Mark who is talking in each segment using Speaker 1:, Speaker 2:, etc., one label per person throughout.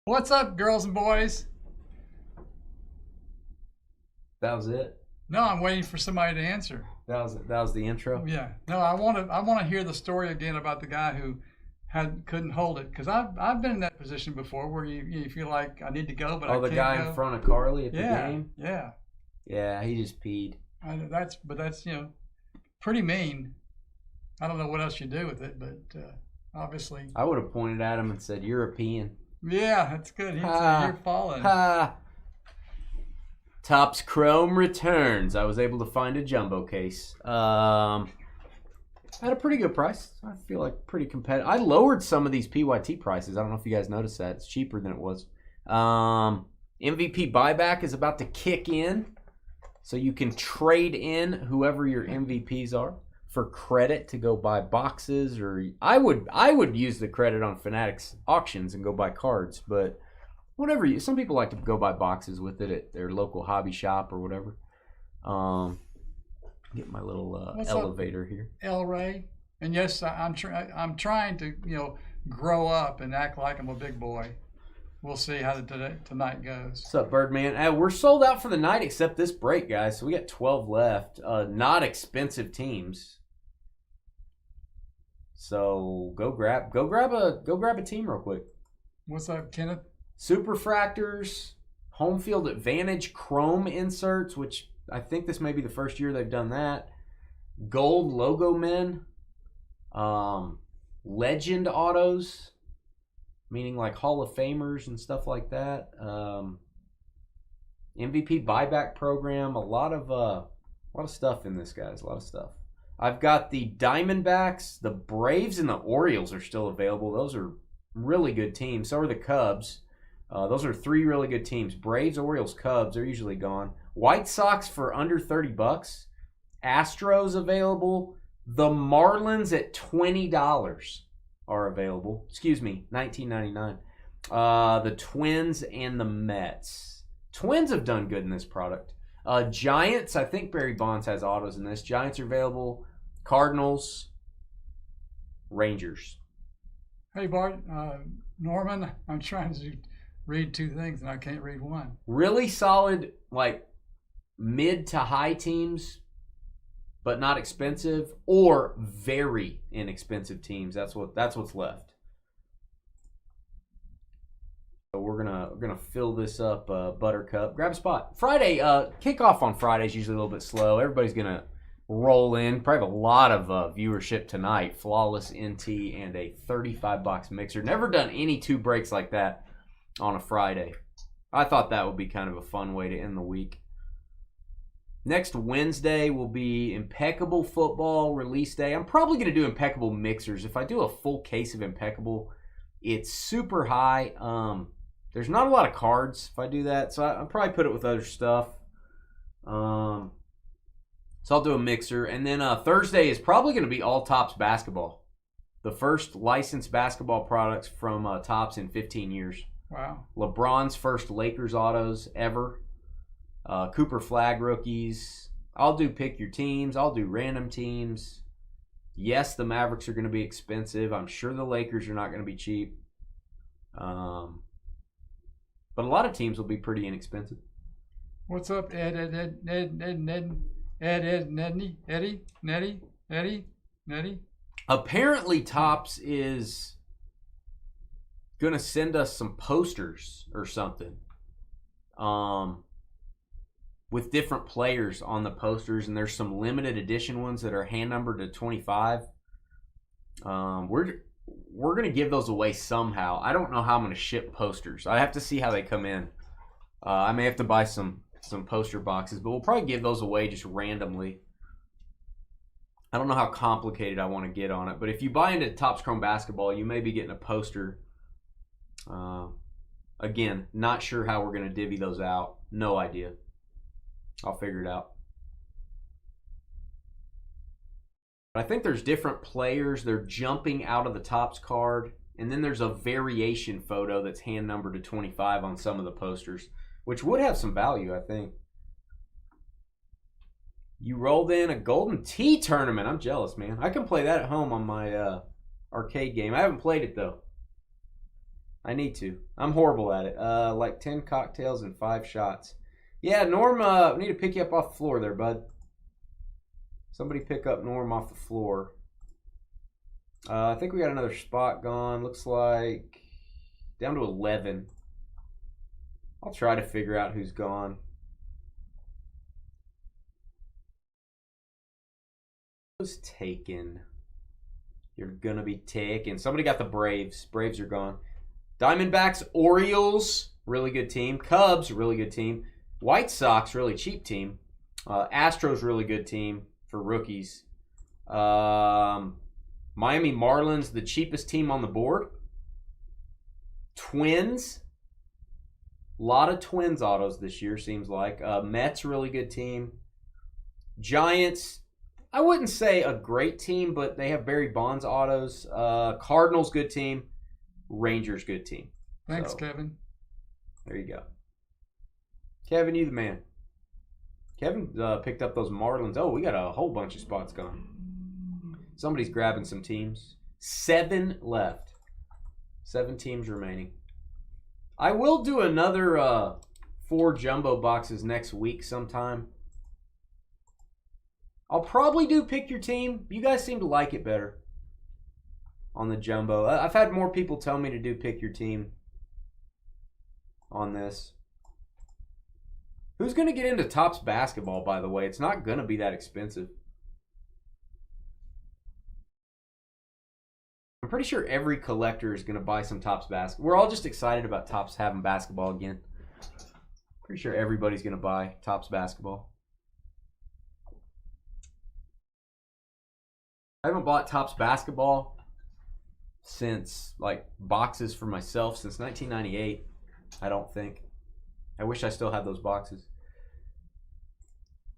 Speaker 1: What's up, girls and boys?
Speaker 2: That was it.
Speaker 1: No, I'm waiting for somebody to answer.
Speaker 2: That was the intro.
Speaker 1: Yeah. No, I want to hear the story again about the guy who couldn't hold it because I've been in that position before where you feel like I need to go but I
Speaker 2: Oh, the
Speaker 1: can't
Speaker 2: guy
Speaker 1: go.
Speaker 2: in front of Carly at the
Speaker 1: Yeah.
Speaker 2: game.
Speaker 1: Yeah.
Speaker 2: Yeah, he just peed.
Speaker 1: That's pretty mean. I don't know what else you do with it, but obviously.
Speaker 2: I would have pointed at him and said, "European."
Speaker 1: Yeah, that's good. He'd say you're falling.
Speaker 2: Ha! Topps Chrome returns. I was able to find a jumbo case. At a pretty good price. I feel like pretty competitive. I lowered some of these PYT prices. I don't know if you guys noticed that. It's cheaper than it was. MVP buyback is about to kick in. So you can trade in whoever your MVPs are for credit to go buy boxes, or I would use the credit on Fanatics auctions and go buy cards, but whatever. Some people like to go buy boxes with it at their local hobby shop or whatever. Get my little elevator here.
Speaker 1: El Ray. And yes, I'm trying to grow up and act like I'm a big boy. We'll see how tonight goes.
Speaker 2: What's up, Birdman? We're sold out for the night except this break, guys. So we got 12 left. Not expensive teams. So go grab a team real quick.
Speaker 1: What's up, Kenneth?
Speaker 2: Superfractors, home field advantage, chrome inserts, which I think this may be the first year they've done that. Gold logo men, legend autos, meaning like Hall of Famers and stuff like that. MVP buyback program, a lot of stuff in this, guys. A lot of stuff. I've got the Diamondbacks, the Braves, and the Orioles are still available. Those are really good teams. So are the Cubs. Those are three really good teams. Braves, Orioles, Cubs, they're usually gone. White Sox for under $30. Astros available. The Marlins at $20 are available. Excuse me, $19.99. The Twins and the Mets. Twins have done good in this product. Giants, I think Barry Bonds has autos in this. Giants are available. Cardinals, Rangers.
Speaker 1: Hey, Bart, Norman, I'm trying to read two things and I can't read one.
Speaker 2: Really solid, like mid to high teams, but not expensive, or very inexpensive teams. That's what's left. So we're gonna fill this up, Buttercup. Grab a spot. Friday, kickoff on Friday is usually a little bit slow. Everybody's gonna roll in. Probably have a lot of viewership tonight. Flawless NT and a 35-box mixer. Never done any two breaks like that on a Friday. I thought that would be kind of a fun way to end the week. Next Wednesday will be Impeccable Football release day. I'm probably going to do Impeccable mixers. If I do a full case of Impeccable, it's super high. There's not a lot of cards if I do that, so I'll probably put it with other stuff. So I'll do a mixer. And then Thursday is probably going to be all Topps basketball. The first licensed basketball products from Topps in 15 years.
Speaker 1: Wow.
Speaker 2: LeBron's first Lakers autos ever. Cooper Flag rookies. I'll do pick your teams. I'll do random teams. Yes, the Mavericks are going to be expensive. I'm sure the Lakers are not going to be cheap. But a lot of teams will be pretty inexpensive.
Speaker 1: What's up, Eddie?
Speaker 2: Apparently, Topps is going to send us some posters or something. With different players on the posters, and there's some limited edition ones that are hand numbered to 25. We're gonna give those away somehow. I don't know how I'm gonna ship posters. I have to see how they come in. I may have to buy some poster boxes, but we'll probably give those away just randomly. I don't know how complicated I want to get on it, but if you buy into Topps Chrome Basketball, you may be getting a poster. Again, not sure how we're gonna divvy those out. No idea. I'll figure it out. I think there's different players. They're jumping out of the Topps card. And then there's a variation photo that's hand numbered to 25 on some of the posters, which would have some value, I think. You rolled in a Golden Tee tournament. I'm jealous, man. I can play that at home on my arcade game. I haven't played it, though. I need to. I'm horrible at it. Like 10 cocktails and 5 shots. Yeah, Norm, we need to pick you up off the floor there, bud. Somebody pick up Norm off the floor. I think we got another spot gone. Looks like down to 11. I'll try to figure out who's gone. Who's taken? You're gonna be taken. Somebody got the Braves. Braves are gone. Diamondbacks, Orioles, really good team. Cubs, really good team. White Sox, really cheap team. Astros, really good team for rookies. Miami Marlins, the cheapest team on the board. Twins, a lot of Twins autos this year, seems like. Mets, really good team. Giants, I wouldn't say a great team, but they have Barry Bonds autos. Cardinals, good team. Rangers, good team.
Speaker 1: Thanks, Kevin.
Speaker 2: There you go. Kevin, you the man. Kevin picked up those Marlins. Oh, we got a whole bunch of spots gone. Somebody's grabbing some teams. 7 left. 7 teams remaining. I will do another 4 jumbo boxes next week sometime. I'll probably do pick your team. You guys seem to like it better on the jumbo. I've had more people tell me to do pick your team on this. Who's going to get into Topps basketball, by the way? It's not going to be that expensive. I'm pretty sure every collector is going to buy some Topps basketball. We're all just excited about Topps having basketball again. Pretty sure everybody's going to buy Topps basketball. I haven't bought Topps basketball since, like, boxes for myself since 1998, I don't think. I wish I still had those boxes.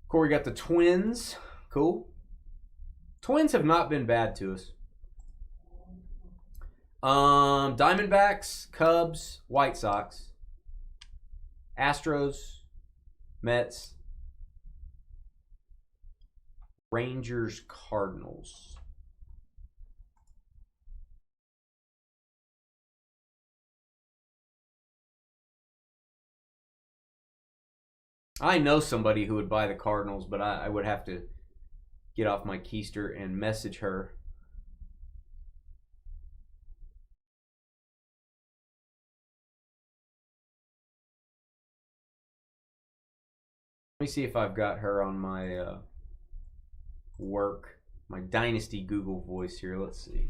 Speaker 2: Corey got the Twins. Cool. Twins have not been bad to us. Diamondbacks, Cubs, White Sox, Astros, Mets, Rangers, Cardinals. I know somebody who would buy the Cardinals, but I would have to get off my keister and message her. Let me see if I've got her on my my Dynasty Google voice here. Let's see.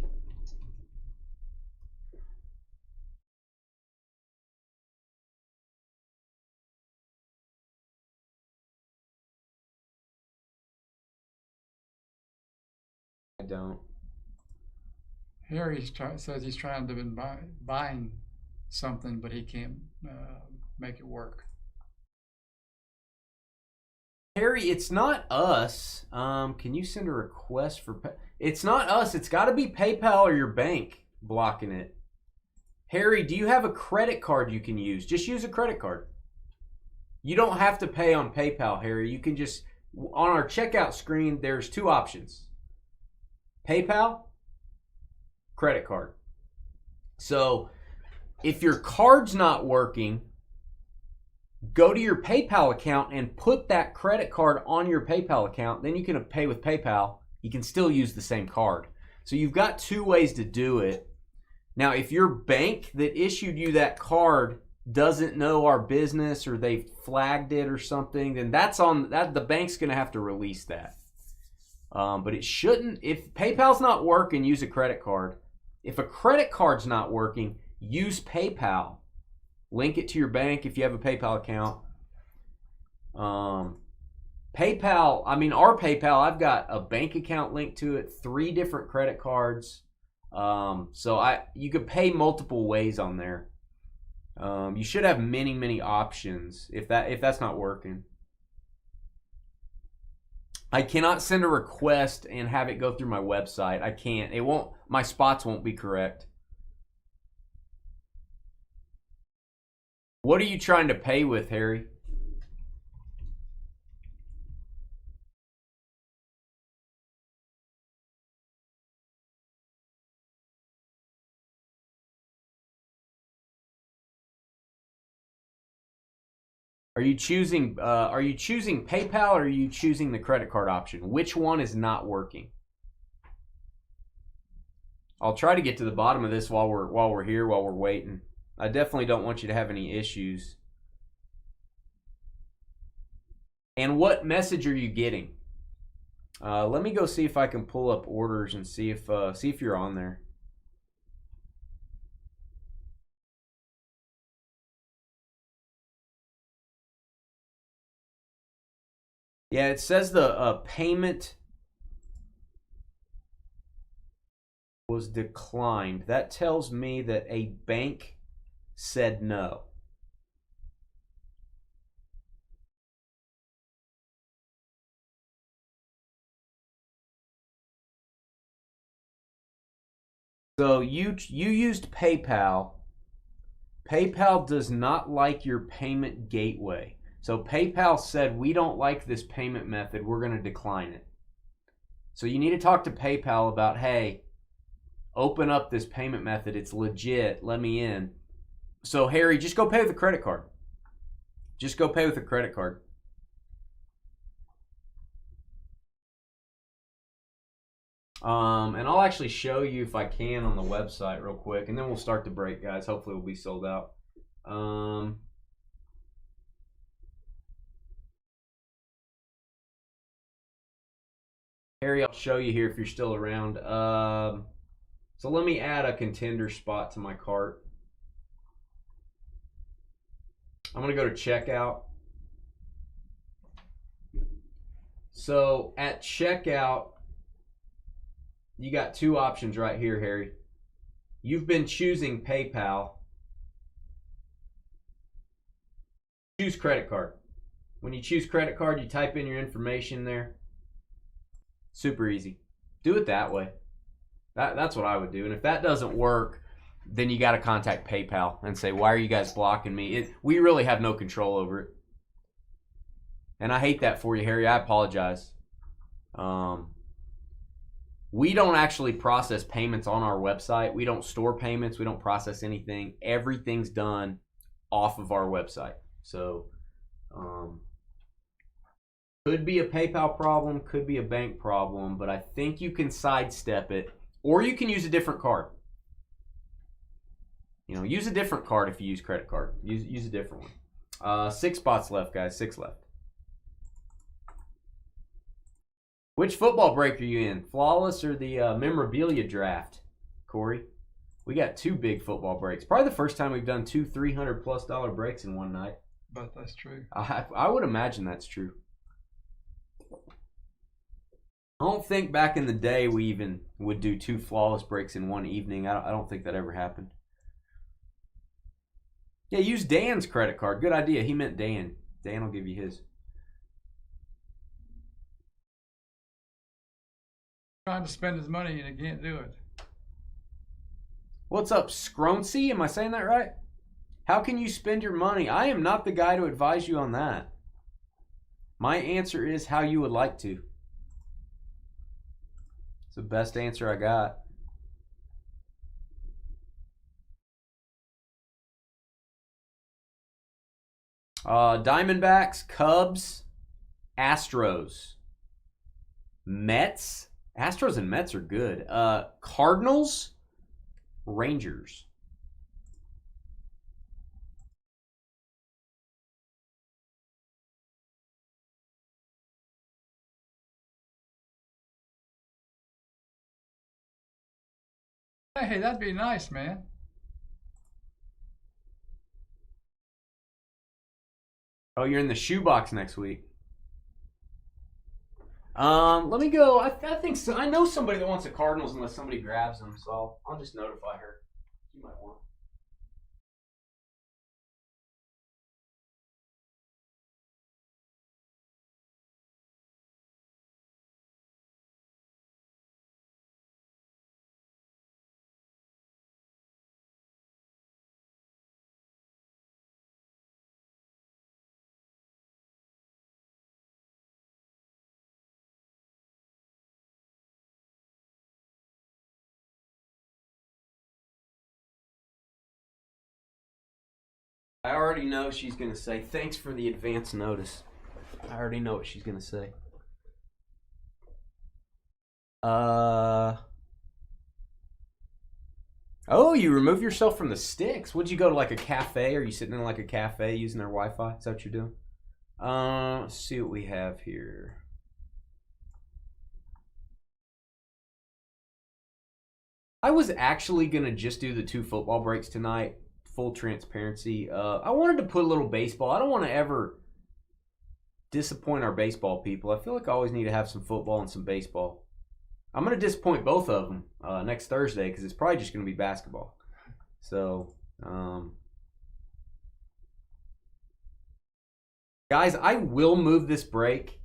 Speaker 2: I don't.
Speaker 1: Harry says he's trying to buying something, but he can't make it work.
Speaker 2: Harry, it's not us. Can you send a request for it's not us. It's got to be PayPal or your bank blocking it. Harry, do you have a credit card you can use? Just use a credit card. You don't have to pay on PayPal, Harry. You can just, on our checkout screen, there's 2 options. PayPal, credit card. So if your card's not working, go to your PayPal account and put that credit card on your PayPal account. Then you can pay with PayPal. You can still use the same card. So you've got 2 ways to do it. Now, if your bank that issued you that card doesn't know our business or they've flagged it or something, then that's on that. The bank's going to have to release that. But it shouldn't. If PayPal's not working, use a credit card. If a credit card's not working, use PayPal. Link it to your bank if you have a PayPal account. PayPal, our PayPal, I've got a bank account linked to it, 3 different credit cards. So you could pay multiple ways on there. You should have many options if that's not working. I cannot send a request and have it go through my website. I can't. It won't. My spots won't be correct. What are you trying to pay with, Harry? Are you choosing PayPal or are you choosing the credit card option? Which one is not working? I'll try to get to the bottom of this while we're here, while we're waiting. I definitely don't want you to have any issues. And what message are you getting? Let me go see if I can pull up orders and see if you're on there. Yeah, it says the payment was declined. That tells me that a bank said no. So you used PayPal. PayPal does not like your payment gateway. So PayPal said, we don't like this payment method. We're going to decline it. So you need to talk to PayPal about, hey, open up this payment method. It's legit. Let me in. So Harry, just go pay with a credit card. Just go pay with a credit card. And I'll actually show you if I can on the website real quick, and then we'll start the break, guys. Hopefully we'll be sold out. Harry, I'll show you here if you're still around. So let me add a contender spot to my cart. I'm going to go to checkout. So at checkout, you got two options right here, Harry. You've been choosing PayPal. Choose credit card. When you choose credit card, you type in your information there. Super easy. Do it that way. That's what I would do. And if that doesn't work, then you got to contact PayPal and say, why are you guys blocking me? We really have no control over it. And I hate that for you, Harry. I apologize. We don't actually process payments on our website. We don't store payments. We don't process anything. Everything's done off of our website. So, could be a PayPal problem, could be a bank problem, but I think you can sidestep it, or you can use a different card. You know, use a different card if you use credit card. Use a different one. 6 spots left, guys. 6 left. Which football break are you in? Flawless or the Memorabilia draft, Corey? We got 2 big football breaks. Probably the first time we've done 2 $300+ breaks in one night.
Speaker 1: But that's true.
Speaker 2: I would imagine that's true. I don't think back in the day we even would do 2 flawless breaks in one evening. I don't think that ever happened. Yeah, use Dan's credit card. Good idea. He meant Dan. Dan will give you his.
Speaker 1: Trying to spend his money and he can't do it.
Speaker 2: What's up, Scroncy? Am I saying that right? How can you spend your money? I am not the guy to advise you on that. My answer is how you would like to. It's the best answer I got. Diamondbacks, Cubs, Astros, Mets. Astros and Mets are good. Cardinals, Rangers.
Speaker 1: Hey, that'd be nice, man.
Speaker 2: Oh, you're in the shoebox next week. Let me go. I think so. I know somebody that wants the Cardinals unless somebody grabs them, so I'll just notify her. You might want. I already know she's going to say, thanks for the advance notice. I already know what she's going to say. Oh, you remove yourself from the sticks. Would you go to like a cafe? Are you sitting in like a cafe using their Wi-Fi? Is that what you're doing? Let's see what we have here. I was actually going to just do the 2 football breaks tonight. Full transparency. I wanted to put a little baseball. I don't want to ever disappoint our baseball people. I feel like I always need to have some football and some baseball. I'm going to disappoint both of them next Thursday because it's probably just going to be basketball. So, guys, I will move this break.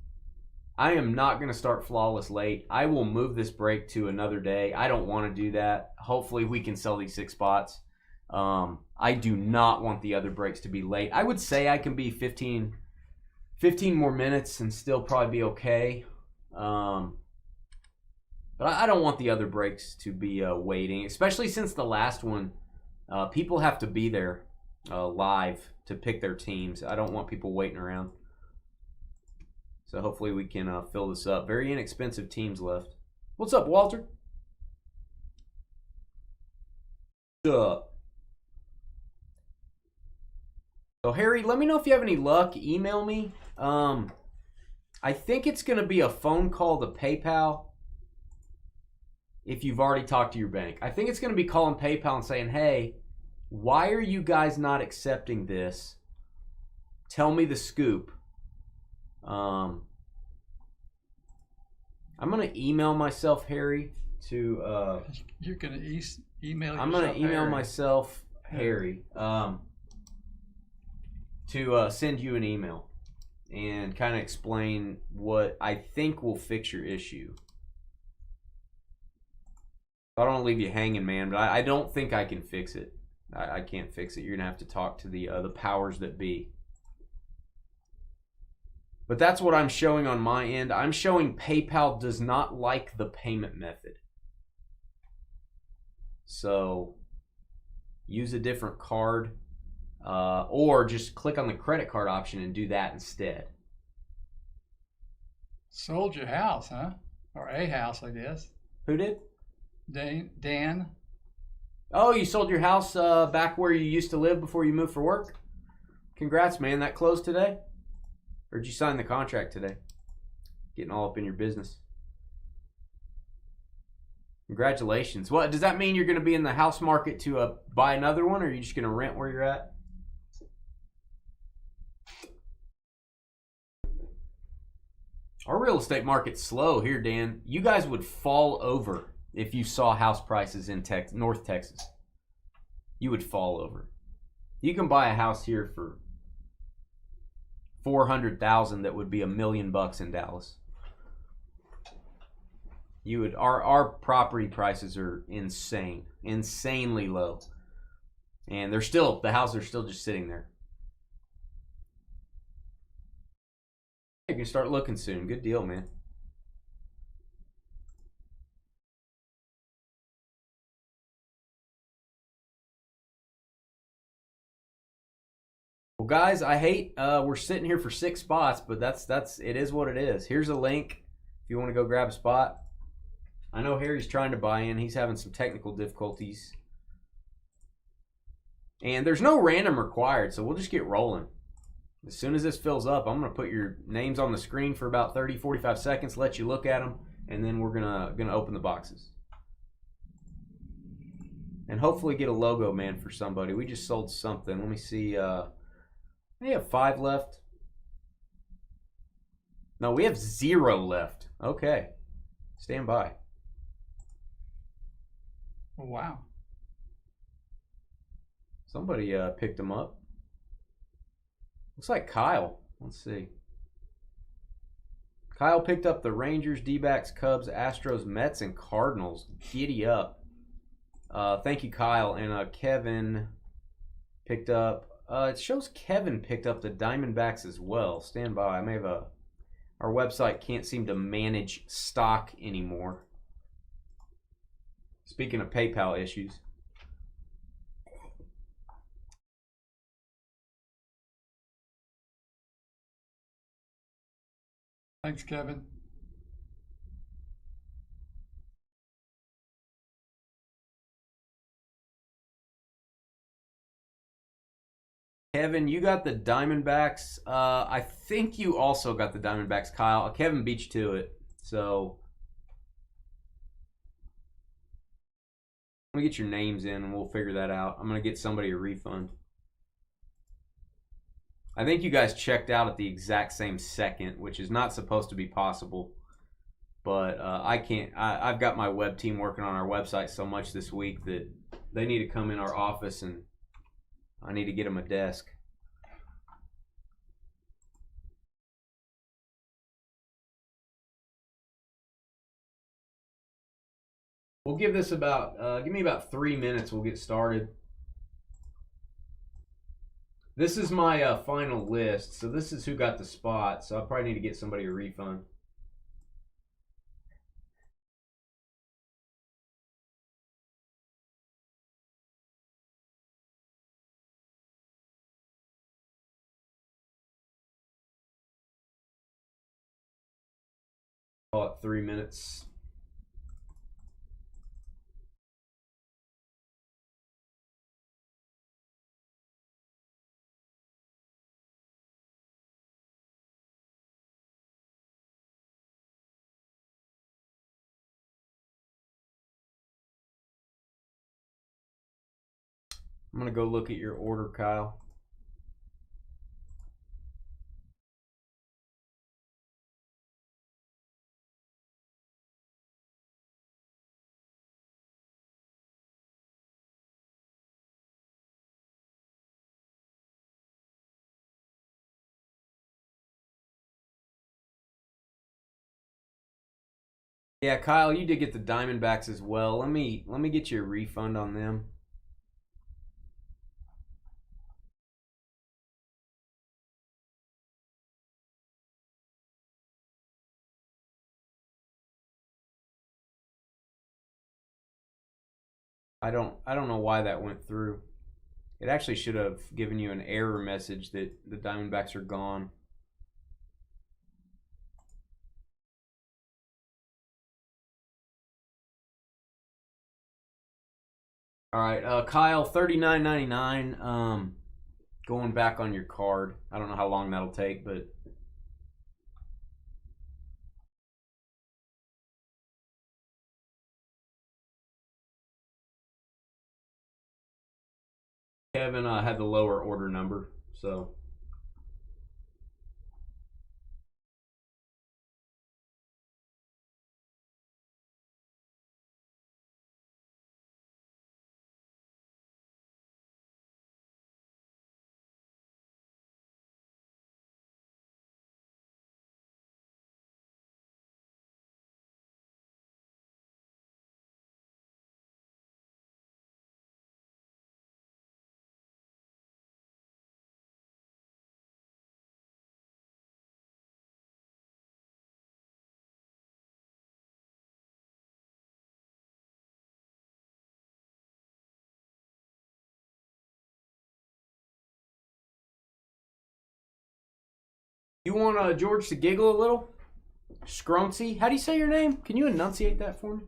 Speaker 2: I am not going to start flawless late. I will move this break to another day. I don't want to do that. Hopefully we can sell these 6 spots. I do not want the other breaks to be late. I would say I can be 15 more minutes and still probably be okay. But I don't want the other breaks to be waiting, especially since the last one, people have to be there live to pick their teams. I don't want people waiting around. So hopefully we can fill this up. Very inexpensive teams left. What's up, Walter? What's up? So Harry, let me know if you have any luck. Email me. I think it's going to be a phone call to PayPal. If you've already talked to your bank, I think it's going to be calling PayPal and saying, hey, why are you guys not accepting this? Tell me the scoop. I'm going to email myself, Harry, to...
Speaker 1: You're going to email yourself,
Speaker 2: I'm going to email
Speaker 1: Harry.
Speaker 2: myself, Harry, to send you an email and kind of explain what I think will fix your issue. I don't want to leave you hanging, man, but I don't think I can fix it. I can't fix it. You're going to have to talk to the powers that be. But that's what I'm showing on my end. I'm showing PayPal does not like the payment method. So use a different card or just click on the credit card option and do that instead.
Speaker 1: Sold your house, huh? Or a house, I guess.
Speaker 2: Who did?
Speaker 1: Dan.
Speaker 2: Oh, you sold your house back where you used to live before you moved for work? Congrats, man. That closed today? Or did you sign the contract today? Getting all up in your business. Congratulations. What does that mean? You're going to be in the house market to buy another one, or are you just going to rent where you're at? Our real estate market's slow here, Dan. You guys would fall over if you saw house prices in North Texas. You would fall over. You can buy a house here for $400,000 that would be $1 million in Dallas. You would our property prices are insane, insanely low, and the houses are still just sitting there. You can start looking soon. Good deal, man. Well, guys, I hate we're sitting here for 6 spots, but it is what it is. Here's a link if you want to go grab a spot. I know Harry's trying to buy in. He's having some technical difficulties. And there's no random required, so we'll just get rolling. As soon as this fills up, I'm going to put your names on the screen for about 30, 45 seconds, let you look at them, and then we're gonna open the boxes. And hopefully get a logo, man, for somebody. We just sold something. Let me see. We have 5 left. No, we have 0 left. Okay. Stand by.
Speaker 1: Oh, wow.
Speaker 2: Somebody picked them up. Looks like Kyle. Let's see. Kyle picked up the Rangers, D-backs, Cubs, Astros, Mets, and Cardinals. Giddy up. Thank you, Kyle. And Kevin picked up... it shows Kevin picked up the Diamondbacks as well. Stand by. I may have our website can't seem to manage stock anymore. Speaking of PayPal issues.
Speaker 1: Thanks, Kevin.
Speaker 2: Kevin, you got the Diamondbacks. I think you also got the Diamondbacks, Kyle. Kevin beat you to it. So let me get your names in and we'll figure that out. I'm going to get somebody a refund. I think you guys checked out at the exact same second, which is not supposed to be possible. But I can't. I've got my web team working on our website so much this week that they need to come in our office and I need to get them a desk. We'll give this about, give me about 3 minutes. We'll get started. This is my final list. So this is who got the spot. So I probably need to get somebody a refund. Call it 3 minutes. I'm going to go look at your order, Kyle. Yeah, Kyle, you did get the Diamondbacks as well. Let me get you a refund on them. I don't know why that went through. It actually should have given you an error message that the Diamondbacks are gone. All right, Kyle, $39.99. Going back on your card. I don't know how long that'll take, but Kevin had the lower order number, so. You want George to giggle a little? Scruncy? How do you say your name? Can you enunciate that for me?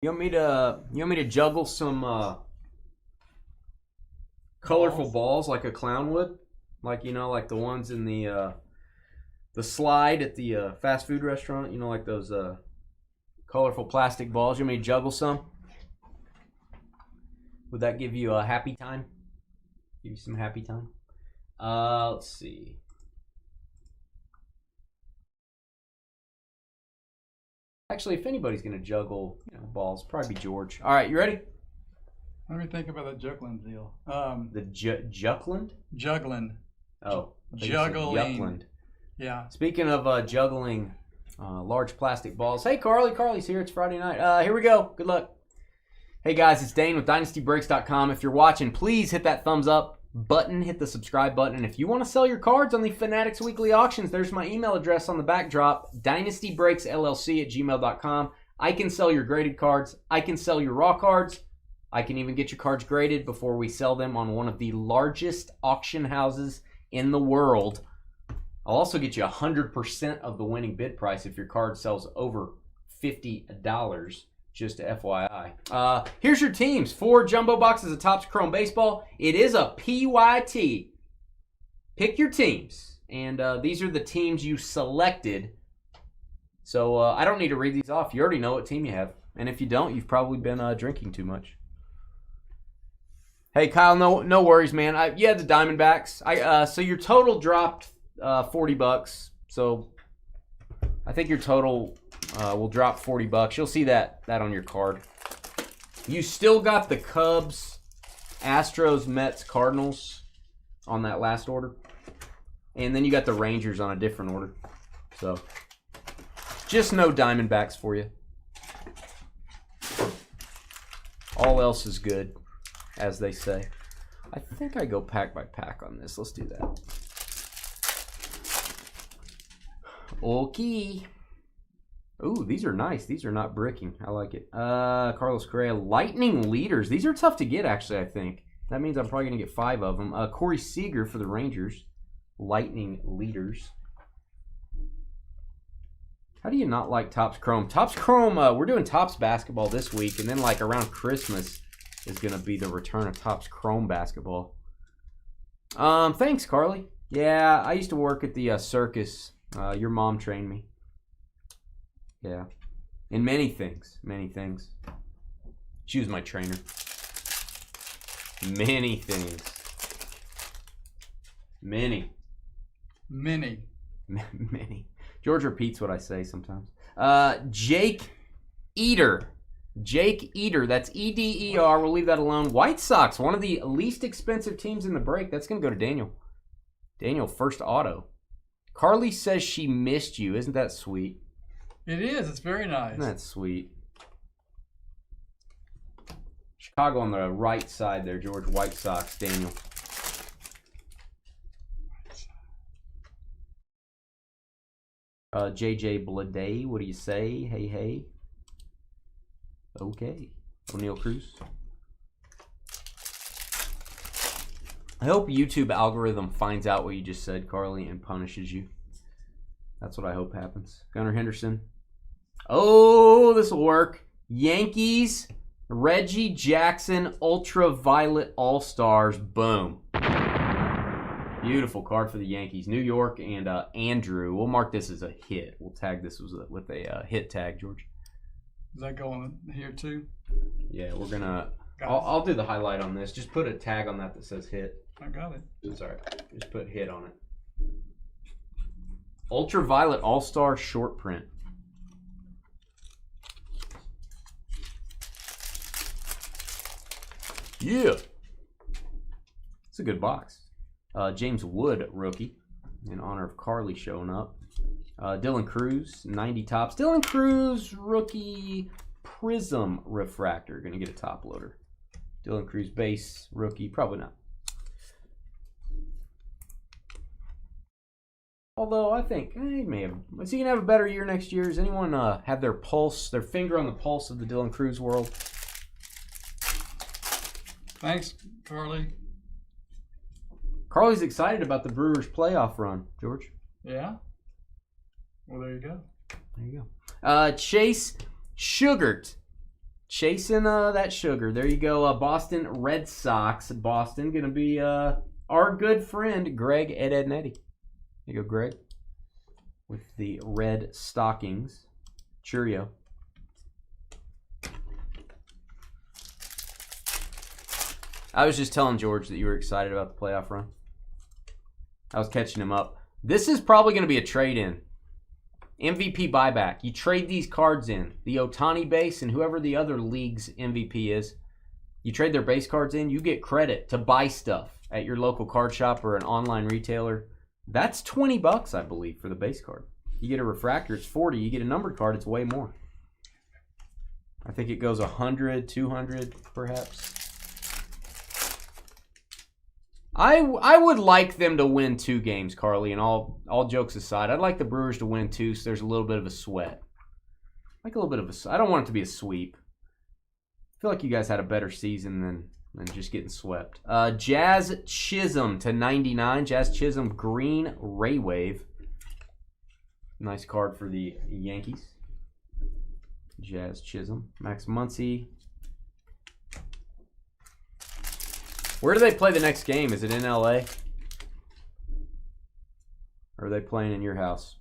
Speaker 2: You want me to juggle some colorful balls like a clown would? Like, you know, like the ones in the slide at the fast food restaurant, you know, like those colorful plastic balls. You want me to juggle some? Would that give you a happy time? Give you some happy time? Let's see. Actually, if anybody's gonna juggle, you know, balls, probably be George. All right, you ready?
Speaker 1: Let me think about the juggling deal.
Speaker 2: The Juckland?
Speaker 1: Juggling.
Speaker 2: Oh,
Speaker 1: Juggling.
Speaker 2: Juckland.
Speaker 1: Yeah.
Speaker 2: Speaking of juggling large plastic balls. Hey, Carly. Carly's here. It's Friday night. Here we go. Good luck. Hey, guys. It's Dane with DynastyBreaks.com. If you're watching, please hit that thumbs up button. Hit the subscribe button. And if you want to sell your cards on the Fanatics Weekly Auctions, there's my email address on the backdrop, dynastybreaksllc@gmail.com. I can sell your graded cards. I can sell your raw cards. I can even get your cards graded before we sell them on one of the largest auction houses in the world. I'll also get you 100% of the winning bid price if your card sells over $50. Just FYI. Here's your teams. 4 jumbo boxes of Topps Chrome Baseball. It is a PYT. Pick your teams. And these are the teams you selected. So I don't need to read these off. You already know what team you have. And if you don't, you've probably been drinking too much. Hey, Kyle, no worries, man. You had the Diamondbacks. So your total dropped $40. So I think your total will drop $40. You'll see that on your card. You still got the Cubs, Astros, Mets, Cardinals on that last order. And then you got the Rangers on a different order. So just no Diamondbacks for you. All else is good, as they say. I think I go pack by pack on this. Let's do that. Okay. Ooh, these are nice. These are not bricking. I like it. Carlos Correa, Lightning Leaders. These are tough to get, actually, I think. That means I'm probably going to get 5 of them. Corey Seager for the Rangers. Lightning Leaders. How do you not like Topps Chrome? Topps Chrome, we're doing Topps basketball this week, and then like around Christmas is going to be the return of Topps Chrome basketball. Thanks, Carly. Yeah, I used to work at the circus. Your mom trained me. Yeah. In many things. Many things. She was my trainer. Many things. Many. George repeats what I say sometimes. Jake Eater. Jake Eater. That's E-D-E-R. We'll leave that alone. White Sox, one of the least expensive teams in the break. That's going to go to Daniel. Daniel, first auto. Carly says she missed you. Isn't that sweet?
Speaker 1: It is. It's very nice.
Speaker 2: Isn't that sweet? Chicago on the right side there, George. White Sox, Daniel. JJ Bleday, what do you say? Hey. Okay. O'Neal Cruz. I hope YouTube algorithm finds out what you just said, Carly, and punishes you. That's what I hope happens. Gunnar Henderson. Oh, this will work. Yankees, Reggie Jackson, Ultraviolet All-Stars. Boom. Beautiful card for the Yankees. New York and Andrew. We'll mark this as a hit. We'll tag this with a hit tag, George.
Speaker 1: Is that going here too?
Speaker 2: Yeah, we're going to... I'll do the highlight on this. Just put a tag on that says hit.
Speaker 1: I got it.
Speaker 2: It's all right. Just put hit on it. Ultraviolet All-Star short print. Yeah. It's a good box. James Wood, rookie, in honor of Carly showing up. Dylan Cruz, 90 tops. Dylan Cruz, rookie, Prism Refractor. Going to get a top loader. Dylan Cruz, base, rookie, probably not. Although I think he may have. Is he going to have a better year next year? Does anyone have their pulse, their finger on the pulse of the Dylan Cruz world?
Speaker 1: Thanks, Carly.
Speaker 2: Carly's excited about the Brewers playoff run, George.
Speaker 1: Yeah? Well, there you go.
Speaker 2: There you go. Chase Sugart. Chasing that sugar. There you go. Boston Red Sox. Boston going to be our good friend, Greg Ednetti. There you go, Greg. With the red stockings. Cheerio. I was just telling George that you were excited about the playoff run. I was catching him up. This is probably going to be a trade-in. MVP buyback. You trade these cards in. The Ohtani base and whoever the other league's MVP is. You trade their base cards in. You get credit to buy stuff at your local card shop or an online retailer. That's $20, I believe, for the base card. You get a refractor, it's $40. You get a numbered card, it's way more. I think it goes $100, $200, perhaps. I would like them to win 2 games, Carly, and all jokes aside. I'd like the Brewers to win 2 so there's a little bit of a sweat. Like a little bit of a... I don't want it to be a sweep. I feel like you guys had a better season and just getting swept. Jazz Chisholm to 99. Jazz Chisholm green Ray Wave. Nice card for the Yankees. Jazz Chisholm. Max Muncy. Where do they play the next game? Is it in LA? Or are they playing in your house?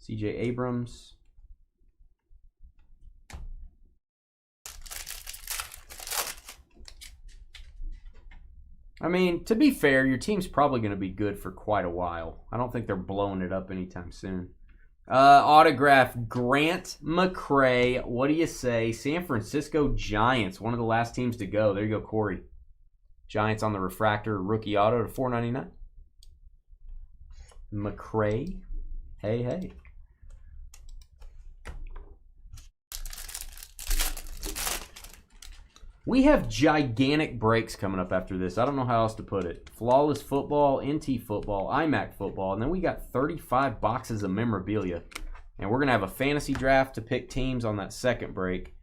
Speaker 2: CJ Abrams. I mean, to be fair, your team's probably going to be good for quite a while. I don't think they're blowing it up anytime soon. Autograph Grant McCray. What do you say? San Francisco Giants, one of the last teams to go. There you go, Corey. Giants on the refractor, rookie auto to $4.99. McCray. Hey, hey. We have gigantic breaks coming up after this. I don't know how else to put it. Flawless football, NT football, IMAC football, and then we got 35 boxes of memorabilia. And we're going to have a fantasy draft to pick teams on that second break,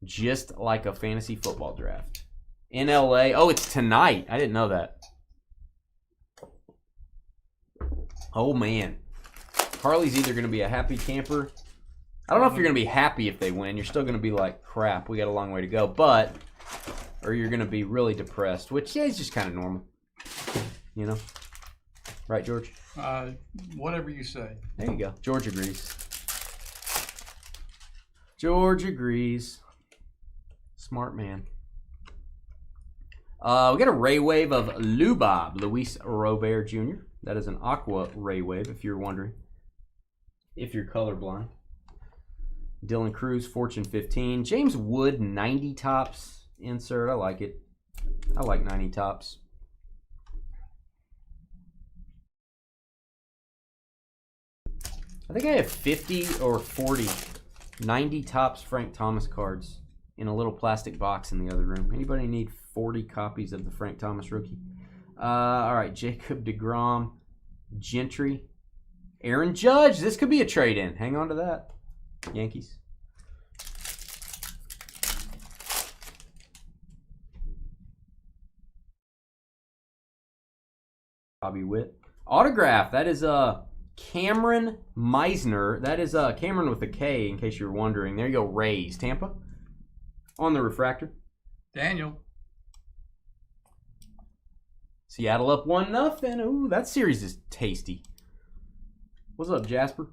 Speaker 2: just like a fantasy football draft. In LA. Oh, it's tonight. I didn't know that. Oh, man. Carly's either going to be a happy camper. I don't know if you're going to be happy if they win. You're still going to be like, crap, we got a long way to go. But, or you're going to be really depressed, which, yeah, is just kind of normal. You know? Right, George?
Speaker 1: Whatever you say.
Speaker 2: There you go. George agrees. George agrees. Smart man. We got a Ray Wave of Lubob, Luis Robert Jr. That is an Aqua Ray Wave, if you're wondering. If you're colorblind. Dylan Cruz, Fortune 15. James Wood, 90 tops insert. I like it. I like 90 tops. I think I have 50 or 40 90 tops Frank Thomas cards in a little plastic box in the other room. Anybody need 40 copies of the Frank Thomas rookie? All right, Jacob deGrom, Gentry, Aaron Judge. This could be a trade-in. Hang on to that. Yankees. Bobby Witt. Autograph. That is Cameron Meisner. That is Cameron with a K, in case you were wondering. There you go, Rays. Tampa. On the refractor.
Speaker 1: Daniel.
Speaker 2: Seattle up 1-0. Ooh, that series is tasty. What's up, Jasper?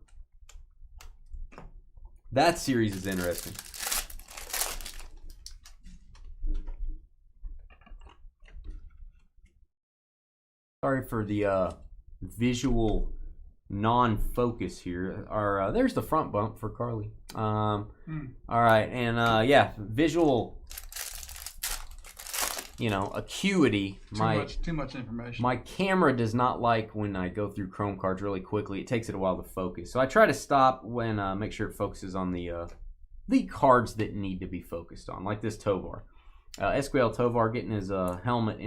Speaker 2: That series is interesting. Sorry for the visual non-focus here. There's the front bump for Carly. All right, and yeah, visual, acuity.
Speaker 1: Too much information.
Speaker 2: My camera does not like when I go through Chrome cards really quickly. It takes it a while to focus. So I try to stop when make sure it focuses on the cards that need to be focused on, like this Tovar. Esquiel Tovar getting his helmet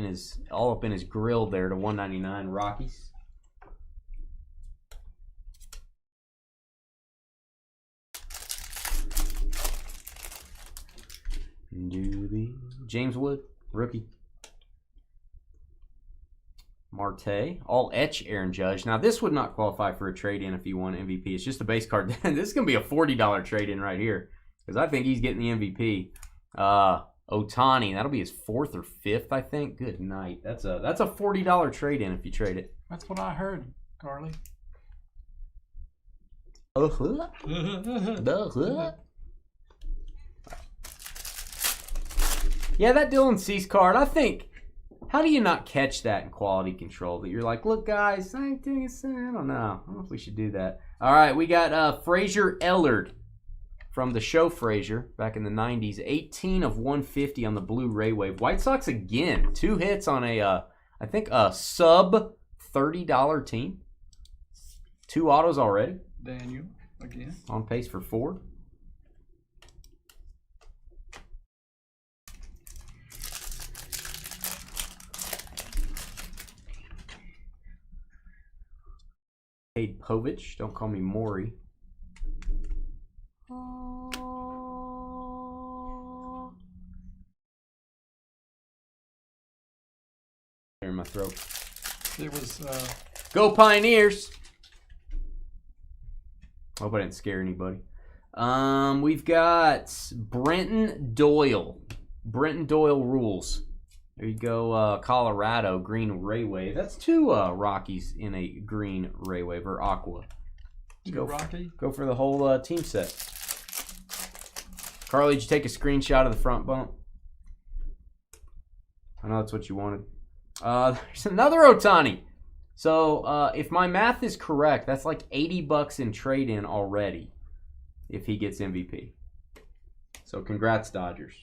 Speaker 2: all up in his grill there to $199. Rockies. James Wood, rookie. Marte, all etch Aaron Judge. Now this would not qualify for a trade-in if you won MVP. It's just a base card. This is gonna be a $40 trade-in right here, because I think he's getting the MVP. Otani, that'll be his 4th or 5th, I think. Good night. That's a $40 trade-in if you trade it.
Speaker 1: That's what I heard, Carly.
Speaker 2: Yeah, that Dylan Cease card, I think, how do you not catch that in quality control? That you're like, look, guys, I don't know. I don't know if we should do that. All right, we got Frazier Ellard from the show Frazier back in the 90s. 18 of 150 on the blue Ray Wave. White Sox again. 2 hits on I think a sub $30 team. 2 autos already.
Speaker 1: Daniel again.
Speaker 2: On pace for 4. Cade Povich. Don't call me Maury. throw.
Speaker 1: It was.
Speaker 2: Go Pioneers! Hope I didn't scare anybody. We've got Brenton Doyle. Brenton Doyle rules. There you go, Colorado, green Ray Wave. That's 2 Rockies in a green Ray Wave, or Aqua.
Speaker 1: Go Rocky.
Speaker 2: Go for the whole team set. Carly, did you take a screenshot of the front bump? I know that's what you wanted. There's another Ohtani. So, if my math is correct, that's like $80 in trade-in already if he gets MVP. So, congrats, Dodgers.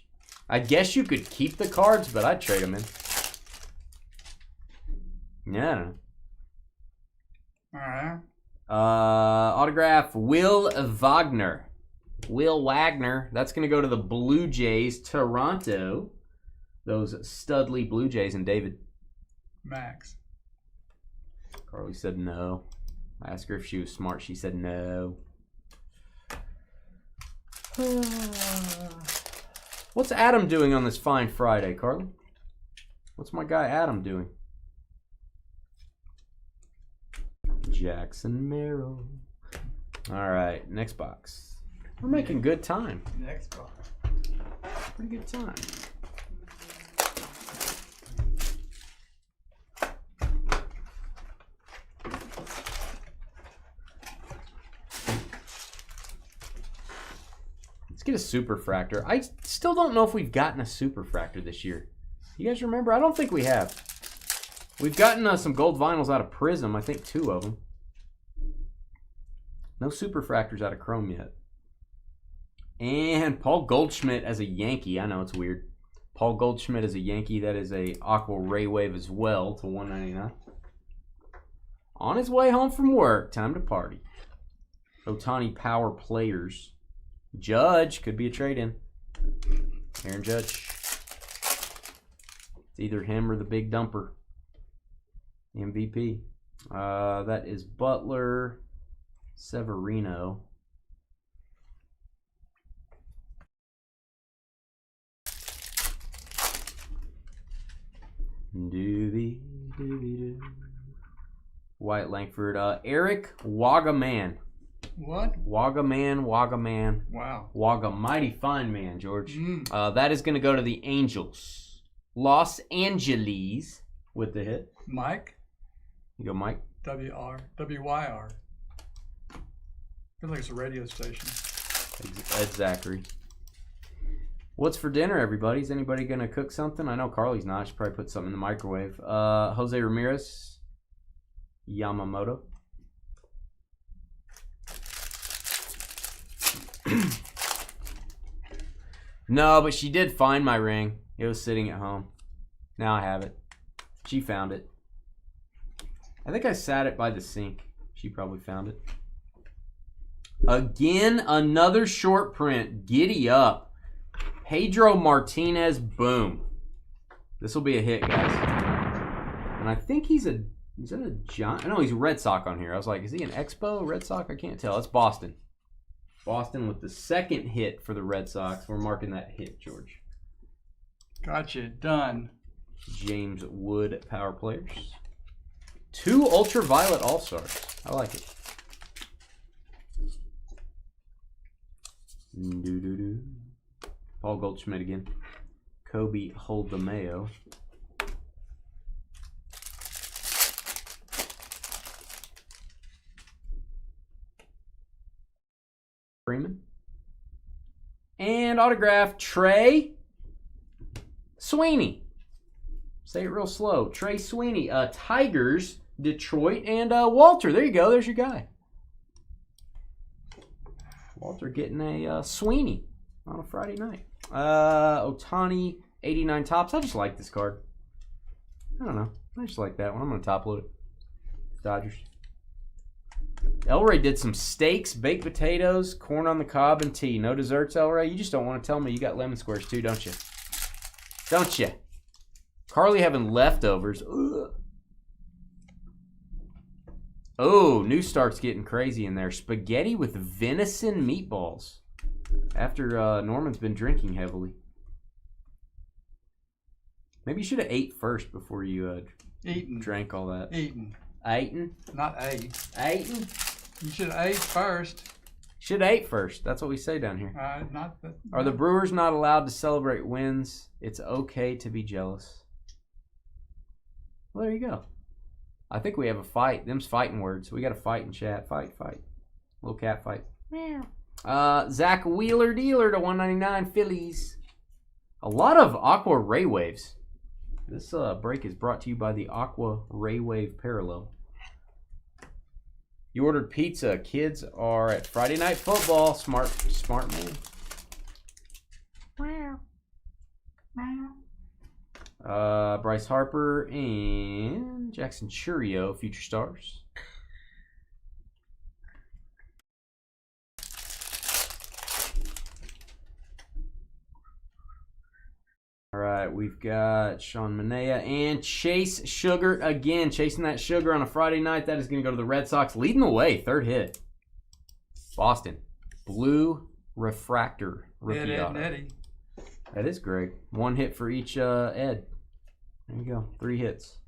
Speaker 2: I guess you could keep the cards, but I'd trade them in. Yeah, I don't know.
Speaker 1: All right.
Speaker 2: Autograph, Will Wagner. Will Wagner. That's going to go to the Blue Jays, Toronto. Those Studley Blue Jays and David.
Speaker 1: Max.
Speaker 2: Carly said no. I asked her if she was smart. She said no. What's Adam doing on this fine Friday, Carly? What's my guy Adam doing? Jackson Merrill. All right, next box. We're making good time.
Speaker 1: Next box.
Speaker 2: Pretty good time. Let's get a superfractor. I still don't know if we've gotten a superfractor this year. You guys remember? I don't think we have. We've gotten some gold vinyls out of Prism. I think 2 of them. No superfractors out of Chrome yet. And Paul Goldschmidt as a Yankee. I know it's weird. Paul Goldschmidt as a Yankee. That is a Aqua Ray Wave as well to $199. On his way home from work. Time to party. Ohtani Power Players. Judge could be a trade-in. Aaron Judge. It's either him or the big dumper. MVP. That is Butler, Severino. Wyatt Langford. Eric Wagaman.
Speaker 1: What?
Speaker 2: Wagaman.
Speaker 1: Wow.
Speaker 2: Mighty fine man, George. That is going to go to the Angels. Los Angeles with the hit.
Speaker 1: Mike.
Speaker 2: You go, Mike.
Speaker 1: WYR. Feels like it's a radio station.
Speaker 2: Ed Zachary. What's for dinner, everybody? Is anybody going to cook something? I know Carly's not. She probably put something in the microwave. Jose Ramirez. Yamamoto. No, but she did find my ring. It was sitting at home. Now I have it. She found it. I think I sat it by the sink. She probably found it. Again, another short print. Giddy up. Pedro Martinez, boom. This will be a hit, guys. And I think he's that a Giant? No, he's a Red Sox on here. I was like, is he an Expo, Red Sox? I can't tell. It's Boston. Boston with the second hit for the Red Sox. We're marking that hit, George.
Speaker 1: Gotcha. Done.
Speaker 2: James Wood, Power Players. 2 Ultraviolet All-Stars. I like it. Paul Goldschmidt again. Kobe Holdemayo. Freeman. And autograph Trey Sweeney. Say it real slow. Trey Sweeney. Tigers, Detroit, and Walter. There you go. There's your guy. Walter getting a Sweeney on a Friday night. Ohtani, 89 tops. I just like this card. I don't know. I just like that one. I'm going to top load it. Dodgers. Elray did some steaks, baked potatoes, corn on the cob, and tea. No desserts, Elray? You just don't want to tell me you got lemon squares too, don't you? Don't you? Carly having leftovers. Ugh. Oh, New Stark's getting crazy in there. Spaghetti with venison meatballs. After Norman's been drinking heavily. Maybe you should have ate first before you
Speaker 1: Eaten.
Speaker 2: Drank all that.
Speaker 1: Eaten.
Speaker 2: Eaten?
Speaker 1: Not ate.
Speaker 2: Eaten?
Speaker 1: You should have ate first.
Speaker 2: Should have ate first. That's what we say down here.
Speaker 1: Not the,
Speaker 2: Are the Brewers not allowed to celebrate wins? It's okay to be jealous. Well, there you go. I think we have a fight. Them's fighting words. We got a fight in chat. Fight. Little cat fight. Zach Wheeler Dealer to 199 Phillies. A lot of Aqua Ray Waves. This break is brought to you by the Aqua Ray Wave Parallel. You ordered pizza. Kids are at Friday Night Football. Smart man. Bryce Harper and Jackson Churio, Future Stars. All right, we've got Sean Manaea and Chase Sugar again. Chasing that sugar on a Friday night. That is going to go to the Red Sox. Leading the way, third hit. Boston. Blue Refractor. Rookie
Speaker 1: Ed,
Speaker 2: auto.
Speaker 1: Eddie.
Speaker 2: That is Greg. One hit for each Ed. There you go. 3 hits.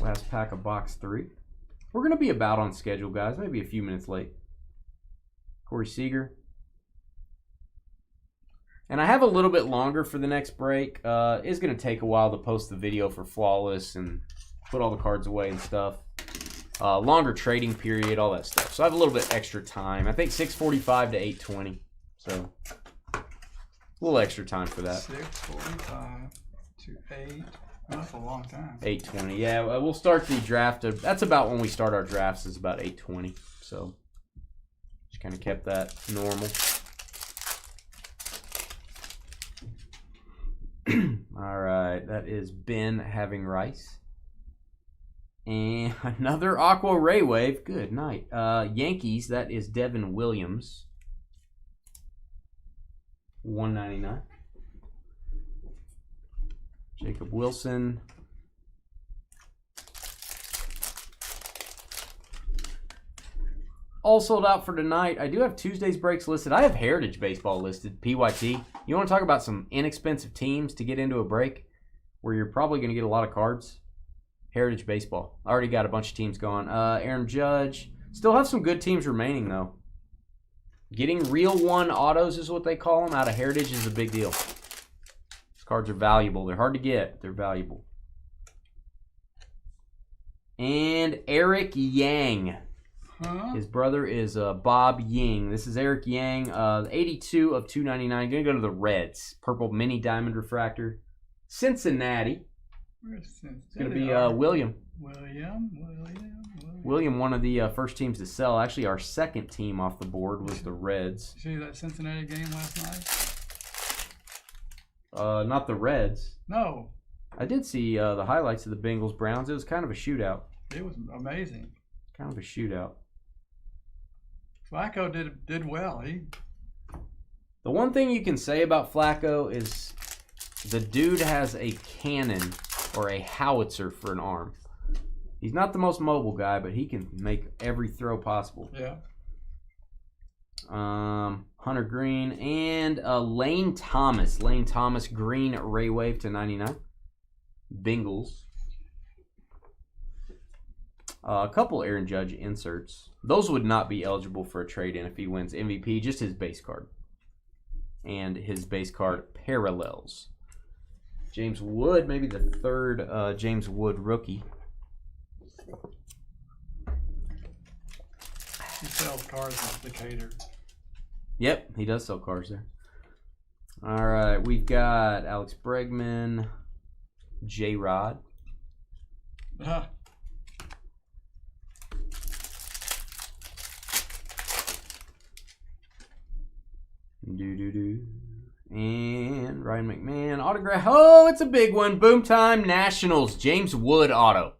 Speaker 2: Last pack of box 3. We're going to be about on schedule, guys. Maybe a few minutes late. Corey Seager. And I have a little bit longer for the next break. It's going to take a while to post the video for Flawless and put all the cards away and stuff. Longer trading period, all that stuff. So I have a little bit extra time. I think 6:45 to 8:20. So a little extra time for that.
Speaker 1: 6:45 to 8. That's a long time.
Speaker 2: 8:20. Yeah, we'll start the draft. That's about when we start our drafts. Is about 8:20. So just kind of kept that normal. All right, that is Ben having rice. And another Aqua Ray Wave. Good night. Yankees, that is Devin Williams. 199. Jacob Wilson. All sold out for tonight. I do have Tuesday's breaks listed. I have Heritage Baseball listed, PYT. You want to talk about some inexpensive teams to get into a break where you're probably going to get a lot of cards? Heritage Baseball. I already got a bunch of teams going. Aaron Judge. Still have some good teams remaining, though. Getting real one autos is what they call them out of Heritage is a big deal. These cards are valuable. They're hard to get. They're valuable. And Eric Yang. His brother is Bob Ying. This is Eric Yang. 82 of 299. Going to go to the Reds. Purple mini diamond refractor. Cincinnati. It's going to be William. William, one of the first teams to sell. Actually, our second team off the board was the Reds.
Speaker 1: See that Cincinnati game last
Speaker 2: night? Not the Reds.
Speaker 1: No.
Speaker 2: I did see the highlights of the Bengals-Browns. It was kind of a shootout.
Speaker 1: It was amazing.
Speaker 2: Kind of a shootout.
Speaker 1: Flacco did well.
Speaker 2: The one thing you can say about Flacco is the dude has a cannon or a howitzer for an arm. He's not the most mobile guy, but he can make every throw possible.
Speaker 1: Yeah.
Speaker 2: Hunter Green and Lane Thomas. Lane Thomas, green Ray Wave to 99. Bengals. A couple Aaron Judge inserts. Those would not be eligible for a trade-in if he wins MVP, just his base card. And his base card parallels. James Wood, maybe the third James Wood rookie.
Speaker 1: He sells cards in Decatur.
Speaker 2: Yep, he does sell cars there. All right, we've got Alex Bregman, J-Rod. And Ryan McMahon autograph. Oh, it's a big one. Boom time. Nationals. James Wood auto.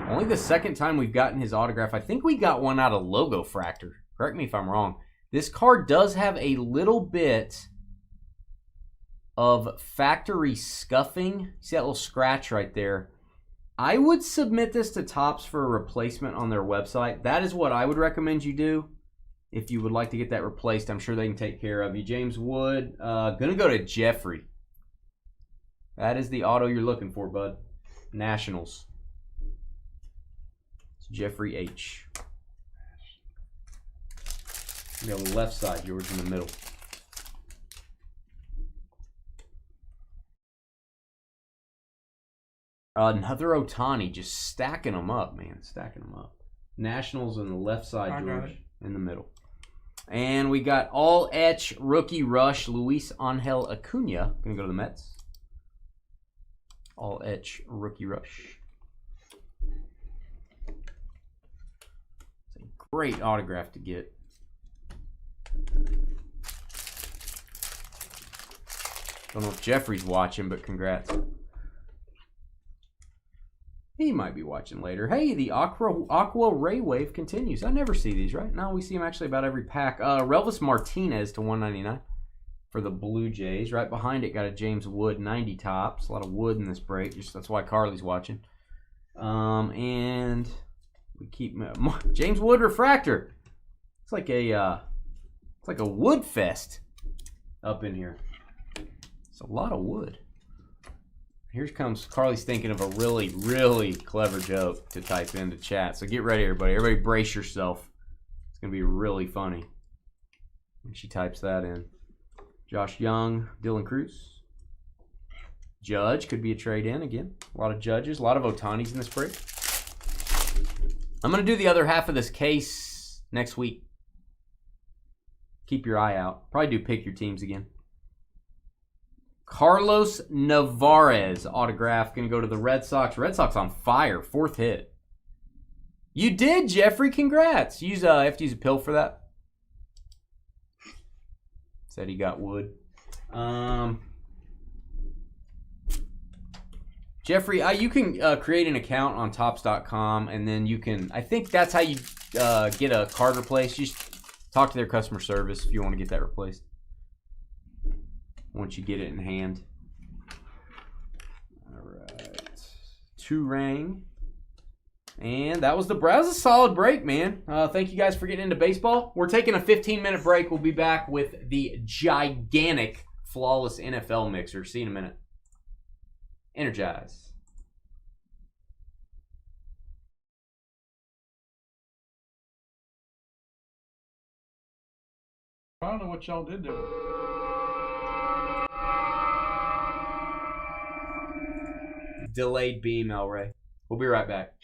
Speaker 2: Only the second time we've gotten his autograph. I think we got one out of Logo Fractor. Correct me if I'm wrong. This card does have a little bit of factory scuffing. See that little scratch right there? I would submit this to Topps for a replacement on their website. That is what I would recommend you do. if you would like to get that replaced, I'm sure they can take care of you. James Wood, gonna go to Jeffrey. That is the auto you're looking for, bud. Nationals. It's Jeffrey H. You on the left side, George in the middle. Another Ohtani, just stacking them up, man. Stacking them up. Nationals on the left side, George, in the middle. And we got all etch rookie rush, Luis Angel Acuna. Gonna go to the Mets. All etch rookie rush. It's a great autograph to get. Don't know if Jeffrey's watching, but congrats. He might be watching later. Hey, the Aqua Ray Wave continues. I never see these, right? No, we see them actually about every pack. Relvis Martinez to 199 for the Blue Jays. Right behind it, got a James Wood 90 tops. A lot of wood in this break. Just that's why Carly's watching. And we keep James Wood refractor. It's like a wood fest up in here. It's a lot of wood. Here comes Carly's thinking of a really, really clever joke to type into chat. So get ready, everybody. Everybody brace yourself. It's going to be really funny when she types that in. Josh Young, Dylan Cruz. Judge could be a trade-in again. A lot of Judges, a lot of Ohtanis in this break. I'm going to do the other half of this case next week. Keep your eye out. Probably do pick your teams again. Carlos Navarez autograph. Going to go to the Red Sox. Red Sox on fire. 4th hit. You did, Jeffrey. Congrats. You have to use a pill for that. Said he got wood. Jeffrey, you can create an account on Topps.com, and then you can, I think that's how you get a card replaced. You just talk to their customer service if you want to get that replaced. Once you get it in hand. All right. 2-ring. And that was a solid break, man. Thank you guys for getting into baseball. We're taking a 15-minute break. We'll be back with the gigantic Flawless NFL mixer. See you in a minute. Energize.
Speaker 1: I don't know what y'all did there.
Speaker 2: Delayed beam, El Ray. We'll be right back.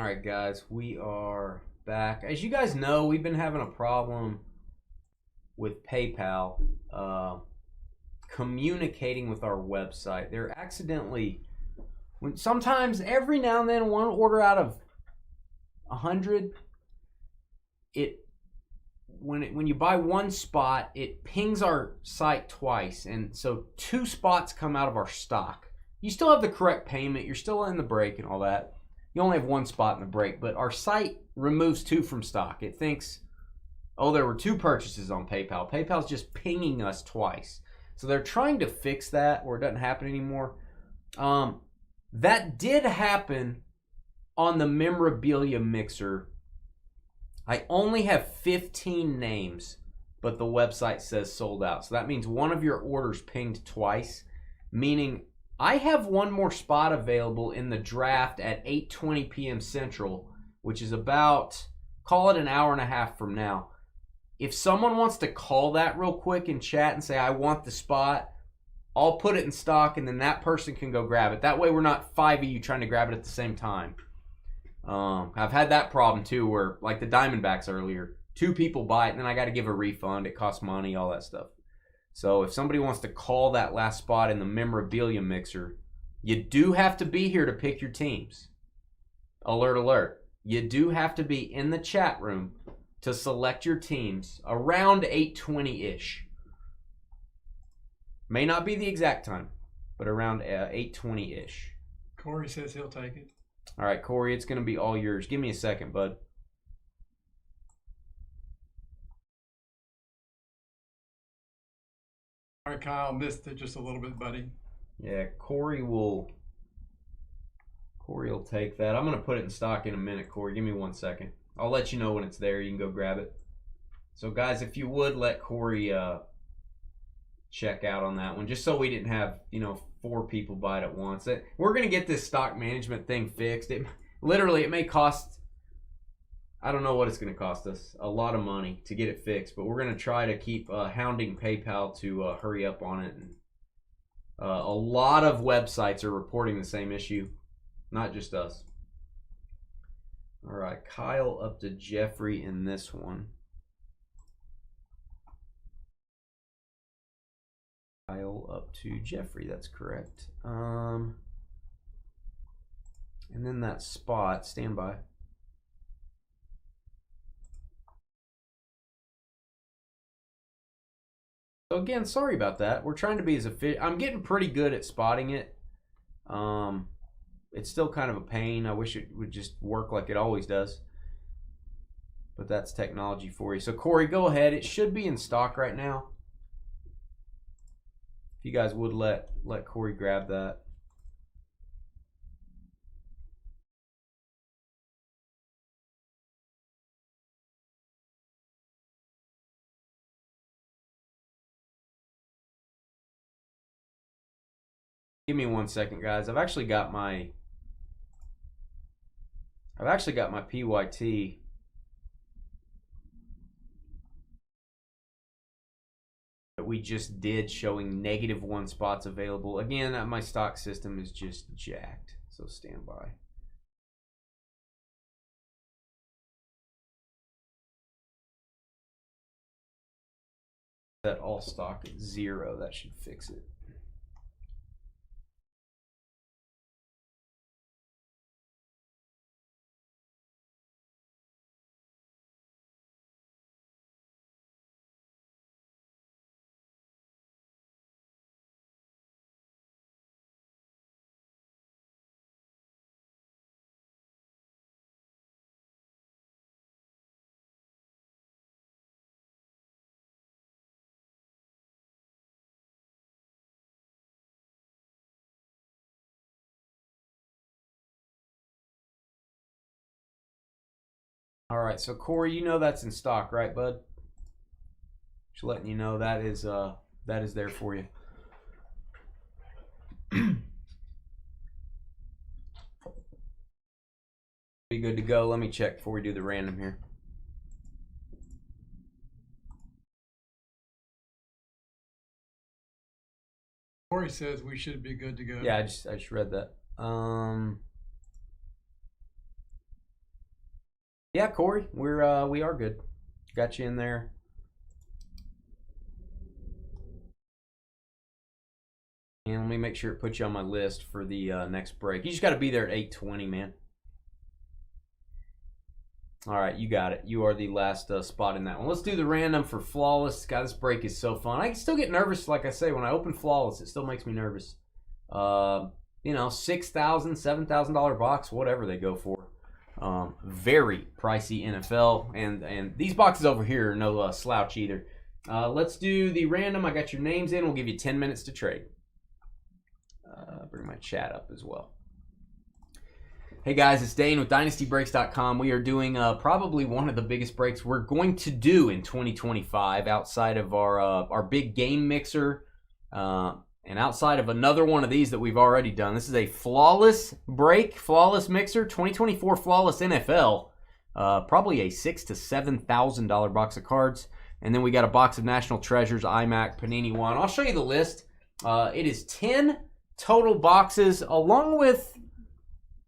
Speaker 2: All right, guys, we are back. As you guys know, we've been having a problem with PayPal communicating with our website. They're accidentally, sometimes every now and then, one order out of 100, when you buy one spot, it pings our site twice, and so 2 spots come out of our stock. You still have the correct payment, you're still in the break and all that. You only have 1 spot in the break, but our site removes 2 from stock. It thinks, oh, there were 2 purchases on PayPal. PayPal's just pinging us twice. So they're trying to fix that, or it doesn't happen anymore. That did happen on the Memorabilia mixer. I only have 15 names, but the website says sold out. So that means one of your orders pinged twice, meaning I have 1 more spot available in the draft at 8:20 p.m. Central, which is about, call it an hour and a half from now. If someone wants to call that real quick in chat and say, I want the spot, I'll put it in stock, and then that person can go grab it. That way we're not 5 of you trying to grab it at the same time. I've had that problem too, where like the Diamondbacks earlier, 2 people buy it, and then I got to give a refund. It costs money, all that stuff. So if somebody wants to call that last spot in the Memorabilia mixer, you do have to be here to pick your teams. Alert, alert. You do have to be in the chat room to select your teams around 8:20-ish. May not be the exact time, but around 8:20-ish.
Speaker 1: Corey says he'll take it.
Speaker 2: All right, Corey, it's going to be all yours. Give me a second, bud.
Speaker 1: All right, Kyle, missed it just a little bit, buddy.
Speaker 2: Yeah, Corey will take that. I'm going to put it in stock in a minute, Corey. Give me 1 second. I'll let you know when it's there. You can go grab it. So, guys, if you would let Corey check out on that one, just so we didn't have, 4 people buy it at once. We're going to get this stock management thing fixed. It may cost, I don't know what it's going to cost us, a lot of money to get it fixed, but we're going to try to keep hounding PayPal to hurry up on it. And a lot of websites are reporting the same issue, not just us. All right, Kyle up to Jeffrey in this one. Kyle up to Jeffrey, that's correct. And then that spot, stand by. So again, sorry about that. We're trying to be as efficient. I'm getting pretty good at spotting it. It's still kind of a pain. I wish it would just work like it always does. But that's technology for you. So Corey, go ahead. It should be in stock right now. If you guys would let Corey grab that. Give me 1 second, guys. I've actually got my PYT that we just did showing -1 spots available. Again, my stock system is just jacked, so stand by. Set all stock at 0. That should fix it. All right, so Corey, you know that's in stock, right, bud? Just letting you know that is there for you. Be good to go. Let me check before we do the random here.
Speaker 1: Corey says we should be good to go.
Speaker 2: Yeah, I just read that. Yeah, Corey, we are good. Got you in there. And let me make sure it puts you on my list for the next break. You just got to be there at 8:20, man. All right, you got it. You are the last spot in that one. Let's do the random for Flawless. God, this break is so fun. I still get nervous, like I say, when I open Flawless. It still makes me nervous. $6,000, $7,000 box, whatever they go for. Very pricey NFL, and these boxes over here are no slouch either. Let's do the random. I got your names in. We'll give you 10 minutes to trade. Bring my chat up as well. Hey guys, it's Dane with DynastyBreaks.com. We are doing probably one of the biggest breaks we're going to do in 2025 outside of our big game mixer and outside of another one of these that we've already done. This is a flawless break, flawless mixer, 2024 flawless NFL. Probably a $6,000 to $7,000 box of cards. And then we got a box of National Treasures, iMac, Panini 1. I'll show you the list. It is 10 total boxes along with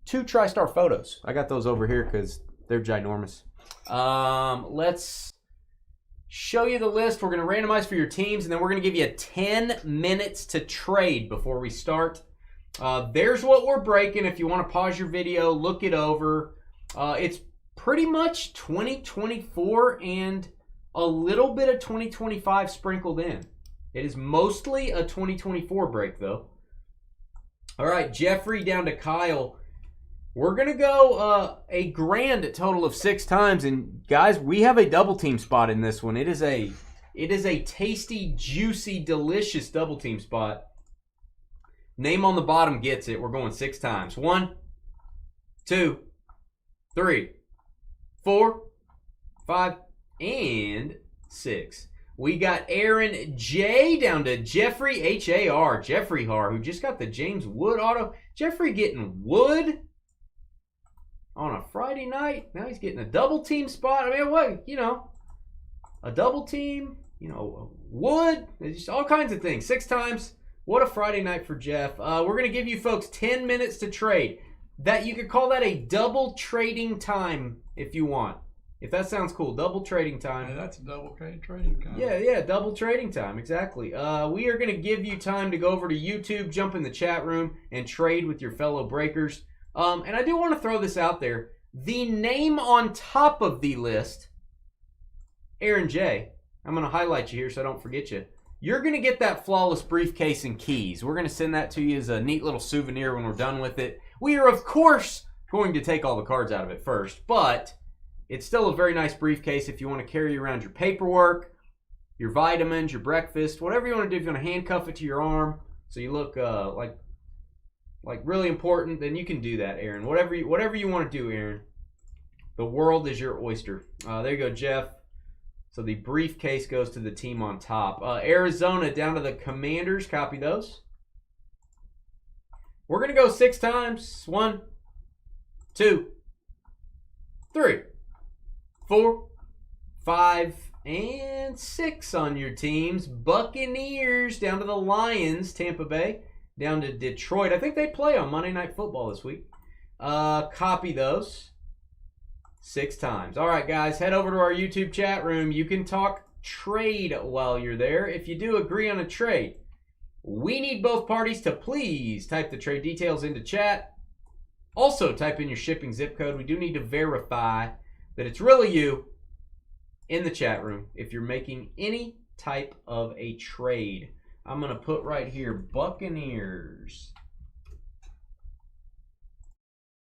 Speaker 2: 2 TriStar photos. I got those over here because they're ginormous. Let's show you the list. We're going to randomize for your teams, and then we're going to give you 10 minutes to trade before we start. There's what we're breaking. If you want to pause your video, look it over. It's pretty much 2024 and a little bit of 2025 sprinkled in. It is mostly a 2024 break, though. All right, Jeffrey down to Kyle. We're going to go a grand total of 6 times. And, guys, we have a double team spot in this one. It is a tasty, juicy, delicious double team spot. Name on the bottom gets it. We're going 6 times. 1, 2, 3, 4, 5, and 6. We got Aaron J down to Jeffrey H.A.R. Jeffrey Har, who just got the James Wood auto. Jeffrey getting Wood on a Friday night. Now he's getting a double team spot. I mean, what, a double team, Wood, just all kinds of things. 6 times. What a Friday night for Jeff. We're going to give you folks 10 minutes to trade. That you could call that a double trading time if you want. If that sounds cool, double trading time.
Speaker 1: Yeah, that's a double trading time.
Speaker 2: Yeah, double trading time, exactly. We are going to give you time to go over to YouTube, jump in the chat room, and trade with your fellow breakers. And I do want to throw this out there. The name on top of the list, Aaron J. I'm going to highlight you here so I don't forget you. You're going to get that flawless briefcase and keys. We're going to send that to you as a neat little souvenir when we're done with it. We are, of course, going to take all the cards out of it first, but it's still a very nice briefcase if you want to carry around your paperwork, your vitamins, your breakfast, whatever you want to do. If you want to handcuff it to your arm so you look like really important, then you can do that, Aaron. Whatever you want to do, Aaron. The world is your oyster. There you go, Jeff. So the briefcase goes to the team on top. Arizona down to the Commanders. Copy those. We're going to go 6 times. 1, 2, 3, 4, 5, and 6 on your teams. Buccaneers down to the Lions. Tampa Bay down to Detroit. I think they play on Monday Night Football this week. Copy those 6 times. All right, guys, head over to our YouTube chat room. You can talk trade while you're there. If you do agree on a trade, we need both parties to please type the trade details into chat. Also, type in your shipping zip code. We do need to verify that it's really you in the chat room if you're making any type of a trade. I'm going to put right here, Buccaneers.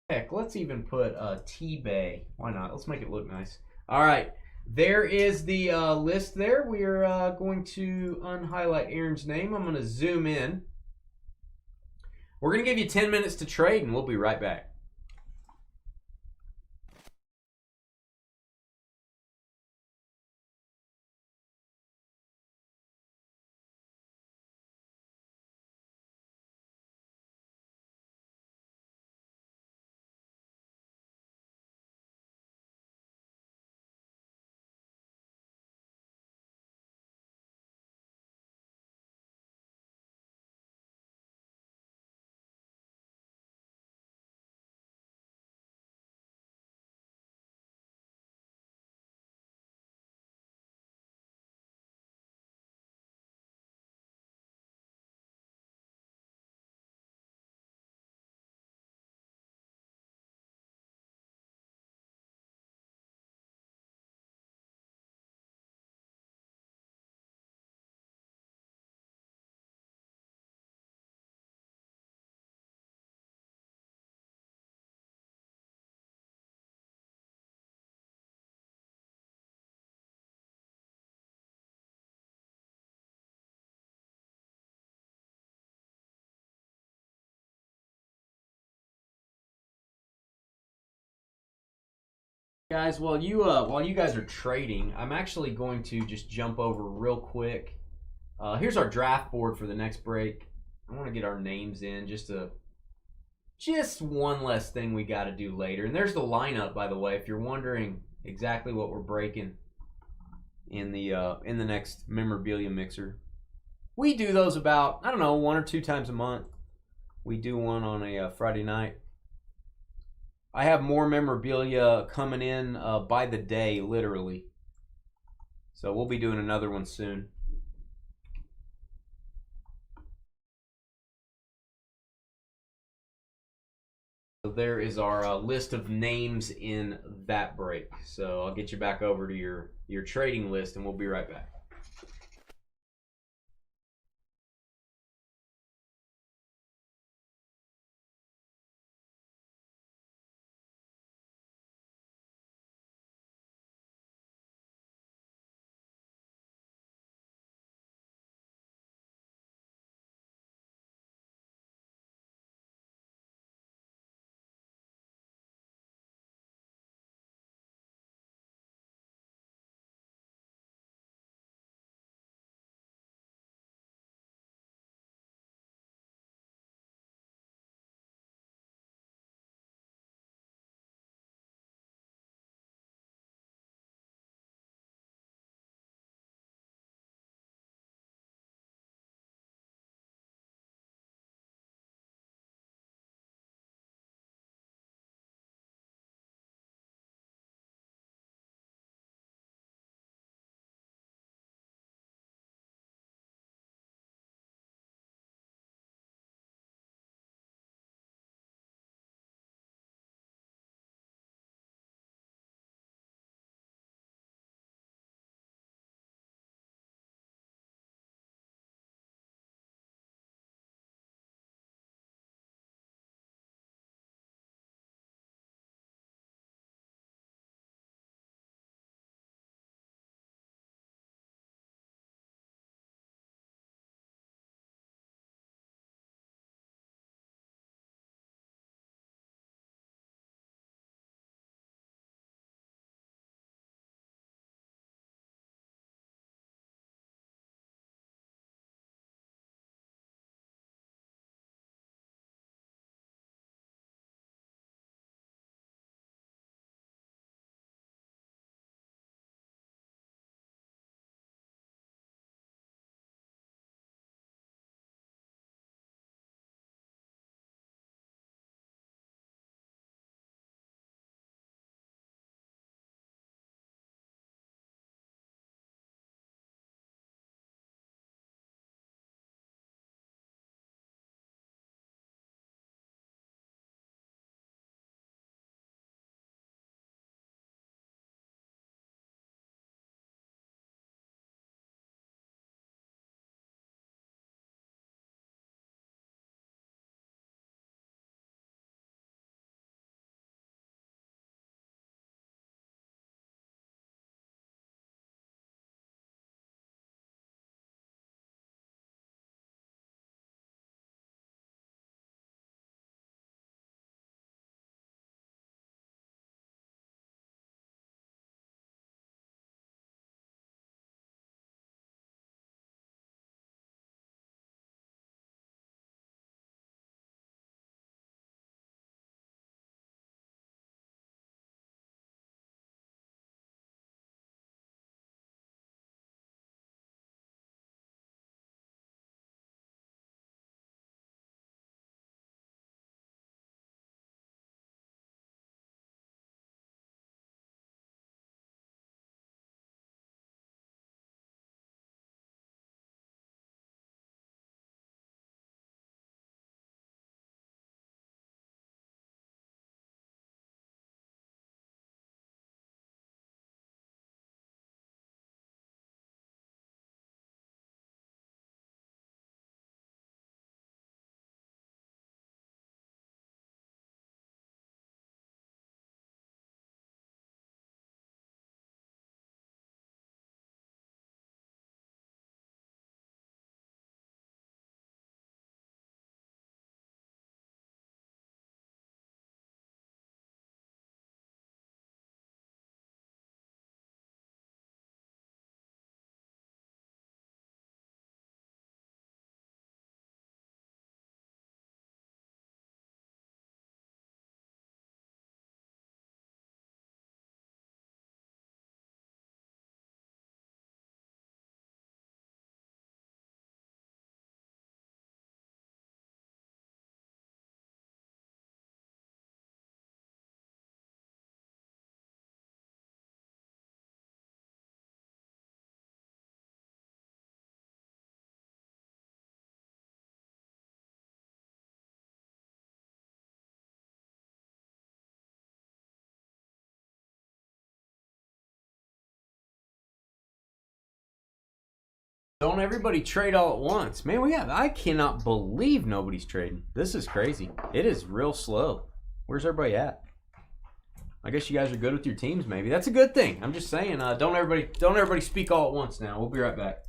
Speaker 2: Heck, let's even put T-Bay. Why not? Let's make it look nice. All right. There is the list there. We are going to unhighlight Aaron's name. I'm going to zoom in. We're going to give you 10 minutes to trade, and we'll be right back. Guys, while you guys are trading, I'm actually going to just jump over real quick. Here's our draft board for the next break. I want to get our names in, just one less thing we got to do later. And there's the lineup, by the way, if you're wondering exactly what we're breaking in the next memorabilia mixer. We do those about, I don't know, 1 or 2 times a month. We do one on a Friday night. I have more memorabilia coming in by the day, literally. So we'll be doing another one soon. So there is our list of names in that break. So I'll get you back over to your trading list, and we'll be right back. Don't everybody trade all at once. Man, I cannot believe nobody's trading. This is crazy. It is real slow. Where's everybody at? I guess you guys are good with your teams, maybe. That's a good thing. I'm just saying, don't everybody speak all at once now. We'll be right back.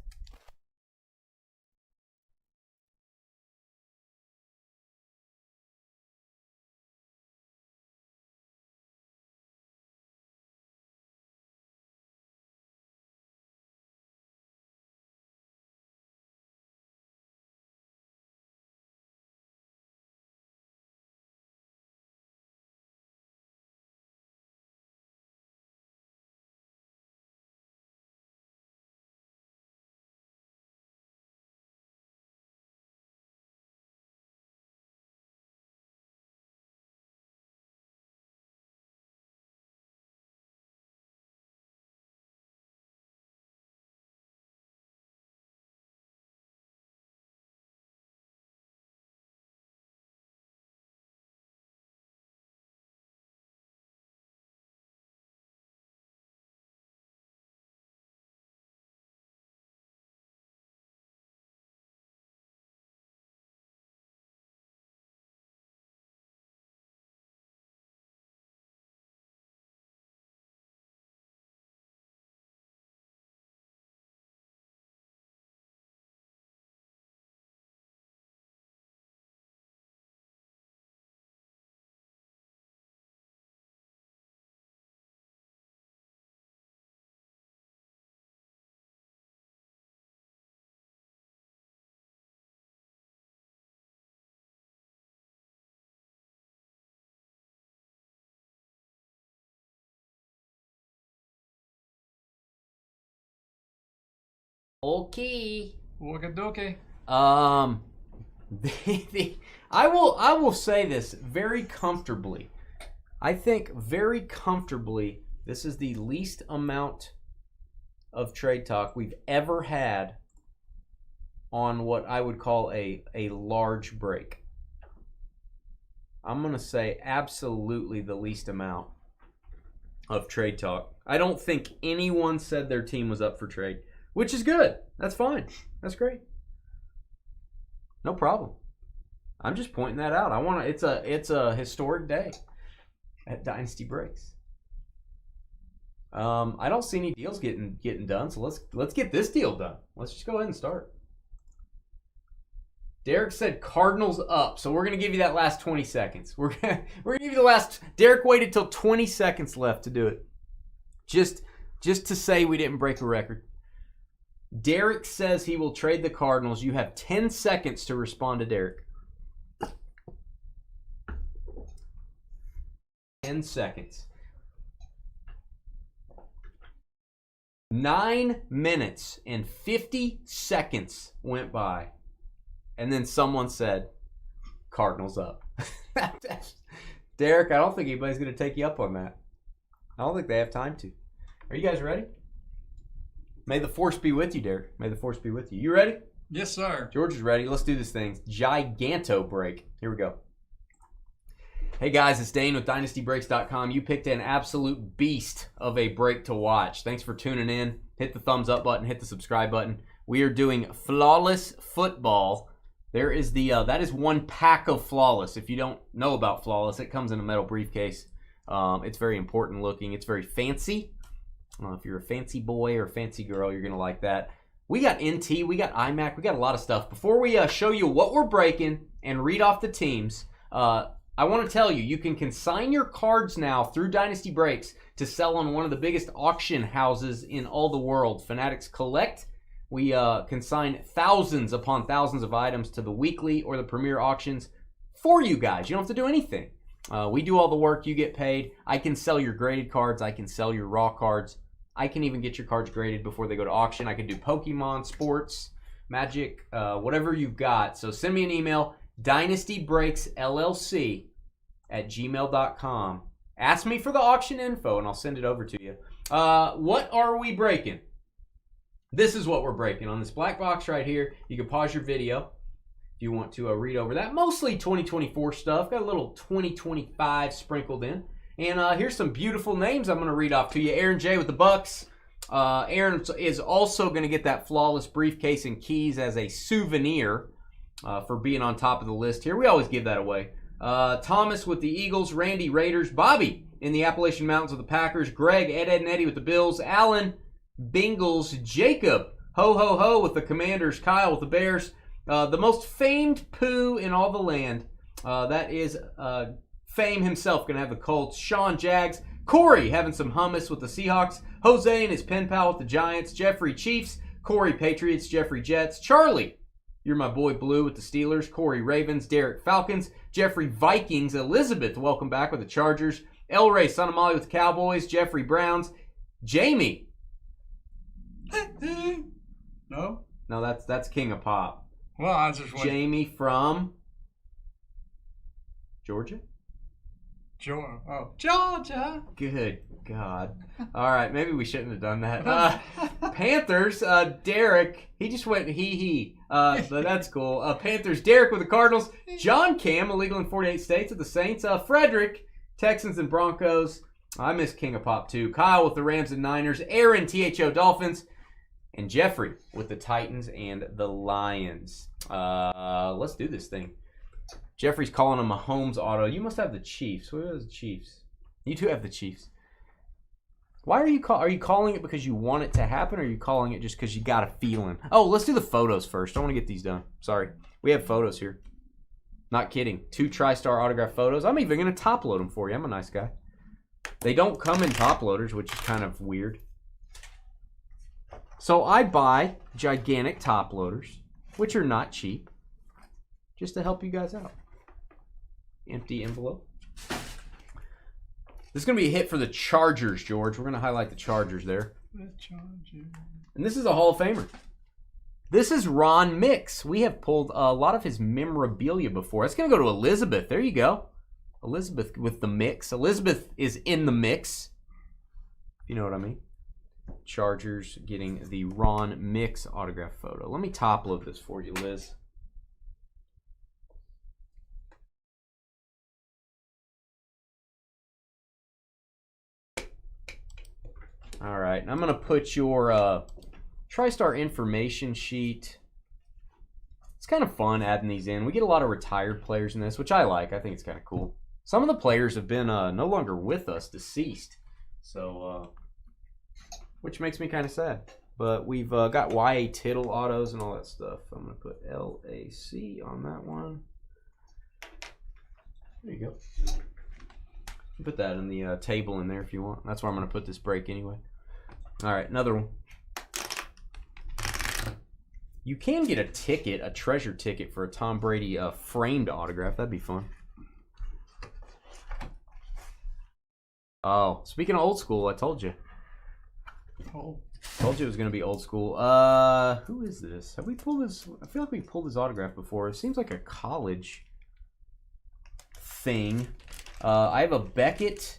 Speaker 2: Okay.
Speaker 1: Okie
Speaker 2: I will say this very comfortably. I think very comfortably this is the least amount of trade talk we've ever had on what I would call a large break. I'm going to say absolutely the least amount of trade talk. I don't think anyone said their team was up for trade, which is good. That's fine. That's great. No problem. I'm just pointing that out. It's a historic day at Dynasty Breaks. I don't see any deals getting done, so let's get this deal done. Let's just go ahead and start. Derek said Cardinals up, so we're gonna give you that last 20 seconds. We're gonna give you the last. Derek waited till 20 seconds left to do it, just to say we didn't break a record. Derek says he will trade the Cardinals. You have 10 seconds to respond to Derek. 10 seconds. 9 minutes and 50 seconds went by. And then someone said, Cardinals up. Derek, I don't think anybody's going to take you up on that. I don't think they have time to. Are you guys ready? May the force be with you, Derek. May the force be with you. You ready?
Speaker 1: Yes, sir.
Speaker 2: George is ready. Let's do this thing. Giganto break. Here we go. Hey guys, it's Dane with DynastyBreaks.com. You picked an absolute beast of a break to watch. Thanks for tuning in. Hit the thumbs up button. Hit the subscribe button. We are doing Flawless Football. There is that is one pack of Flawless. If you don't know about Flawless, it comes in a metal briefcase. It's very important looking. It's very fancy. If you're a fancy boy or a fancy girl, you're going to like that. We got NT, we got iMac, we got a lot of stuff. Before we show you what we're breaking and read off the teams, I want to tell you, you can consign your cards now through Dynasty Breaks to sell on one of the biggest auction houses in all the world, Fanatics Collect. We consign thousands upon thousands of items to the weekly or the premier auctions for you guys. You don't have to do anything. We do all the work, you get paid. I can sell your graded cards, I can sell your raw cards. I can even get your cards graded before they go to auction. I can do Pokemon, sports, Magic, whatever you've got. So send me an email, dynastybreaksllc@gmail.com. Ask me for the auction info and I'll send it over to you. What are we breaking? This is what we're breaking on this black box right here. You can pause your video if you want to read over that. Mostly 2024 stuff. Got a little 2025 sprinkled in. And here's some beautiful names I'm going to read off to you. Aaron J with the Bucks. Aaron is also going to get that flawless briefcase and keys as a souvenir for being on top of the list here. We always give that away. Thomas with the Eagles, Randy Raiders, Bobby in the Appalachian Mountains with the Packers, Greg, Ed, and Eddie with the Bills, Alan, Bengals, Jacob, Ho, Ho, Ho with the Commanders, Kyle with the Bears, the most famed poo in all the land. That is Fame himself going to have the Colts, Sean, Jags, Corey having some hummus with the Seahawks, Jose and his pen pal with the Giants, Jeffrey, Chiefs, Corey, Patriots, Jeffrey, Jets, Charlie, you're my boy Blue with the Steelers, Corey, Ravens, Derek, Falcons, Jeffrey, Vikings, Elizabeth, welcome back with the Chargers, El Rey, Son of Molly with the Cowboys, Jeffrey, Browns, Jamie.
Speaker 1: No?
Speaker 2: No, that's King of Pop.
Speaker 1: Well, I just went.
Speaker 2: Jamie from Georgia?
Speaker 1: Georgia.
Speaker 2: Good God. All right, maybe we shouldn't have done that. Panthers, Derek, he just went he. But that's cool. Panthers, Derek with the Cardinals. John Cam, illegal in 48 states with the Saints. Frederick, Texans and Broncos. I miss King of Pop too. Kyle with the Rams and Niners. Aaron, THO Dolphins. And Jeffrey with the Titans and the Lions. Let's do this thing. Jeffrey's calling him a Mahomes auto. You must have the Chiefs. Who has the Chiefs? You two have the Chiefs. Why are you calling it because you want it to happen, or are you calling it just because you got a feeling? Oh, let's do the photos first. I want to get these done. Sorry. We have photos here. Not kidding. 2 TriStar autograph photos. I'm even going to top load them for you. I'm a nice guy. They don't come in top loaders, which is kind of weird. So I buy gigantic top loaders, which are not cheap, just to help you guys out. Empty envelope. This is going to be a hit for the Chargers, George. We're going to highlight the Chargers there.
Speaker 1: The Chargers.
Speaker 2: And this is a Hall of Famer. This is Ron Mix. We have pulled a lot of his memorabilia before. It's going to go to Elizabeth. There you go. Elizabeth with the mix. Elizabeth is in the mix. If you know what I mean. Chargers getting the Ron Mix autograph photo. Let me top load this for you, Liz. All right, and I'm going to put your TriStar information sheet. It's kind of fun adding these in. We get a lot of retired players in this, which I like. I think it's kind of cool. Some of the players have been no longer with us, deceased. So, which makes me kind of sad. But we've got YA Tittle autos and all that stuff. I'm going to put LAC on that one. There you go. Put that in the table in there if you want. That's where I'm going to put this break anyway. All right, another one. You can get a ticket, a treasure ticket for a Tom Brady framed autograph. That'd be fun. Oh, speaking of old school, I told you.
Speaker 1: Oh.
Speaker 2: Told you it was going to be old school. Who is this? Have we pulled this? I feel like we pulled his autograph before. It seems like a college thing. I have a Beckett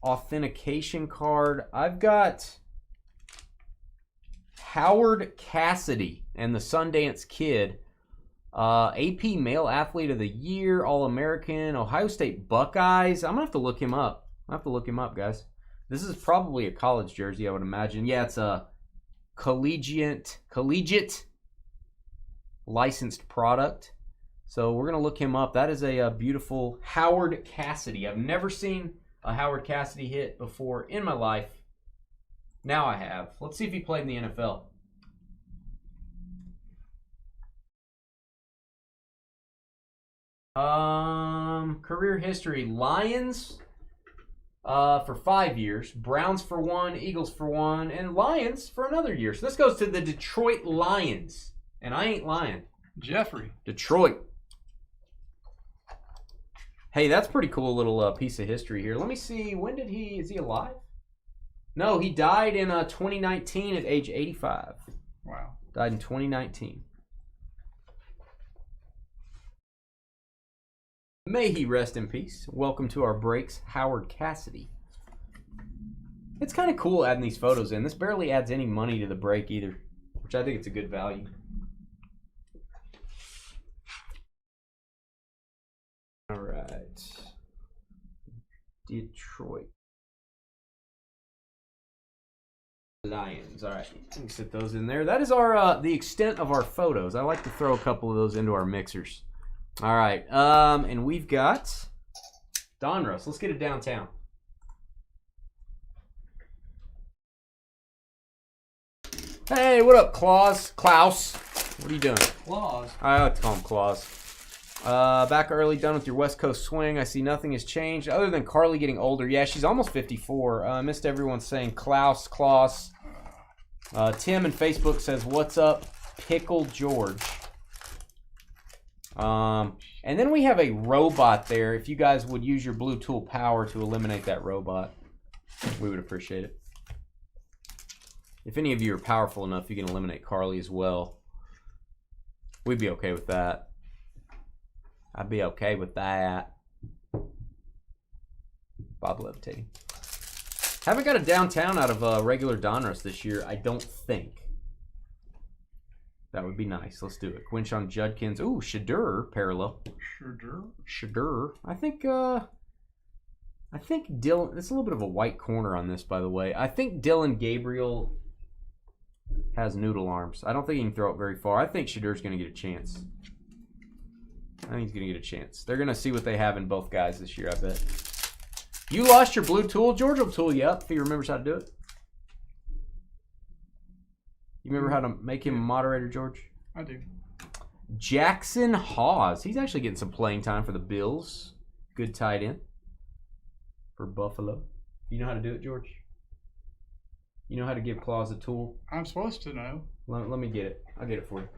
Speaker 2: authentication card. I've got Howard Cassidy and the Sundance Kid. AP Male Athlete of the Year, All-American, Ohio State Buckeyes. I'm going to have to look him up. I have to look him up, guys. This is probably a college jersey, I would imagine. Yeah, it's a collegiate licensed product. So we're going to look him up. That is a beautiful Howard Cassidy. I've never seen a Howard Cassidy hit before in my life. Now I have. Let's see if he played in the NFL. Career history. Lions for 5 years. Browns for 1. Eagles for 1. And Lions for another year. So this goes to the Detroit Lions. And I ain't lying.
Speaker 1: Jeffrey.
Speaker 2: Detroit. Hey, that's pretty cool little piece of history here. Let me see. When did he... Is he alive? No, he died in 2019 at age 85.
Speaker 1: Wow.
Speaker 2: Died in 2019. May he rest in peace. Welcome to our breaks, Howard Cassidy. It's kind of cool adding these photos in. This barely adds any money to the break either, which I think it's a good value. All right. Detroit. Lions. All right, let me sit those in there. That is our the extent of our photos. I like to throw a couple of those into our mixers. All right, and we've got Donruss. Let's get it downtown. Hey, what up, Klaus? What are you doing?
Speaker 1: Claus.
Speaker 2: I like to call him Klaus. Back early, done with your West Coast swing. I see nothing has changed other than Carly getting older. Yeah, she's almost 54. Missed everyone saying Klaus. Tim in Facebook says, "What's up, Pickle George?" And then we have a robot there. If you guys would use your blue tool power to eliminate that robot, we would appreciate it. If any of you are powerful enough, you can eliminate Carly as well. We'd be okay with that. I'd be okay with that. Bob levitating. Haven't got a downtown out of regular Donruss this year, I don't think. That would be nice. Let's do it. Quinshon Judkins. Ooh, Shadur parallel. Shadur. I think Dylan. There's a little bit of a white corner on this, by the way. I think Dylan Gabriel has noodle arms. I don't think he can throw it very far. I think Shadur's going to get a chance. I think he's going to get a chance. They're going to see what they have in both guys this year, I bet. You lost your blue tool. George will tool you up if he remembers how to do it. You remember how to make him a moderator, George?
Speaker 1: I do.
Speaker 2: Jackson Hawes. He's actually getting some playing time for the Bills. Good tight end for Buffalo. You know how to do it, George? You know how to give Claus a tool?
Speaker 1: I'm supposed to know.
Speaker 2: Let me get it. I'll get it for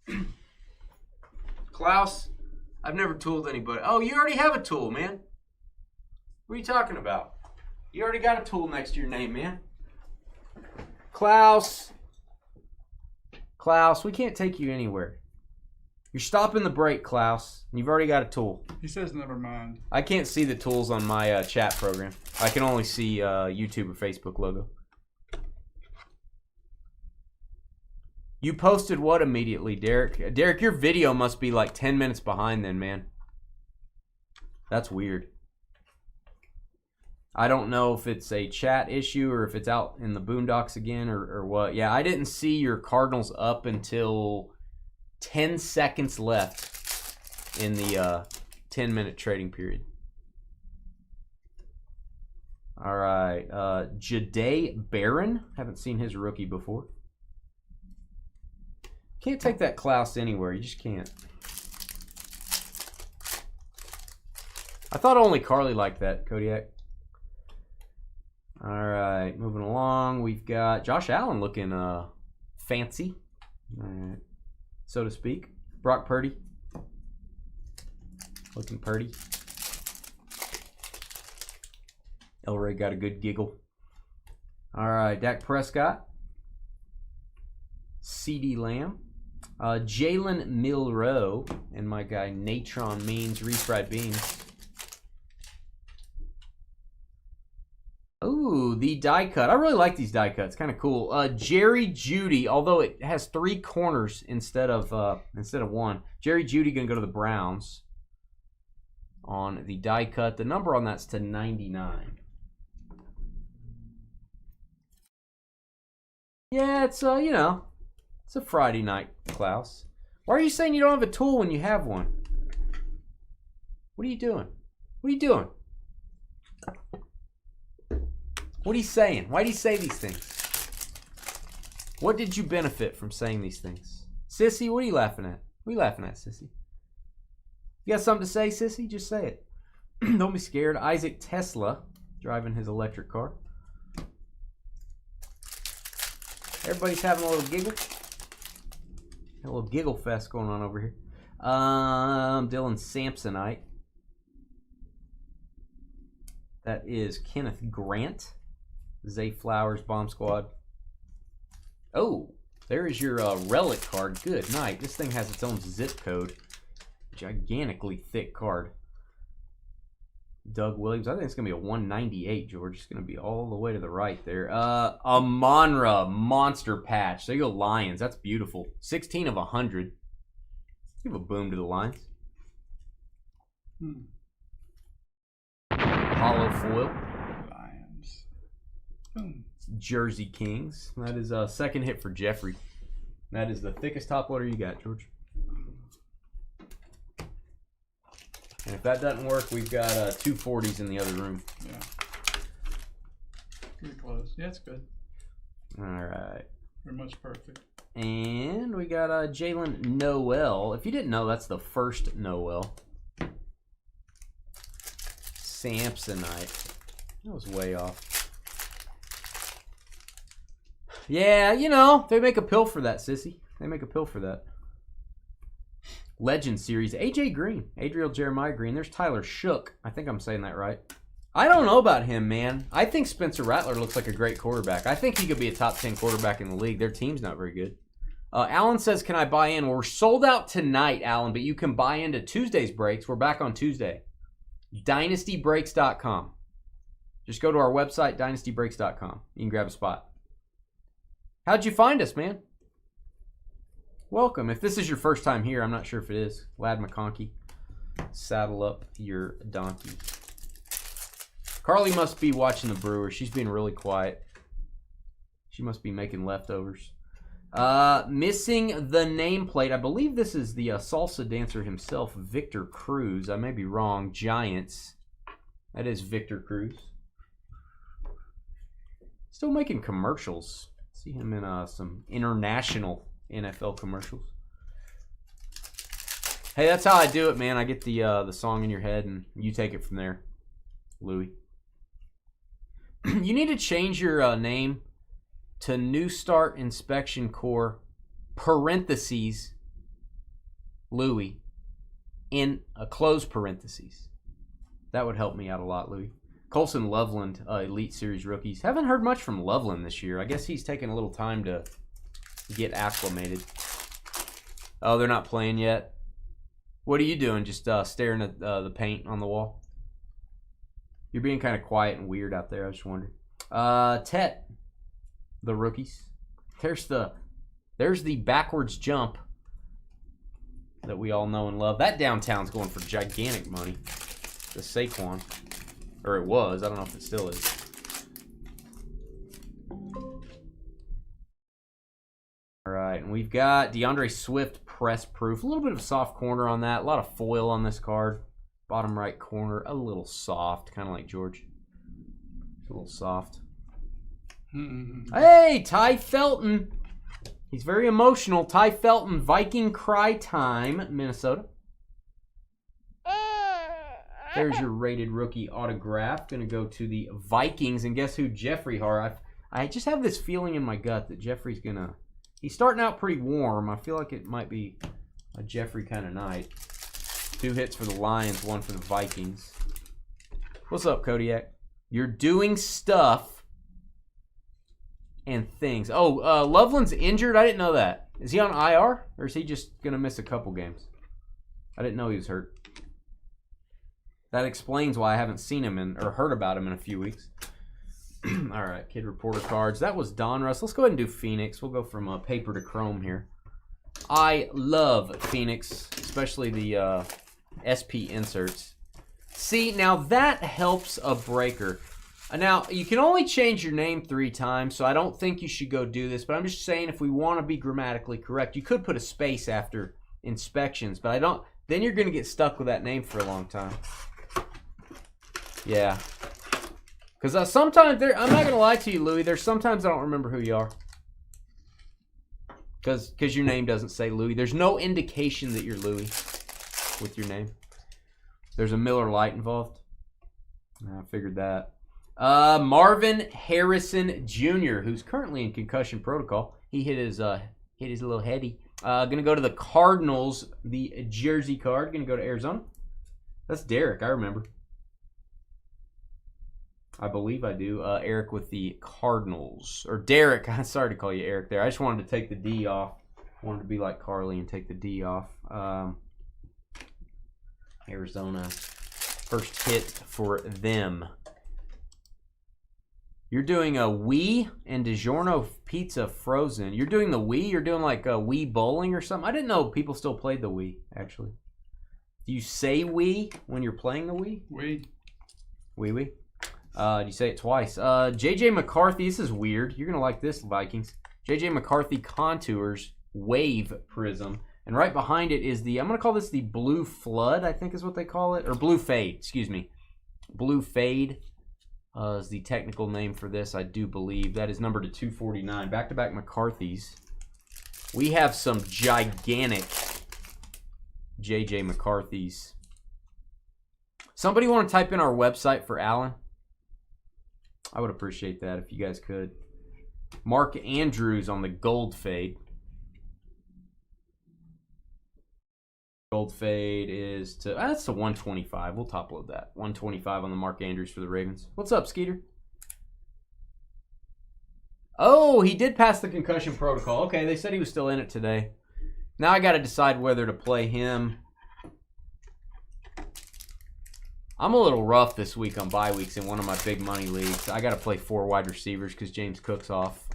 Speaker 2: you. Klaus, I've never tooled anybody. Oh, you already have a tool, man. What are you talking about? You already got a tool next to your name, man. Klaus, we can't take you anywhere. You're stopping the break, Klaus. You've already got a tool.
Speaker 1: He says never mind.
Speaker 2: I can't see the tools on my chat program. I can only see YouTube or Facebook logo. You posted what immediately, Derek? Derek, your video must be like 10 minutes behind then, man. That's weird. I don't know if it's a chat issue or if it's out in the boondocks again or what. Yeah, I didn't see your Cardinals up until 10 seconds left in the 10-minute trading period. All right. Jahdae Barron. Haven't seen his rookie before. Can't take that Klaus anywhere. You just can't. I thought only Carly liked that, Kodiak. All right, moving along. We've got Josh Allen looking fancy, all right, so to speak. Brock Purdy looking Purdy. Elray got a good giggle. All right, Dak Prescott. CeeDee Lamb. Jalen Milroe and my guy Natron Means refried beans. Ooh, the die cut. I really like these die cuts. Kind of cool. Jerry Jeudy, although it has 3 corners instead of 1. Jerry Jeudy gonna go to the Browns on the die cut. The number on that's to 99. Yeah, it's you know. It's a Friday night, Klaus. Why are you saying you don't have a tool when you have one? What are you doing? What are you doing? What are you saying? Why do you say these things? What did you benefit from saying these things? Sissy, what are you laughing at? What are you laughing at, Sissy? You got something to say, Sissy? Just say it. Don't be scared. Isaac Tesla driving his electric car. Everybody's having a little giggle. A little giggle fest going on over here. Dylan Samsonite. That is Kenneth Grant. Zay Flowers, Bomb Squad. Oh, there is your relic card. Good night. This thing has its own zip code. Gigantically thick card. Doug Williams. I think it's going to be a 198, George. It's going to be all the way to the right there. Amonra Monster Patch. There you go, Lions. That's beautiful. 16 of 100. Give a boom to the Lions. Hollow foil.
Speaker 1: Lions. Boom.
Speaker 2: Jersey Kings. That is a second hit for Jeffrey. That is the thickest top loader you got, George. And if that doesn't work, we've got 240s in the other room.
Speaker 1: Yeah. Pretty close. Yeah, it's good.
Speaker 2: All right.
Speaker 1: Pretty much perfect.
Speaker 2: And we got Jalen Noel. If you didn't know, that's the first Noel. Samsonite. That was way off. Yeah, you know, they make a pill for that, sissy. They make a pill for that. Legend Series. AJ Green. Adriel Jeremiah Green. There's Tyler Shook. I think I'm saying that right. I don't know about him, man. I think Spencer Rattler looks like a great quarterback. I think he could be a top 10 quarterback in the league. Their team's not very good. Alan says, can I buy in? Well, we're sold out tonight, Alan, but you can buy into Tuesday's breaks. We're back on Tuesday. DynastyBreaks.com. Just go to our website, DynastyBreaks.com. You can grab a spot. How'd you find us, man? Welcome. If this is your first time here, I'm not sure if it is. Lad McConkey. Saddle up your donkey. Carly must be watching the Brewers. She's being really quiet. She must be making leftovers. Missing the nameplate. I believe this is the salsa dancer himself, Victor Cruz. I may be wrong. Giants. That is Victor Cruz. Still making commercials. See him in some international NFL commercials. Hey, that's how I do it, man. I get the song in your head, and you take it from there, Louie. You need to change your name to New Start Inspection Corps, parentheses, Louie, in a close parentheses. That would help me out a lot, Louie. Colson Loveland, Elite Series rookies. Haven't heard much from Loveland this year. I guess he's taking a little time to get acclimated. Oh, they're not playing yet? What are you doing? Just staring at the paint on the wall? You're being kind of quiet and weird out there. I was just wondering. Tet, the rookies. There's the backwards jump that we all know and love. That downtown's going for gigantic money. The Saquon. Or it was. I don't know if it still is. All right, and we've got DeAndre Swift press proof. A little bit of soft corner on that. A lot of foil on this card. Bottom right corner, a little soft, kind of like George. A little soft. Hey, Ty Felton. He's very emotional. Ty Felton, Viking Cry Time, Minnesota. There's your rated rookie autograph. Going to go to the Vikings. And guess who Jeffrey Har? I just have this feeling in my gut that Jeffrey's going to... He's starting out pretty warm. I feel like it might be a Jeffrey kind of night. 2 hits for the Lions, 1 for the Vikings. What's up, Kodiak? You're doing stuff and things. Oh, Loveland's injured? I didn't know that. Is he on IR? Or is he just going to miss a couple games? I didn't know he was hurt. That explains why I haven't seen him or heard about him in a few weeks. All right, Kid Reporter cards. That was Donruss. Let's go ahead and do Phoenix. We'll go from paper to chrome here. I love Phoenix, especially the SP inserts. See, now that helps a breaker. Now, you can only change your name 3 times, so I don't think you should go do this. But I'm just saying, if we want to be grammatically correct, you could put a space after inspections. But I don't. Then you're going to get stuck with that name for a long time. Yeah. Because sometimes, I'm not going to lie to you, Louie, there's sometimes I don't remember who you are. Because your name doesn't say Louie. There's no indication that you're Louie with your name. There's a Miller Lite involved. I figured that. Marvin Harrison Jr., who's currently in concussion protocol. He hit his little heady. Going to go to the Cardinals, the jersey card. Going to go to Arizona. That's Derek, I remember. I believe I do. Eric with the Cardinals. Or Derek. I'm sorry to call you Eric there. I just wanted to take the D off. Wanted to be like Carly and take the D off. Arizona. First hit for them. You're doing a Wii and DiGiorno pizza frozen. You're doing the Wii? You're doing like a Wii bowling or something? I didn't know people still played the Wii, actually. Do you say Wii when you're playing the Wii?
Speaker 1: Wii.
Speaker 2: Wii. You say it twice. J.J. McCarthy. This is weird. You're going to like this, Vikings. J.J. McCarthy Contours Wave Prism. And right behind it is the, I'm going to call this the Blue Flood, I think is what they call it. Or Blue Fade, excuse me. Blue Fade is the technical name for this, I do believe. That is numbered to 249. Back-to-back McCarthys. We have some gigantic J.J. McCarthys. Somebody want to type in our website for Alan? I would appreciate that if you guys could. Mark Andrews on the Gold Fade. Gold Fade is to, that's to 125. We'll top load that. 125 on the Mark Andrews for the Ravens. What's up, Skeeter? Oh, he did pass the concussion protocol. Okay, they said he was still in it today. Now I got to decide whether to play him. I'm a little rough this week on bye weeks in one of my big money leagues. I got to play 4 wide receivers because James Cook's off.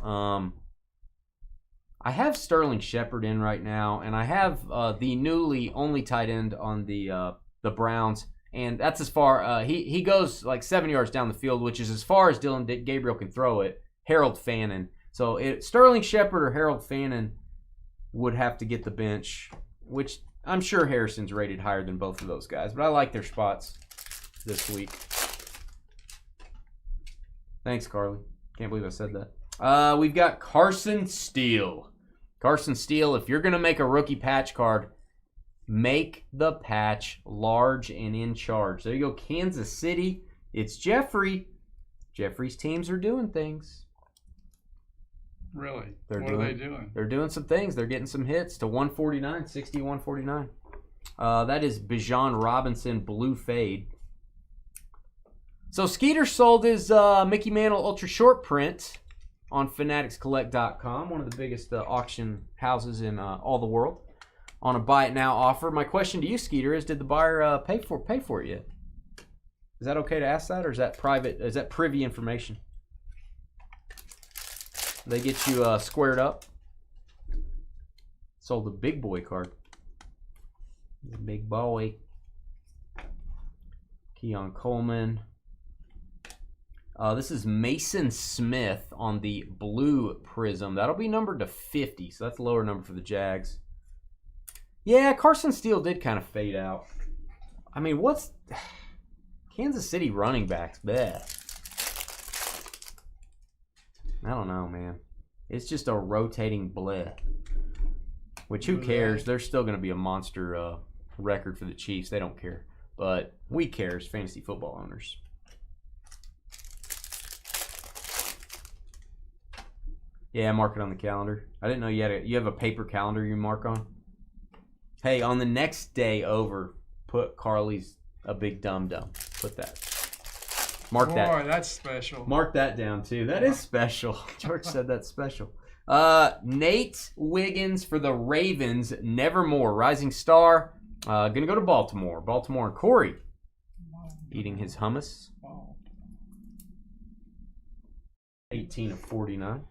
Speaker 2: I have Sterling Shepard in right now, and I have the newly only tight end on the Browns, and that's as far he goes like 7 yards down the field, which is as far as Dylan Gabriel can throw it. Harold Fannin. So Sterling Shepard or Harold Fannin would have to get the bench, which I'm sure Harrison's rated higher than both of those guys, but I like their spots this week. Thanks, Carly. Can't believe I said that. We've got Carson Steele. Carson Steele, if you're going to make a rookie patch card, make the patch large and in charge. There you go, Kansas City. It's Jeffrey. Jeffrey's teams are doing things.
Speaker 1: Really? What are they doing?
Speaker 2: They're doing some things. They're getting some hits to 149, 60, 149. That is Bijan Robinson Blue Fade. So Skeeter sold his Mickey Mantle Ultra Short Print on fanaticscollect.com, one of the biggest auction houses in all the world, on a buy it now offer. My question to you, Skeeter, is did the buyer pay for it yet? Is that okay to ask that, or is that private? Is that privy information? They get you squared up. Sold the big boy card. The big boy. Keon Coleman. This is Mason Smith on the Blue Prism. That'll be numbered to 50, so that's a lower number for the Jags. Yeah, Carson Steele did kind of fade out. I mean, what's Kansas City running backs? Bleh. I don't know, man. It's just a rotating bleh. Which, who cares? There's still going to be a monster record for the Chiefs. They don't care. But we care as fantasy football owners. Yeah, mark it on the calendar. I didn't know you have a paper calendar you mark on. Hey, on the next day over, put Carly's a big dum-dum. Put that. Mark that.
Speaker 1: Boy, that's special.
Speaker 2: Mark that down, too. That is special. George said that's special. Nate Wiggins for the Ravens. Nevermore. Rising star. Going to go to Baltimore. Baltimore and Corey. Eating his hummus. 18 of 49.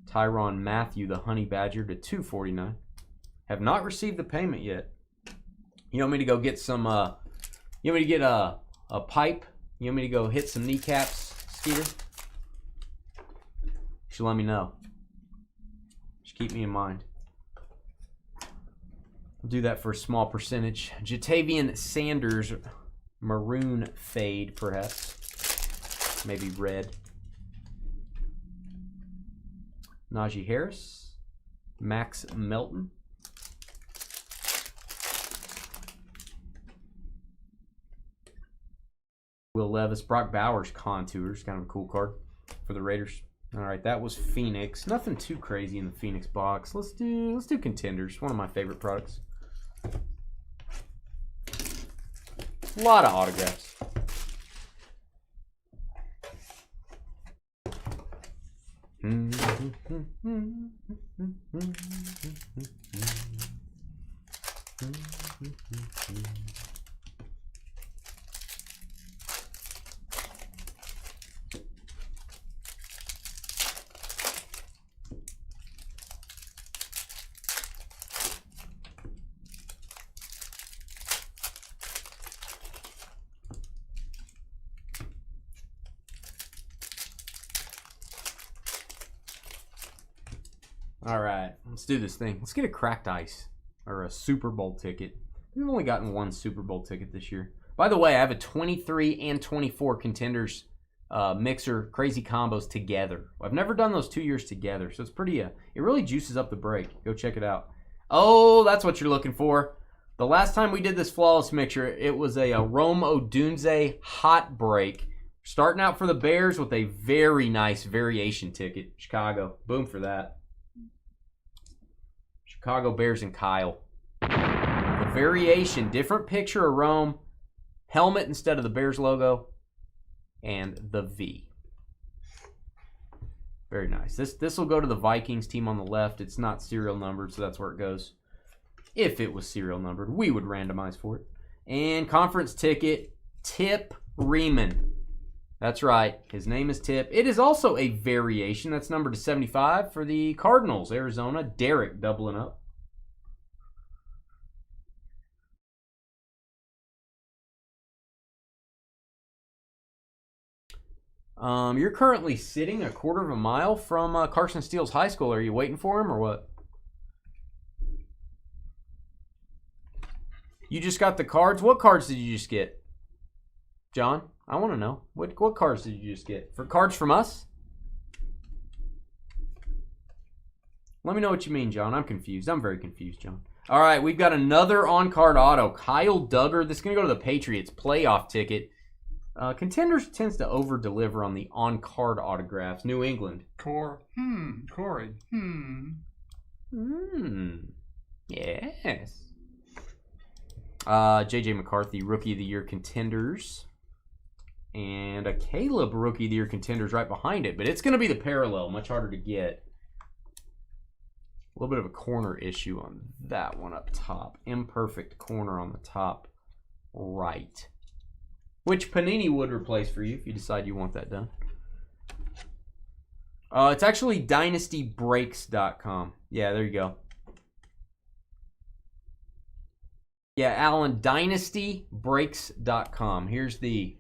Speaker 2: Tyrann Mathieu, the Honey Badger, to 249. Have not received the payment yet. You want me to go get some, you want me to get a pipe? You want me to go hit some kneecaps, Skeeter? You should let me know. Just keep me in mind. I'll do that for a small percentage. Jatavian Sanders, maroon fade, perhaps. Maybe red. Najee Harris, Max Melton. Will Levis, Brock Bowers Contours, kind of a cool card for the Raiders. All right, that was Phoenix. Nothing too crazy in the Phoenix box. Let's do Contenders, one of my favorite products. A lot of autographs. All right, let's do this thing. Let's get a cracked ice or a Super Bowl ticket. We've only gotten one Super Bowl ticket this year. By the way, I have a 23 and 24 contenders mixer, crazy combos together. I've never done those 2 years together, so it's pretty, it really juices up the break. Go check it out. Oh, that's what you're looking for. The last time we did this flawless mixture, it was a Rome Odunze hot break. Starting out for the Bears with a very nice variation ticket. Chicago. Boom for that. Chicago Bears and Kyle. The variation, different picture of Rome. Helmet instead of the Bears logo. And the V. Very nice. This will go to the Vikings team on the left. It's not serial numbered, so that's where it goes. If it was serial numbered, we would randomize for it. And conference ticket, Tip Riemann. That's right. His name is Tip. It is also a variation. That's numbered to 75 for the Cardinals, Arizona. Derek doubling up. You're currently sitting a quarter of a mile from Carson Steele's high school. Are you waiting for him or what? You just got the cards? What cards did you just get? John, I want to know. What cards did you just get? For cards from us? Let me know what you mean, John. I'm confused. I'm very confused, John. All right, we've got another on-card auto. Kyle Duggar. This is going to go to the Patriots. Playoff ticket. Contenders tends to over-deliver on the on-card autographs. New England.
Speaker 1: Corey.
Speaker 2: Yes. J.J. McCarthy, Rookie of the Year contenders. And a Caleb Rookie of the Year contenders right behind it. But it's going to be the parallel. Much harder to get. A little bit of a corner issue on that one up top. Imperfect corner on the top right. Which Panini would replace for you if you decide you want that done. It's actually DynastyBreaks.com. Yeah, there you go. Yeah, Alan, DynastyBreaks.com. Here's the...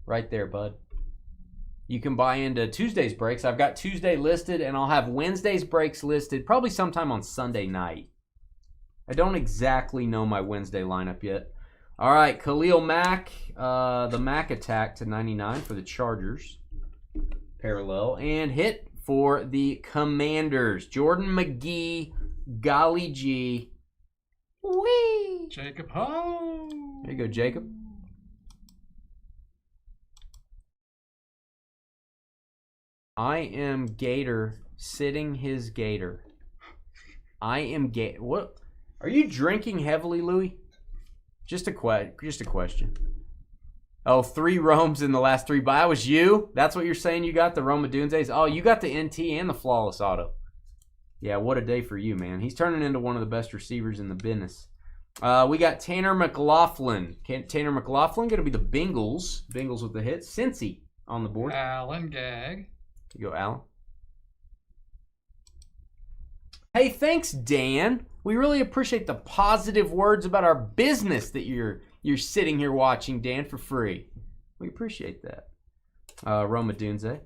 Speaker 2: Right there, bud. You can buy into Tuesday's breaks. I've got Tuesday listed, and I'll have Wednesday's breaks listed probably sometime on Sunday night. I don't exactly know my Wednesday lineup yet. All right, Khalil Mack, the Mack attack to 99 for the Chargers. Parallel. And hit for the Commanders. Jordan McGee, Golly G. Whee!
Speaker 1: Jacob Ho.
Speaker 2: There you go, Jacob. I am Gator sitting his Gator. I am Gator. What? Are you drinking heavily, Louis? Just a question. Oh, 3 Romes in the last 3. But that was you? That's what you're saying you got? The Rome Odunzes? Oh, you got the NT and the flawless auto. Yeah, what a day for you, man. He's turning into one of the best receivers in the business. We got Tanner McLaughlin. Tanner McLaughlin going to be the Bengals. Bengals with the hit. Cincy on the board.
Speaker 1: Alan Gagg.
Speaker 2: You go, Alan. Hey, thanks, Dan. We really appreciate the positive words about our business that you're sitting here watching, Dan, for free. We appreciate that. Rome Odunze.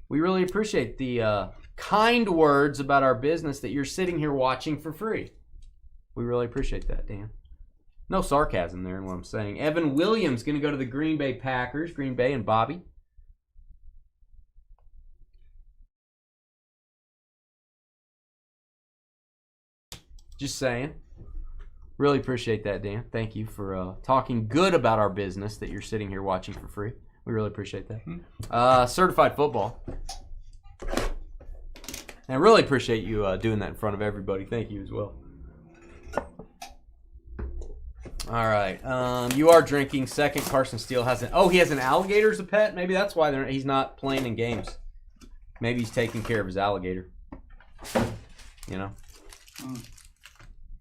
Speaker 2: We really appreciate the kind words about our business that you're sitting here watching for free. We really appreciate that, Dan. No sarcasm there in what I'm saying. Evan Williams going to go to the Green Bay Packers. Green Bay and Bobby. Just saying. Really appreciate that, Dan. Thank you for talking good about our business that you're sitting here watching for free. We really appreciate that. Certified football. And I really appreciate you doing that in front of everybody. Thank you as well. All right. You are drinking. Second, Carson Steele has an... Oh, he has an alligator as a pet? Maybe that's why he's not playing in games. Maybe he's taking care of his alligator. You know?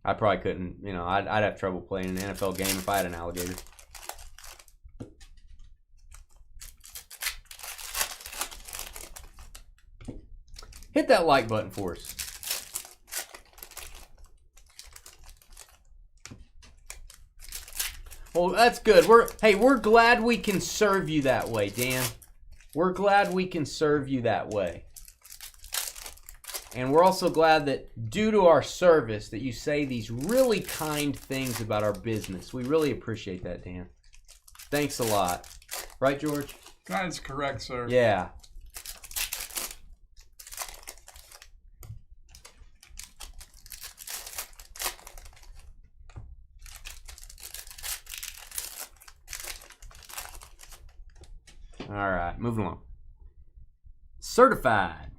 Speaker 2: I probably couldn't, you know, I'd have trouble playing an NFL game if I had an alligator. Hit that like button for us. Well, that's good. We're glad we can serve you that way, Dan. We're glad we can serve you that way. And we're also glad that due to our service that you say these really kind things about our business. We really appreciate that, Dan. Thanks a lot. Right, George?
Speaker 1: That's correct, sir.
Speaker 2: Yeah. All right, moving along. Certified.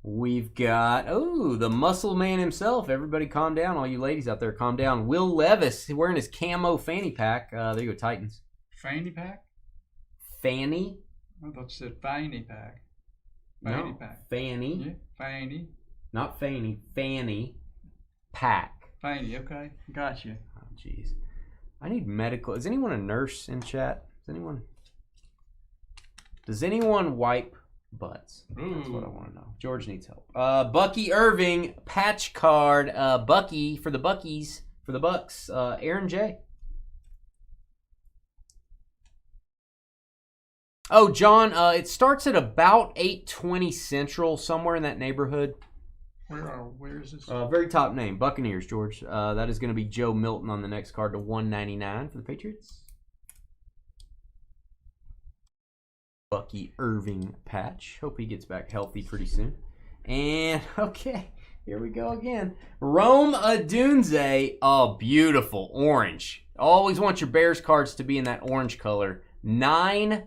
Speaker 2: We've got, the muscle man himself. Everybody calm down. All you ladies out there, calm down. Will Levis wearing his camo fanny pack. There you go, Titans.
Speaker 1: Fanny pack?
Speaker 2: Fanny?
Speaker 1: I thought you said fanny pack. Fanny pack.
Speaker 2: Fanny.
Speaker 1: Yeah, fanny.
Speaker 2: Not fanny. Fanny pack.
Speaker 1: Fanny, okay. Got you.
Speaker 2: Oh, jeez. I need medical. Is anyone a nurse in chat? Does anyone wipe butts? That's what I want to know. George needs help. Bucky Irving, patch card. Bucky for the Buckies, for the Bucks. Aaron J. Oh, John, it starts at about 8:20 Central, somewhere in that neighborhood.
Speaker 1: Where is this?
Speaker 2: Very top name, Buccaneers, George. That is going to be Joe Milton on the next card to 199 for the Patriots. Bucky Irving patch. Hope he gets back healthy pretty soon. And, okay, here we go again. Rome Odunze. Oh, beautiful. Orange. Always want your Bears cards to be in that orange color. 9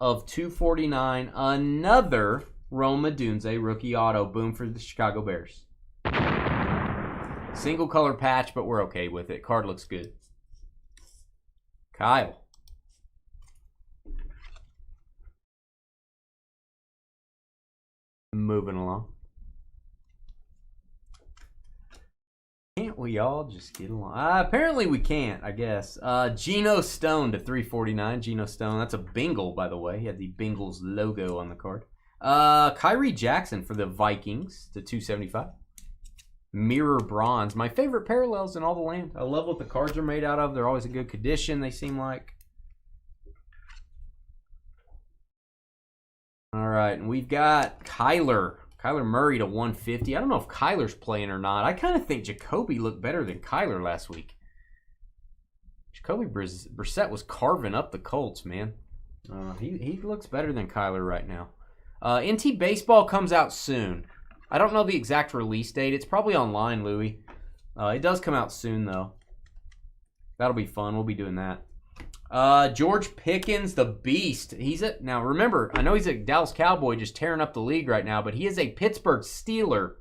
Speaker 2: of 249. Another Rome Odunze rookie auto. Boom for the Chicago Bears. Single color patch, but we're okay with it. Card looks good. Kyle. Moving along. Can't we all just get along? Apparently we can't, I guess. Geno Stone to 349. Geno Stone. That's a Bengal, by the way. He had the Bengals logo on the card. Kyrie Jackson for the Vikings to 275. Mirror bronze. My favorite parallels in all the land. I love what the cards are made out of. They're always in good condition, they seem like. All right, and we've got Kyler Murray to 150. I don't know if Kyler's playing or not. I kind of think Jacoby looked better than Kyler last week. Jacoby Brissett was carving up the Colts, man. He looks better than Kyler right now. NT Baseball comes out soon. I don't know the exact release date. It's probably online, Louie. It does come out soon, though. That'll be fun. We'll be doing that. George Pickens, the beast. Now remember, I know he's a Dallas Cowboy just tearing up the league right now, but he is a Pittsburgh Steeler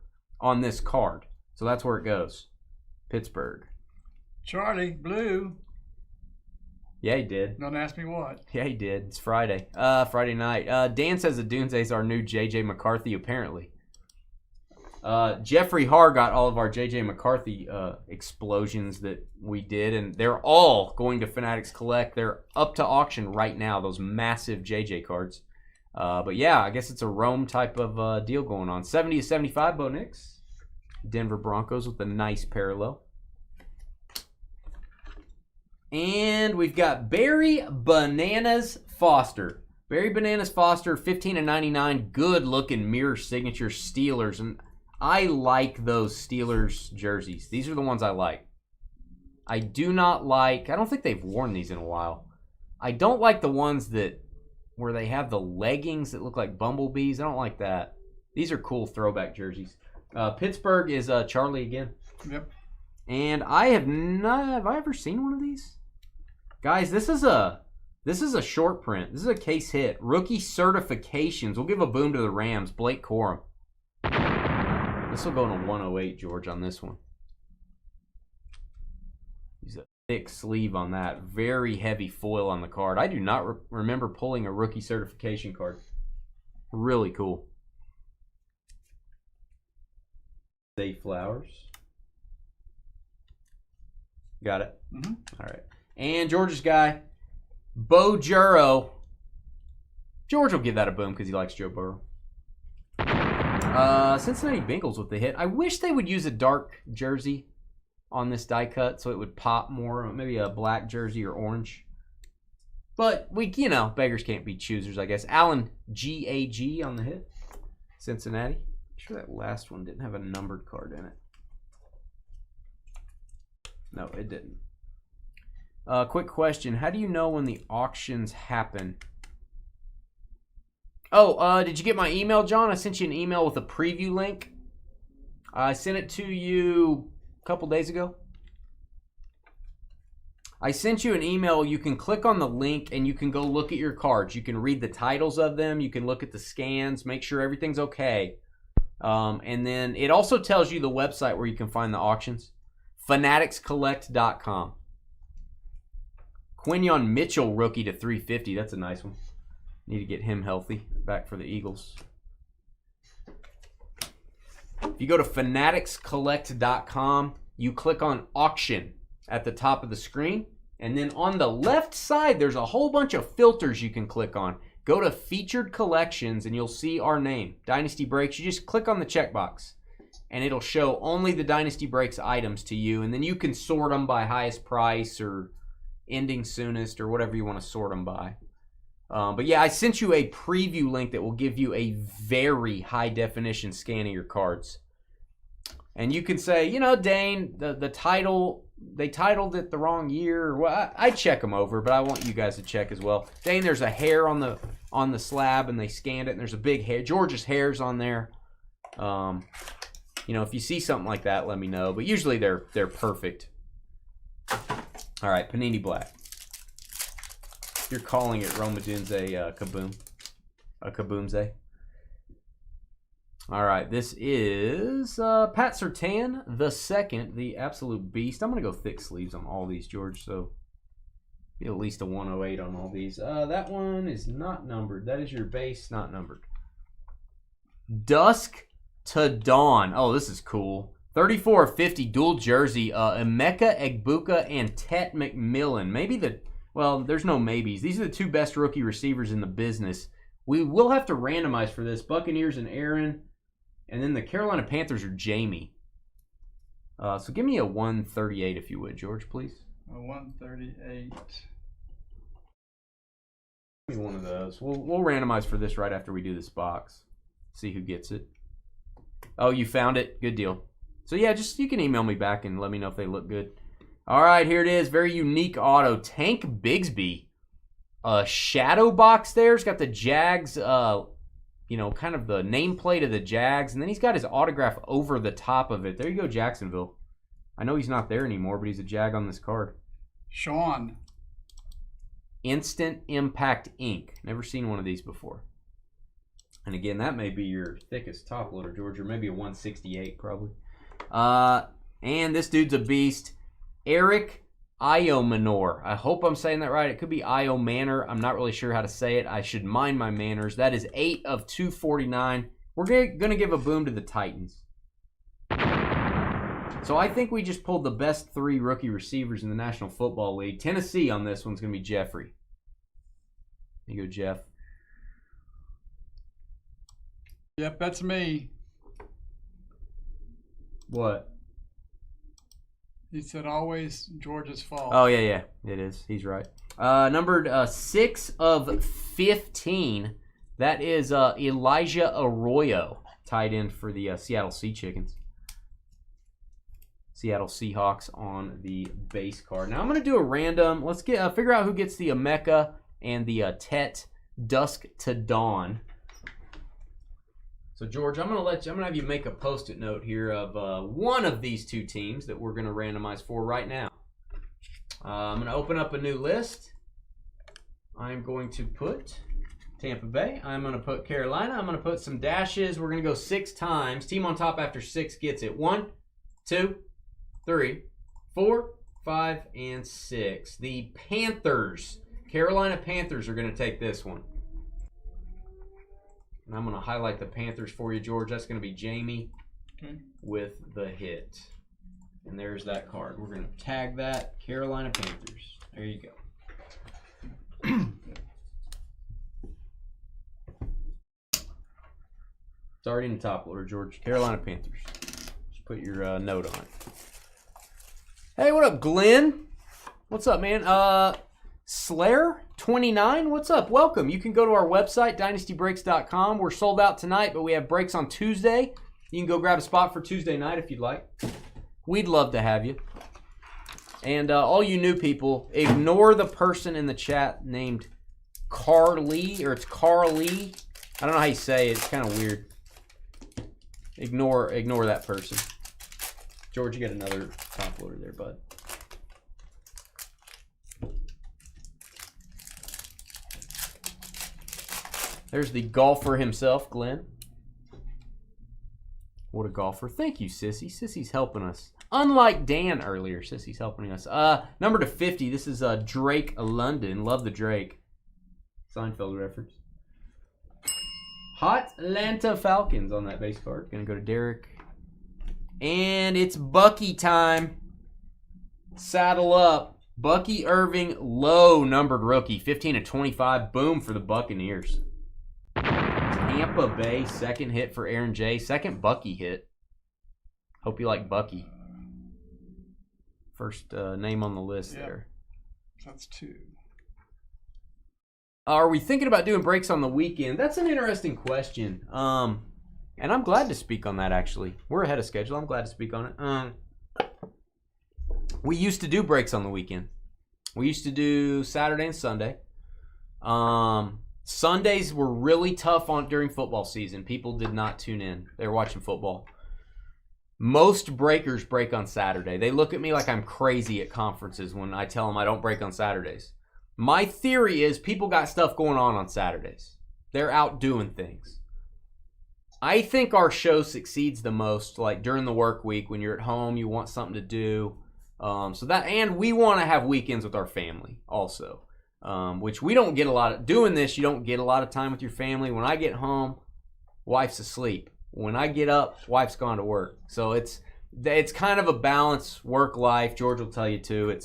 Speaker 2: on this card. So that's where it goes. Pittsburgh.
Speaker 1: Charlie, blue.
Speaker 2: Yeah, he did.
Speaker 1: Don't ask me what.
Speaker 2: Yeah, he did. It's Friday. Friday night. Dan says the Dunze is our new J.J. McCarthy, apparently. Jeffrey Har got all of our J.J. McCarthy explosions that we did, and they're all going to Fanatics Collect. They're up to auction right now, those massive J.J. cards. But yeah, I guess it's a Rome type of deal going on. 70 to 75, Bo Nix. Denver Broncos with a nice parallel. And we've got Barry Bananas Foster. Barry Bananas Foster, 15 to 99. Good looking mirror signature Steelers. And I like those Steelers jerseys. These are the ones I like. I do not like, I don't think they've worn these in a while. I don't like the ones where they have the leggings that look like bumblebees. I don't like that. These are cool throwback jerseys. Pittsburgh is Charlie again.
Speaker 1: Yep.
Speaker 2: And have I ever seen one of these? Guys, this is a short print. This is a case hit. Rookie certifications. We'll give a boom to the Rams. Blake Corum. This will go to 108, George, on this one. He's a thick sleeve on that. Very heavy foil on the card. I do not remember pulling a rookie certification card. Really cool. Zay Flowers. Got it?
Speaker 1: Mm-hmm.
Speaker 2: All right. And George's guy, Bo Juro. George will give that a boom because he likes Joe Burrow. Cincinnati Bengals with the hit. I wish they would use a dark jersey on this die cut so it would pop more. Maybe a black jersey or orange. But beggars can't be choosers, I guess. Allen G.A.G. on the hit. Cincinnati. Sure that last one didn't have a numbered card in it. No, it didn't. Quick question. How do you know when the auctions happen? Oh, did you get my email, John? I sent you an email with a preview link. I sent it to you a couple days ago. I sent you an email. You can click on the link and you can go look at your cards. You can read the titles of them. You can look at the scans, make sure everything's okay. And then it also tells you the website where you can find the auctions. fanaticscollect.com. Quinyon Mitchell rookie to 350. That's a nice one. Need to get him healthy. Back for the Eagles. If you go to fanaticscollect.com, you click on auction at the top of the screen. And then on the left side, there's a whole bunch of filters you can click on. Go to featured collections and you'll see our name, Dynasty Breaks. You just click on the checkbox and it'll show only the Dynasty Breaks items to you. And then you can sort them by highest price or ending soonest or whatever you want to sort them by. But yeah, I sent you a preview link that will give you a very high definition scan of your cards. And you can say, you know, Dane, the title, they titled it the wrong year. Well, I check them over, but I want you guys to check as well. Dane, there's a hair on the slab, and they scanned it, and there's a big hair. George's hair's on there. You know, if you see something like that, let me know. But usually they're perfect. All right, Panini Black. You're calling it Romadunze Kaboom. A Kaboomze. All right, this is Pat Surtain the second, the absolute beast. I'm going to go thick sleeves on all these, George, so be at least a 108 on all these. That one is not numbered. That is your base, not numbered. Dusk to Dawn. Oh, this is cool. 34/50 dual jersey. Emeka Egbuka and Tet McMillan. Maybe the... Well, there's no maybes. These are the two best rookie receivers in the business. We will have to randomize for this. Buccaneers and Aaron. And then the Carolina Panthers are Jamie. So give me a 138 if you would, George, please.
Speaker 1: A 138.
Speaker 2: Give me one of those. We'll randomize for this right after we do this box. See who gets it. Oh, you found it? Good deal. So yeah, just you can email me back and let me know if they look good. All right, here it is. Very unique auto. Tank Bigsby. Shadow box there. It's got the Jags, you know, kind of the nameplate of the Jags. And then he's got his autograph over the top of it. There you go, Jacksonville. I know he's not there anymore, but he's a Jag on this card.
Speaker 1: Sean.
Speaker 2: Instant Impact Ink. Never seen one of these before. And again, that may be your thickest top loader, George, or maybe a 168 probably. And this dude's a beast. Eric Iomanor. I hope I'm saying that right. It could be Io Manor. I'm not really sure how to say it. I should mind my manners. That is 8 of 249. We're going to give a boom to the Titans. So I think we just pulled the best 3 rookie receivers in the National Football League. Tennessee on this one's going to be Jeffrey. There you go, Jeff.
Speaker 1: Yep, that's me.
Speaker 2: What?
Speaker 1: He said always George's fault.
Speaker 2: Oh, yeah. It is. He's right. Numbered 6 of 15. That is Elijah Arroyo, tight end for the Seattle Sea Chickens. Seattle Seahawks on the base card. Now I'm going to do a random. Let's get figure out who gets the Emeka and the Tet Dusk to Dawn. So George, I'm gonna have you make a post-it note here of one of these two teams that we're gonna randomize for right now. I'm gonna open up a new list. I'm going to put Tampa Bay. I'm gonna put Carolina. I'm gonna put some dashes. We're gonna go 6 times. Team on top after 6 gets it. 1, 2, 3, 4, 5, and 6. The Panthers, Carolina Panthers, are gonna take this one. And I'm going to highlight the Panthers for you, George. That's going to be Jamie with the hit. And there's that card. We're going to tag that Carolina Panthers. There you go. It's already in the top loader, George. Carolina Panthers. Just put your note on it. Hey, what up, Glenn? What's up, man? Slayer 29, what's up? Welcome. You can go to our website, dynastybreaks.com. We're sold out tonight, but we have breaks on Tuesday You can go grab a spot for Tuesday night if you'd like. We'd love to have you. And all you new people, ignore the person in the chat named Carly, or it's Carly. I don't know how you say it. It's kind of weird. Ignore that person. George, you get another top loader there, bud. There's the golfer himself, Glenn. What a golfer. Thank you, Sissy. Sissy's helping us. Unlike Dan earlier, Sissy's helping us. Number to 50. This is Drake London. Love the Drake. Seinfeld reference. Hot Atlanta Falcons on that base card. Gonna go to Derek. And it's Bucky time. Saddle up. Bucky Irving, low numbered rookie. 15/25. Boom for the Buccaneers. Tampa Bay, second hit for Aaron J. Second Bucky hit. Hope you like Bucky. First name on the list there.
Speaker 1: That's 2.
Speaker 2: Are we thinking about doing breaks on the weekend? That's an interesting question. And I'm glad to speak on that, actually. We're ahead of schedule. I'm glad to speak on it. We used to do breaks on the weekend. We used to do Saturday and Sunday. Sundays were really tough during football season. People did not tune in. They were watching football. Most breakers break on Saturday. They look at me like I'm crazy at conferences when I tell them I don't break on Saturdays. My theory is people got stuff going on Saturdays. They're out doing things. I think our show succeeds the most like during the work week when you're at home, you want something to do. And we want to have weekends with our family also. Which we don't get a lot of. Doing this, you don't get a lot of time with your family. When I get home, wife's asleep. When I get up, wife's gone to work. So it's kind of a balanced work life. George will tell you too.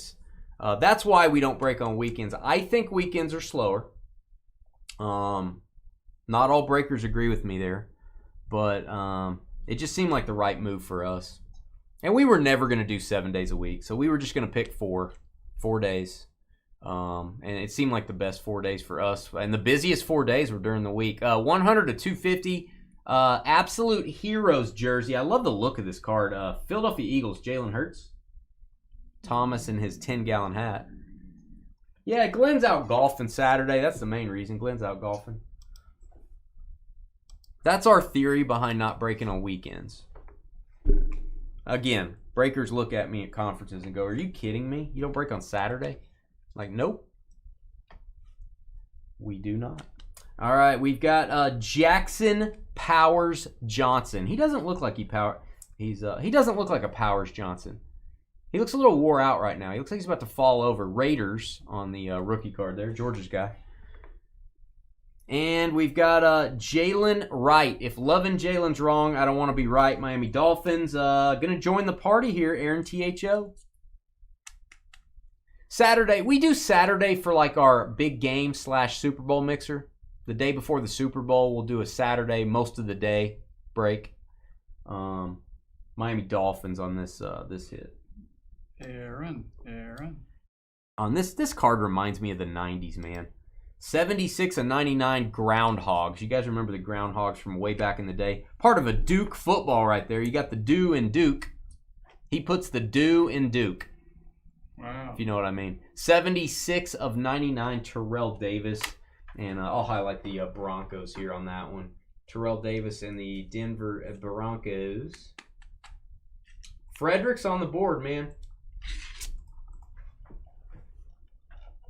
Speaker 2: That's why we don't break on weekends. I think weekends are slower. Not all breakers agree with me there, but it just seemed like the right move for us. And we were never going to do 7 days a week, so we were just going to pick 4 days. And it seemed like the best 4 days for us. And the busiest 4 days were during the week. 100 to 250. Absolute Heroes jersey. I love the look of this card. Philadelphia Eagles, Jalen Hurts. Thomas in his 10-gallon hat. Yeah, Glenn's out golfing Saturday. That's the main reason. Glenn's out golfing. That's our theory behind not breaking on weekends. Again, breakers look at me at conferences and go, "Are you kidding me? You don't break on Saturday?" Like, nope. We do not. All right, we've got Jackson Powers Johnson. He doesn't look like he doesn't look like a Powers Johnson. He looks a little wore out right now. He looks like he's about to fall over. Raiders on the rookie card there, Georgia's guy. And we've got Jalen Wright. If loving Jalen's wrong, I don't want to be right. Miami Dolphins. Going to join the party here, Aaron THO. Saturday. We do Saturday for like our big game / Super Bowl mixer. The day before the Super Bowl, we'll do a Saturday, most of the day break. Miami Dolphins on this hit.
Speaker 1: Aaron.
Speaker 2: On this card reminds me of the 90s, man. 76 and 99 Groundhogs. You guys remember the Groundhogs from way back in the day? Part of a Duke football right there. You got the do in Duke. He puts the do in Duke.
Speaker 1: Wow.
Speaker 2: If you know what I mean. 76 of 99 Terrell Davis. And I'll highlight the Broncos here on that one. Terrell Davis and the Denver Broncos. Frederick's on the board, man.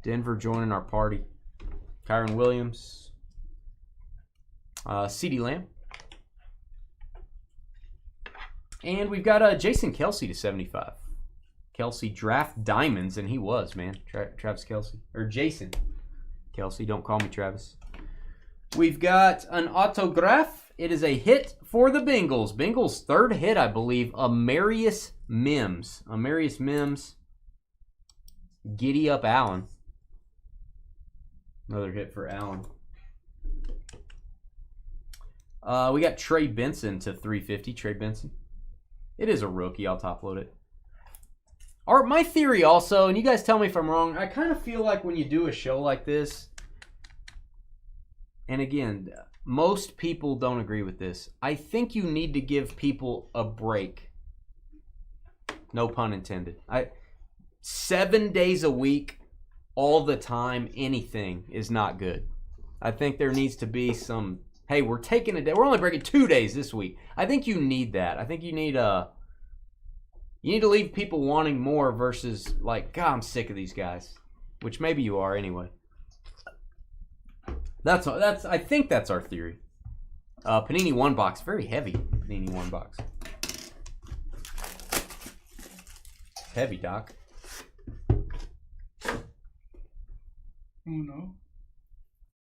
Speaker 2: Denver joining our party. Kyron Williams. CeeDee Lamb. And we've got Jason Kelce to 75. Kelce draft diamonds, and he was, man. Travis Kelce. Or Jason Kelce. Don't call me Travis. We've got an autograph. It is a hit for the Bengals. Bengals' third hit, I believe. Amarius Mims. Giddy up Allen. Another hit for Allen. We got Trey Benson to 350. Trey Benson. It is a rookie. I'll top load it. My theory also, and you guys tell me if I'm wrong, I kind of feel like when you do a show like this, and again, most people don't agree with this. I think you need to give people a break. No pun intended. 7 days a week, all the time, anything is not good. I think there needs to be some, hey, we're taking a day. We're only breaking 2 days this week. I think you need that. I think you need to leave people wanting more versus like, God, I'm sick of these guys. Which maybe you are anyway. I think that's our theory. Panini one box, very heavy. Panini one box, heavy, Doc.
Speaker 1: Oh no.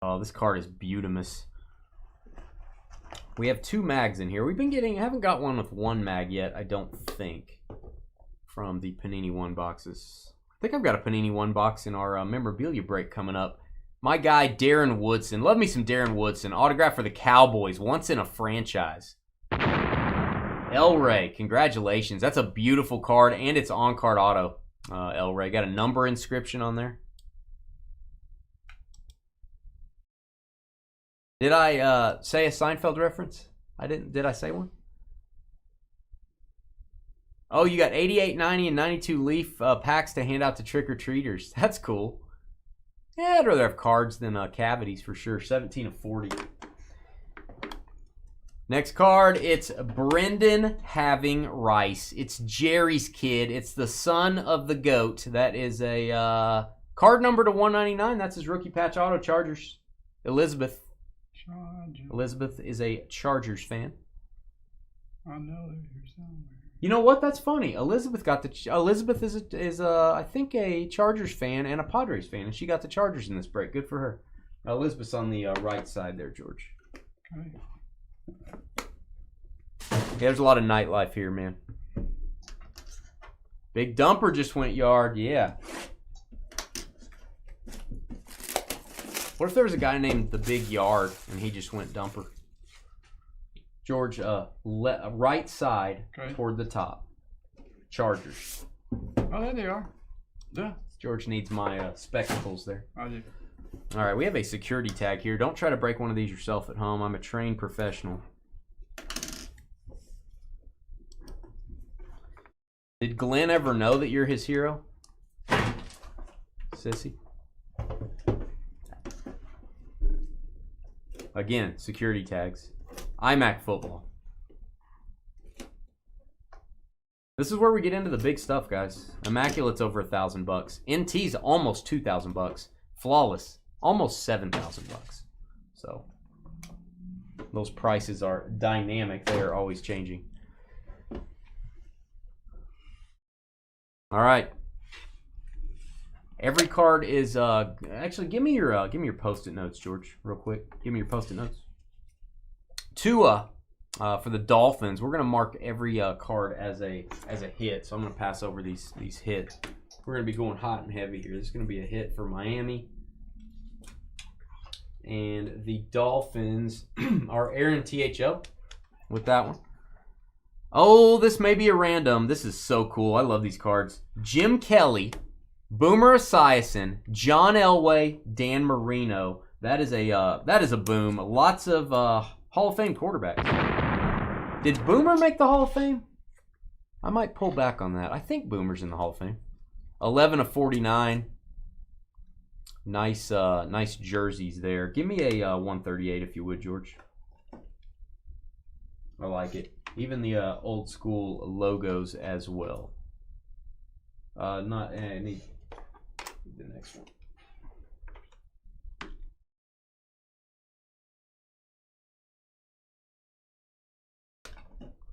Speaker 2: Oh, this card is beautimous. We have 2 mags in here. Haven't got one with 1 mag yet, I don't think, from the Panini one boxes. I think I've got a Panini one box in our memorabilia break coming up. My guy, Darren Woodson. Love me some Darren Woodson. Autograph for the Cowboys. Once in a franchise. El Rey, congratulations. That's a beautiful card, and it's on-card auto. El Rey. Got a number inscription on there. Did I say a Seinfeld reference? I didn't. Did I say one? Oh, you got 88, 90, and 92 Leaf packs to hand out to trick-or-treaters. That's cool. Yeah, I'd rather have cards than cavities for sure. 17 of 40. Next card, it's Brendan Having Rice. It's Jerry's kid. It's the son of the GOAT. That is a card number to 199. That's his rookie patch auto. Chargers. Elizabeth. Elizabeth is a Chargers fan.
Speaker 1: I know they're here somewhere.
Speaker 2: You know what? That's funny. Elizabeth is I think a Chargers fan and a Padres fan, and she got the Chargers in this break. Good for her. Elizabeth's on the right side there, George.
Speaker 1: Okay.
Speaker 2: Yeah, there's a lot of nightlife here, man. Big Dumper just went yard. Yeah. What if there was a guy named the Big Yard and he just went Dumper? George, right side toward the top. Chargers.
Speaker 1: Oh, there they are. Yeah.
Speaker 2: George needs my spectacles there.
Speaker 1: I do.
Speaker 2: All right, we have a security tag here. Don't try to break one of these yourself at home. I'm a trained professional. Did Glenn ever know that you're his hero? Sissy? Again, security tags. iMac football. This is where we get into the big stuff, guys. Immaculate's over $1,000. NT's almost $2,000. Flawless, almost $7,000. So those prices are dynamic. They are always changing. All right. Every card is actually give me your post-it notes, George, real quick. Give me your post-it notes. Tua for the Dolphins. We're gonna mark every card as a hit. So I'm gonna pass over these hits. We're gonna be going hot and heavy here. This is gonna be a hit for Miami. And the Dolphins are Aaron THO with that one. Oh, this may be a random. This is so cool. I love these cards. Jim Kelly, Boomer Esiason, John Elway, Dan Marino. That is a boom. Lots of Hall of Fame quarterbacks. Did Boomer make the Hall of Fame? I might pull back on that. I think Boomer's in the Hall of Fame. 11 of 49. Nice jerseys there. Give me a 138 if you would, George. I like it. Even the old school logos as well. I need the next one.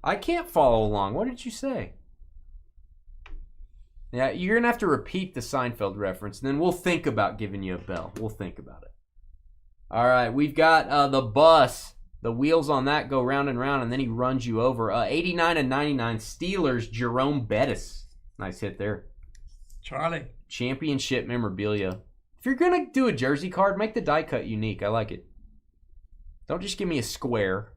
Speaker 2: I can't follow along. What did you say? Yeah, you're going to have to repeat the Seinfeld reference, and then we'll think about giving you a bell. We'll think about it. All right, we've got the bus. The wheels on that go round and round, and then he runs you over. 89 and 99 Steelers, Jerome Bettis. Nice hit there.
Speaker 1: Charlie.
Speaker 2: Championship memorabilia. If you're going to do a jersey card, make the die cut unique. I like it. Don't just give me a square.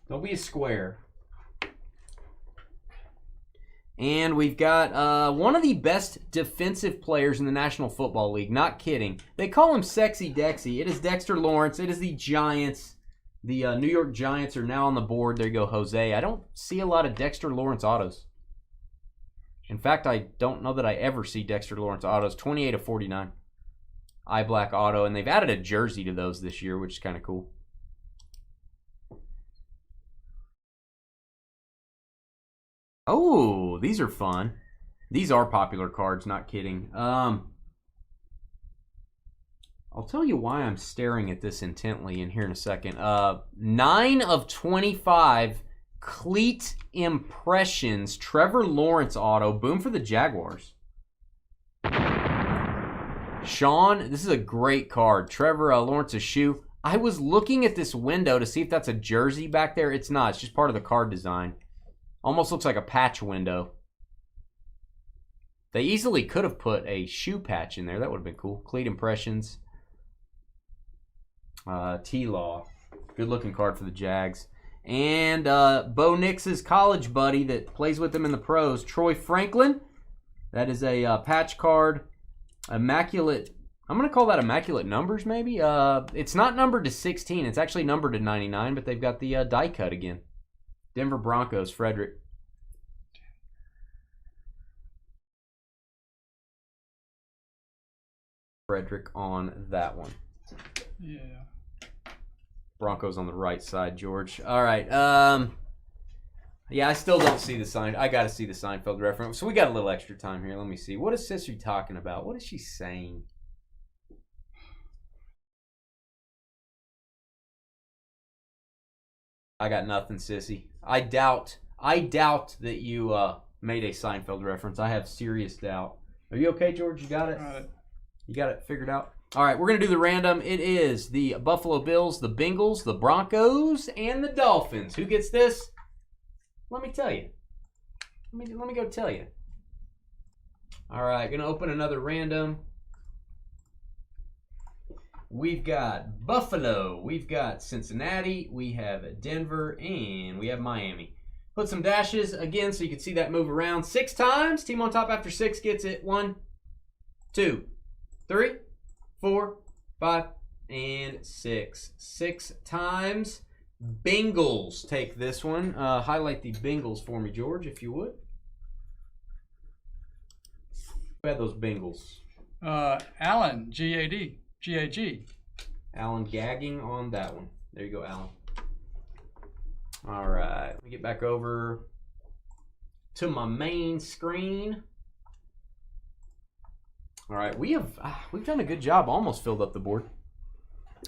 Speaker 2: Don't be a square. And we've got one of the best defensive players in the National Football League. Not kidding. They call him Sexy Dexy. It is Dexter Lawrence. It is the Giants. The New York Giants are now on the board. There you go, Jose. I don't see a lot of Dexter Lawrence autos. In fact, I don't know that I ever see Dexter Lawrence autos. 28 of 49. Eye black auto. And they've added a jersey to those this year, which is kind of cool. Oh, these are fun. These are popular cards, not kidding. I'll tell you why I'm staring at this intently in here in a second. 9 of 25 cleat impressions. Trevor Lawrence auto. Boom for the Jaguars. Sean, this is a great card. Trevor Lawrence's shoe. I was looking at this window to see if that's a jersey back there. It's not. It's just part of the card design. Almost looks like a patch window. They easily could have put a shoe patch in there. That would have been cool. Cleat impressions. T-Law. Good looking card for the Jags. And Bo Nix's college buddy that plays with them in the pros, Troy Franklin. That is a patch card. Immaculate. I'm going to call that immaculate numbers maybe. It's not numbered to 16. It's actually numbered to 99, but they've got the die cut again. Denver Broncos, Frederick. Frederick on that one.
Speaker 1: Yeah.
Speaker 2: Broncos on the right side, George. All right. Yeah, I still don't see the sign. I got to see the Seinfeld reference. So we got a little extra time here. Let me see. What is Sissy talking about? What is she saying? I got nothing, Sissy. I doubt that you made a Seinfeld reference. I have serious doubt. Are you okay, George? You got it? You got it figured out? All right, we're going to do the random. It is the Buffalo Bills, the Bengals, the Broncos, and the Dolphins. Who gets this? Let me tell you. Let me go tell you. All right, going to open another random. We've got Buffalo, we've got Cincinnati, we have Denver, and we have Miami. Put some dashes again so you can see that move around 6 times. Team on top after 6 gets it. 1, 2, 3, 4, 5, and 6. 6 times. Bengals take this one. Highlight the Bengals for me, George, if you would. Who had those Bengals?
Speaker 1: Allen, G-A-D. G-A-G.
Speaker 2: Alan gagging on that one. There you go, Alan. All right. Let me get back over to my main screen. All right. We've done a good job. Almost filled up the board.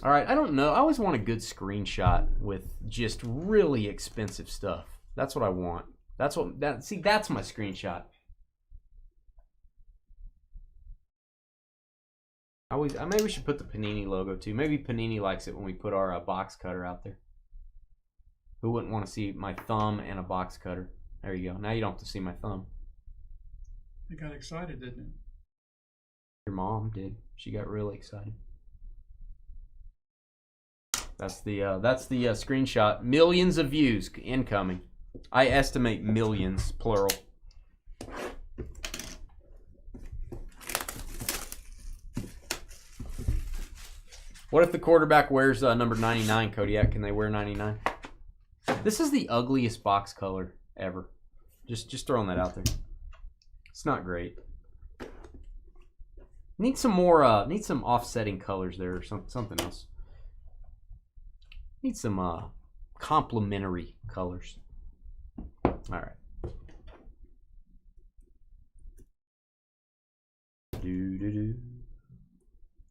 Speaker 2: All right. I don't know. I always want a good screenshot with just really expensive stuff. That's what I want. That's my screenshot. Maybe we should put the Panini logo too. Maybe Panini likes it when we put our box cutter out there. Who wouldn't want to see my thumb and a box cutter? There you go. Now you don't have to see my thumb.
Speaker 1: You got excited, didn't you?
Speaker 2: Your mom did. She got really excited. That's the screenshot. Millions of views incoming. I estimate millions, plural. What if the quarterback wears number 99, Kodiak? Can they wear 99? This is the ugliest box color ever. Just throwing that out there. It's not great. Need some more. Need some offsetting colors there, or something else. Need some complementary colors. All right.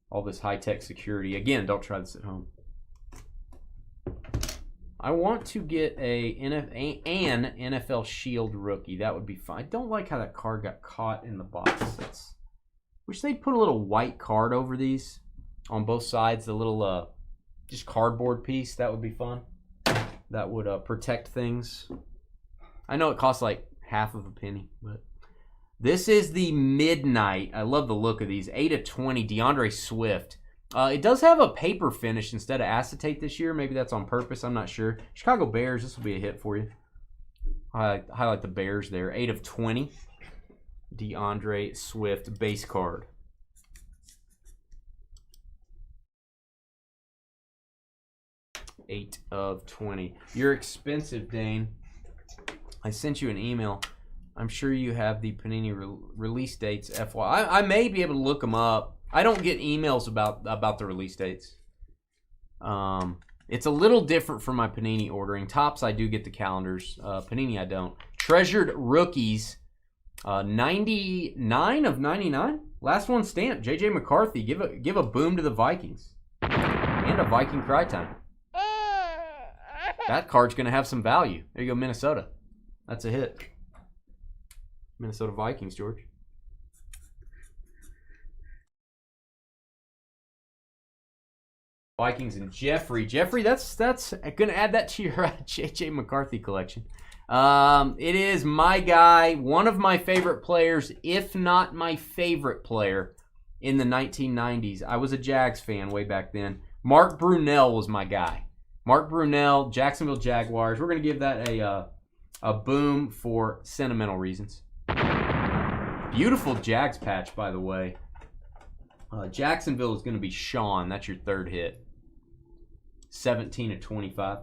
Speaker 2: All this high-tech security. Again, don't try this at home. I want to get an NFL Shield rookie. That would be fun. I don't like how that card got caught in the box. Wish they'd put a little white card over these on both sides. The little just cardboard piece. That would be fun. That would protect things. I know it costs like half of a penny, but this is the Midnight. I love the look of these. 8 of 20, DeAndre Swift. It does have a paper finish instead of acetate this year. Maybe that's on purpose. I'm not sure. Chicago Bears, this will be a hit for you. highlight the Bears there. 8 of 20. DeAndre Swift base card. Eight of 20. You're expensive, Dane. I sent you an email. I'm sure you have the Panini release dates. FY. I may be able to look them up. I don't get emails about the release dates. It's a little different from my Panini ordering. Topps, I do get the calendars. Panini, I don't. Treasured rookies, 99 of 99. Last one stamped. J.J. McCarthy. Give a boom to the Vikings. And a Viking cry time. That card's going to have some value. There you go, Minnesota. That's a hit. Minnesota Vikings, George. Vikings and Jeffrey. Jeffrey, that's going to add that to your J.J. McCarthy collection. It is my guy, one of my favorite players, if not my favorite player in the 1990s. I was a Jags fan way back then. Mark Brunell was my guy. Mark Brunell, Jacksonville Jaguars. We're going to give that a boom for sentimental reasons. Beautiful Jags patch, by the way. Jacksonville is going to be Sean. That's your third hit. 17 of 25.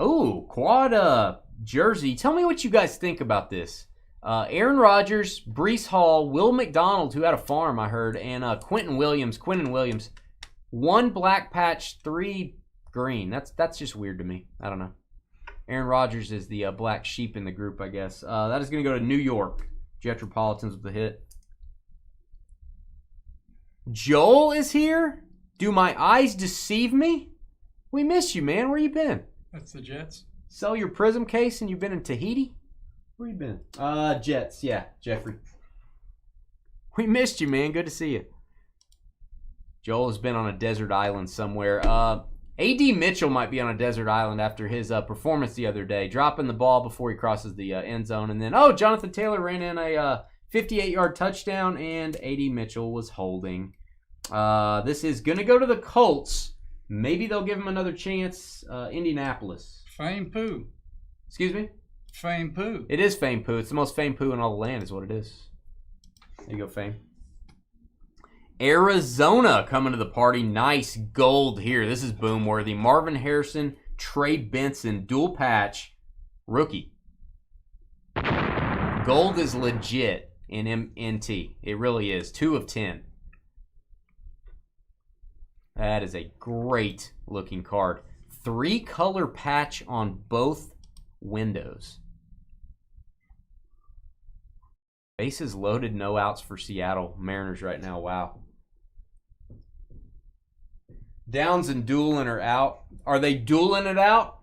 Speaker 2: Oh, quad jersey. Tell me what you guys think about this. Aaron Rodgers, Breece Hall, Will McDonald, who had a farm, I heard, and Quentin Williams. 1 black patch, 3 green. That's just weird to me. I don't know. Aaron Rodgers is the black sheep in the group, I guess. That is going to go to New York. Metropolitans with the hit. Joel is here? Do my eyes deceive me? We miss you, man. Where you been?
Speaker 1: That's the Jets.
Speaker 2: Sell your Prism case and you've been in Tahiti? Where you been? Jets. Yeah, Jeffrey. We missed you, man. Good to see you. Joel has been on a desert island somewhere. A.D. Mitchell might be on a desert island after his performance the other day, dropping the ball before he crosses the end zone. And then, Jonathan Taylor ran in a 58-yard touchdown, and A.D. Mitchell was holding. This is going to go to the Colts. Maybe they'll give him another chance. Indianapolis.
Speaker 1: Fame Poo.
Speaker 2: Excuse me?
Speaker 1: Fame Poo.
Speaker 2: It is Fame Poo. It's the most Fame Poo in all the land is what it is. There you go, Fame. Arizona coming to the party. Nice gold here. This is boom worthy. Marvin Harrison, Trey Benson, dual patch, rookie. Gold is legit in MNT. It really is. 2 of 10. That is a great looking card. 3-color patch on both windows. Bases loaded, no outs for Seattle Mariners right now. Wow. Downs and Doolin are out. Are they dueling it out?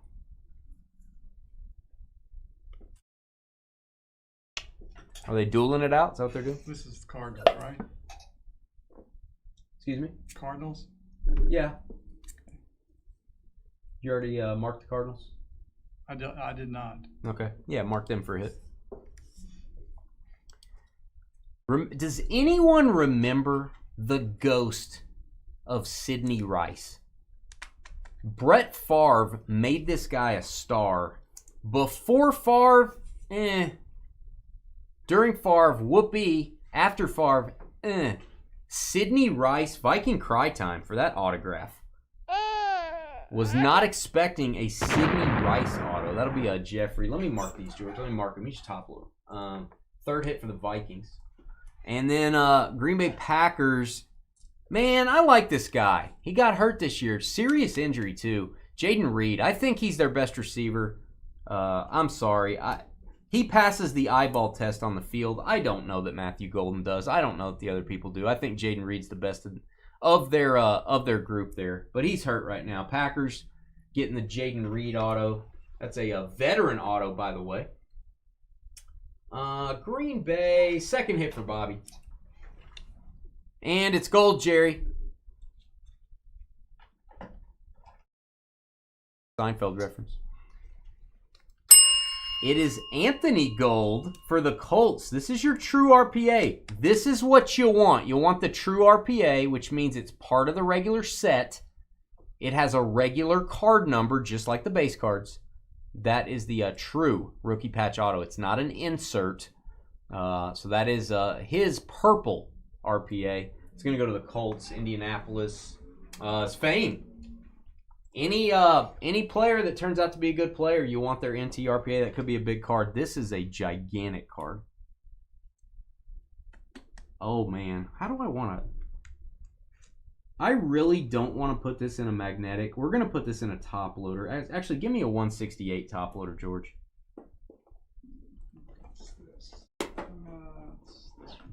Speaker 2: Are they dueling it out? Is that what they're doing?
Speaker 1: This is Cardinals, right?
Speaker 2: Excuse me?
Speaker 1: Cardinals?
Speaker 2: Yeah. You already marked the Cardinals?
Speaker 1: I did not.
Speaker 2: Okay. Yeah, mark them for a hit. Does anyone remember the ghost of Sidney Rice? Brett Favre made this guy a star. Before Favre, During Favre, whoopee. After Favre, Sidney Rice, Viking cry time for that autograph. Was not expecting a Sidney Rice auto. That'll be a Jeffrey. Let me mark these, George. Let me mark them. Each top load. Third hit for the Vikings. And then Green Bay Packers. Man, I like this guy. He got hurt this year. Serious injury, too. Jaden Reed. I think he's their best receiver. I'm sorry. He passes the eyeball test on the field. I don't know that Matthew Golden does. I don't know that the other people do. I think Jaden Reed's the best of their group there. But he's hurt right now. Packers getting the Jaden Reed auto. That's a veteran auto, by the way. Green Bay, second hit for Bobby. And it's gold, Jerry. Seinfeld reference. It is Anthony Gold for the Colts. This is your true RPA. This is what you want. You want the true RPA, which means it's part of the regular set. It has a regular card number, just like the base cards. That is the true rookie patch auto. It's not an insert. So that is his purple RPA. It's going to go to the Colts, Indianapolis. It's Fame. Any player that turns out to be a good player, you want their NT RPA. That could be a big card. This is a gigantic card. Oh, man. How do I want to... I really don't want to put this in a magnetic. We're going to put this in a top loader. Actually, give me a 168 top loader, George.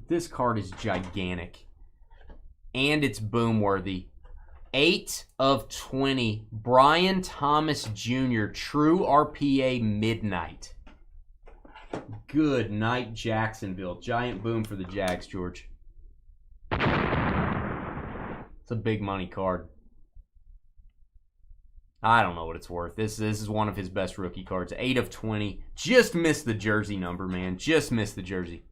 Speaker 2: This card is gigantic. And it's boom worthy. 8 of 20. Brian Thomas Jr. True RPA Midnight. Good night, Jacksonville. Giant boom for the Jags, George. It's a big money card. I don't know what it's worth. This is one of his best rookie cards. 8 of 20. Just missed the jersey number, man. Just missed the jersey.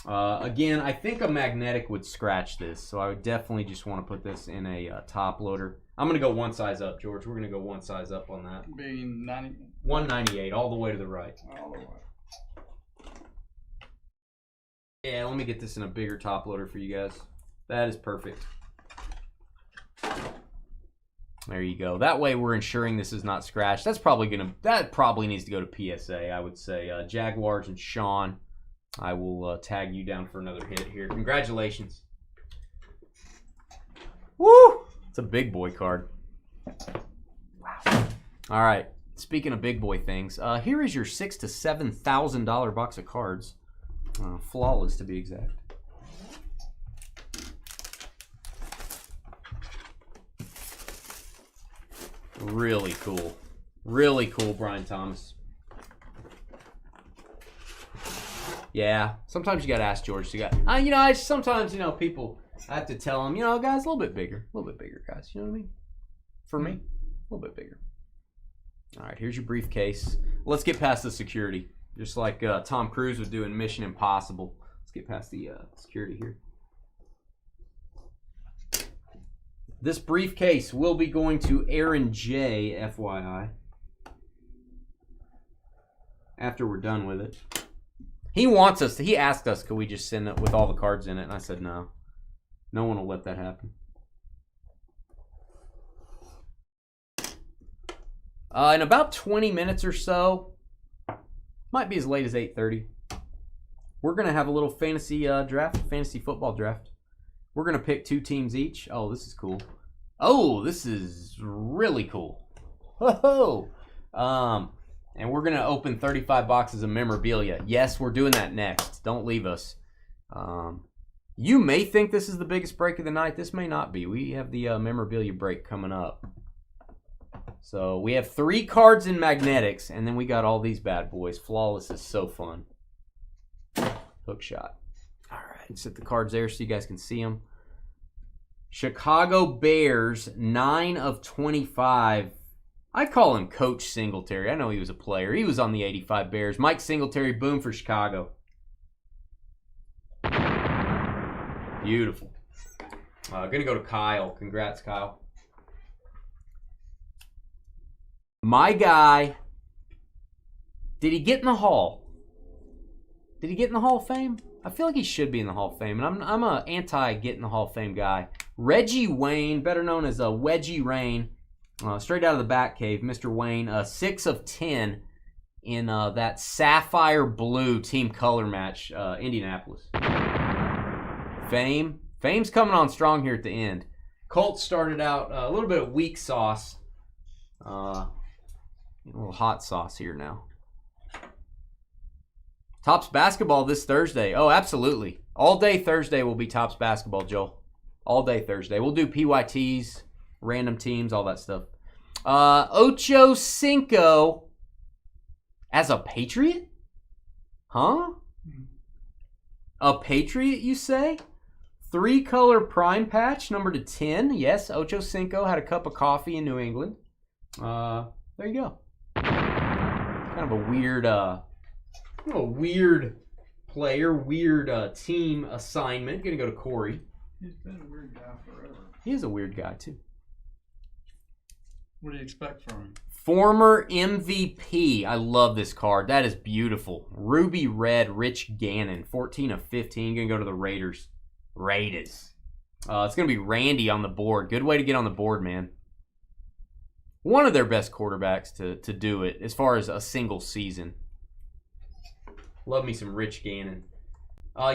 Speaker 2: Again, I think a magnetic would scratch this, so I would definitely just want to put this in a top loader. I'm going to go one size up, George. We're going to go one size up on that.
Speaker 1: Being 90.
Speaker 2: 198, all the way to the right.
Speaker 1: All the way.
Speaker 2: Yeah, let me get this in a bigger top loader for you guys. That is perfect. There you go. That way we're ensuring this is not scratched. That probably needs to go to PSA, I would say. Jaguars and Sean, I will tag you down for another hit here. Congratulations. Woo! It's a big boy card. Wow. All right. Speaking of big boy things, here is your $6,000 to $7,000 box of cards. Flawless, to be exact. Really cool. Really cool, Brian Thomas. Yeah, sometimes you got to ask George. Sometimes, people, I have to tell them, guys, a little bit bigger, guys. You know what I mean? For me, a little bit bigger. All right, here's your briefcase. Let's get past the security. Just like Tom Cruise would do in Mission Impossible. Let's get past the security here. This briefcase will be going to Aaron J, FYI. After we're done with it. He asked us, could we just send it with all the cards in it? And I said no. No one will let that happen. In about 20 minutes or so, might be as late as 8:30, we're going to have a little fantasy football draft. We're going to pick 2 teams each. Oh, this is cool. Oh, this is really cool. Whoa. And we're going to open 35 boxes of memorabilia. Yes, we're doing that next. Don't leave us. You may think this is the biggest break of the night. This may not be. We have the memorabilia break coming up. So we have 3 cards in magnetics, and then we got all these bad boys. Flawless is so fun. Hook shot. All right, set the cards there so you guys can see them. Chicago Bears, 9 of 25. I call him Coach Singletary. I know he was a player. He was on the 85 Bears. Mike Singletary, boom for Chicago. Beautiful. Gonna go to Kyle. Congrats, Kyle. My guy, did he get in the Hall? Did he get in the Hall of Fame? I feel like he should be in the Hall of Fame, and I'm a anti-get in the Hall of Fame guy. Reggie Wayne, better known as Wedgie Rain, straight out of the Batcave, Mr. Wayne, 6 of 10 in that sapphire blue team color match, Indianapolis. Fame's coming on strong here at the end. Colts started out a little bit of weak sauce. A little hot sauce here now. Topps basketball this Thursday. Oh, absolutely. All day Thursday will be Topps basketball, Joel. All day Thursday. We'll do PYTs, random teams, all that stuff. Ocho Cinco as a Patriot? Huh? A Patriot, you say? 3-color prime patch, number to 10. Yes, Ocho Cinco had a cup of coffee in New England. There you go. Kind of a weird player, weird team assignment. Gonna go to Corey.
Speaker 1: He's been a weird guy forever.
Speaker 2: He is a weird guy too.
Speaker 1: What do you expect from him?
Speaker 2: Former MVP. I love this card. That is beautiful. Ruby red, Rich Gannon. 14 of 15. Going to go to the Raiders. Raiders. It's going to be Randy on the board. Good way to get on the board, man. One of their best quarterbacks to do it as far as a single season. Love me some Rich Gannon.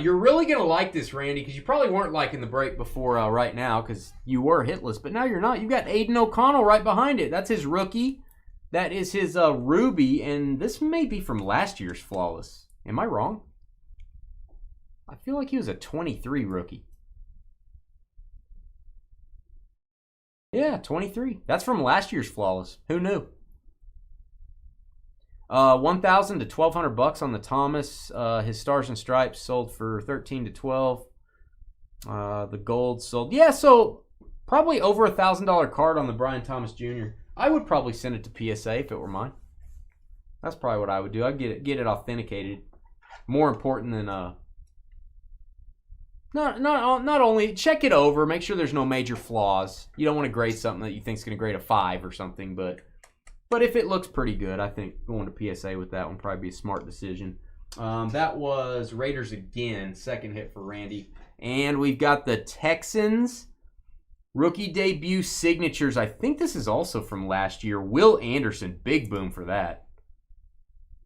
Speaker 2: You're really going to like this, Randy, because you probably weren't liking the break before right now because you were hitless, but now you're not. You've got Aiden O'Connell right behind it. That's his rookie. That is his Ruby, and this may be from last year's Flawless. Am I wrong? I feel like he was a 23 rookie. Yeah, 23. That's from last year's Flawless. Who knew? 1,000 to 1,200 bucks on the Thomas. His Stars and Stripes sold for 13 to 12. The gold sold. Yeah, so probably over $1,000 card on the Brian Thomas Jr. I would probably send it to PSA if it were mine. That's probably what I would do. I'd get it authenticated. More important than not only check it over, make sure there's no major flaws. You don't want to grade something that you think is going to grade a 5 or something, but if it looks pretty good, I think going to PSA with that one would probably be a smart decision. That was Raiders again, second hit for Randy. And we've got the Texans rookie debut signatures. I think this is also from last year. Will Anderson, big boom for that.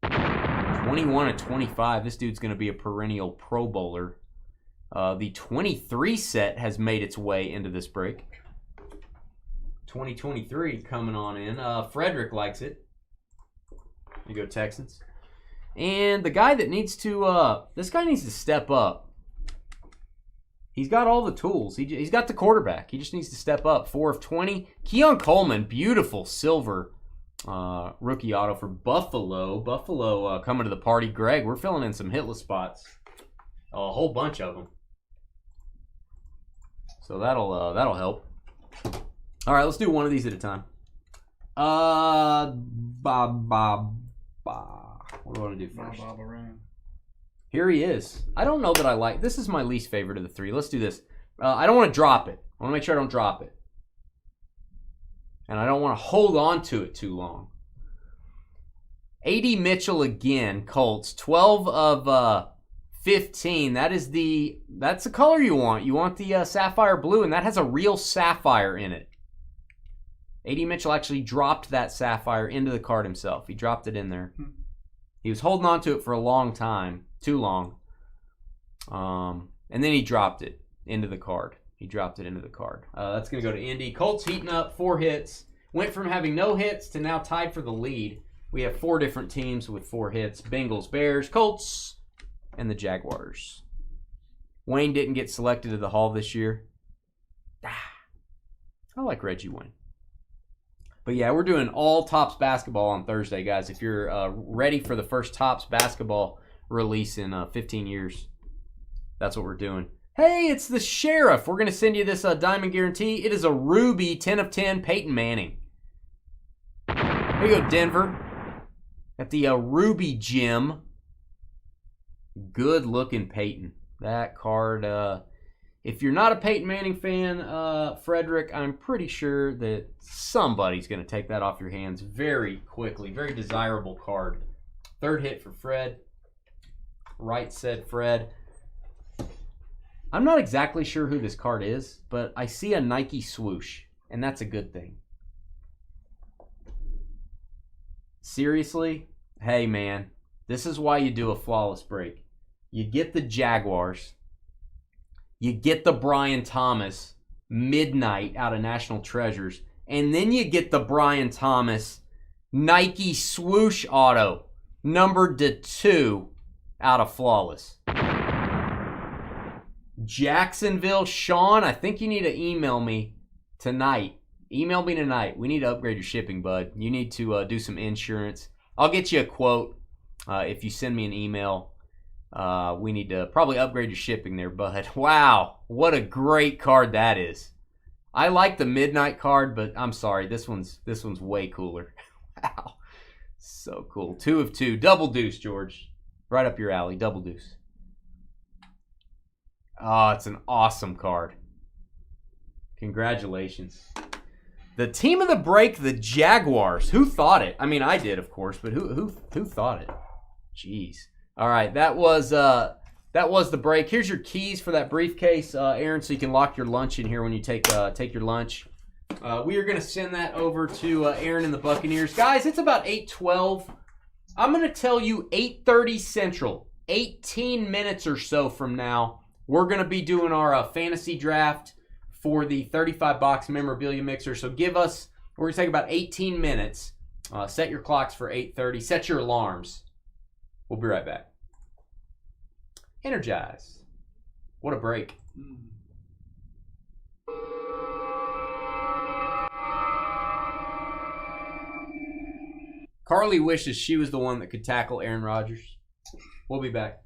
Speaker 2: 21 of 25. This dude's going to be a perennial Pro Bowler. The 23 set has made its way into this break. 2023 coming on in. Frederick likes it. There you go, Texans. And the guy that needs to, this guy needs to step up. He's got all the tools. He's got the quarterback. He just needs to step up. 4 of 20. Keon Coleman, beautiful silver rookie auto for Buffalo. Buffalo coming to the party. Greg, we're filling in some hitless spots. A whole bunch of them. So that'll help. All right, let's do one of these at a time. What do I want to do first? Here he is. I don't know that I like. This is my least favorite of the three. Let's do this. I don't want to drop it. I want to make sure I don't drop it. And I don't want to hold on to it too long. A.D. Mitchell again, Colts. 12 of 15. That's the color you want. You want the sapphire blue, and that has a real sapphire in it. A.D. Mitchell actually dropped that sapphire into the card himself. He dropped it in there. He was holding on to it for a long time. Too long. And then he dropped it into the card. That's going to go to Indy. Colts heating up. 4 hits. Went from having no hits to now tied for the lead. We have 4 different teams with 4 hits. Bengals, Bears, Colts, and the Jaguars. Wayne didn't get selected to the Hall this year. I like Reggie Wayne. But yeah, we're doing all Topps basketball on Thursday, guys. If you're ready for the first Topps basketball release in 15 years, that's what we're doing. Hey, it's the Sheriff. We're going to send you this Diamond Guarantee. It is a Ruby 10 of 10 Peyton Manning. There you go, Denver. At the Ruby Gym. Good looking Peyton. That card, if you're not a Peyton Manning fan, Frederick, I'm pretty sure that somebody's going to take that off your hands very quickly. Very desirable card. Third hit for Fred. Right said Fred. I'm not exactly sure who this card is, but I see a Nike swoosh, and that's a good thing. Seriously? Hey, man. This is why you do a flawless break. You get the Jaguars. You get the Brian Thomas Midnight out of National Treasures. And then you get the Brian Thomas Nike swoosh auto numbered to 2 out of Flawless. Jacksonville, Sean, I think you need to email me tonight. Email me tonight. We need to upgrade your shipping, bud. You need to do some insurance. I'll get you a quote if you send me an email. We need to probably upgrade your shipping there, bud. Wow, what a great card that is. I like the Midnight card, but I'm sorry, this one's way cooler. Wow, so cool. 2 of 2, double deuce, George. Right up your alley, double deuce. Oh, it's an awesome card. Congratulations. The team of the break, the Jaguars. Who thought it? I mean, I did, of course, but who thought it? Jeez. All right, that was the break. Here's your keys for that briefcase, Aaron, so you can lock your lunch in here when you take your lunch. We are going to send that over to Aaron and the Buccaneers. Guys, it's about 8:12. I'm going to tell you 8:30 Central, 18 minutes or so from now, we're going to be doing our fantasy draft for the 35-box memorabilia mixer. So we're going to take about 18 minutes. Set your clocks for 8:30. Set your alarms. We'll be right back. Energize. What a break. Carly wishes she was the one that could tackle Aaron Rodgers. We'll be back.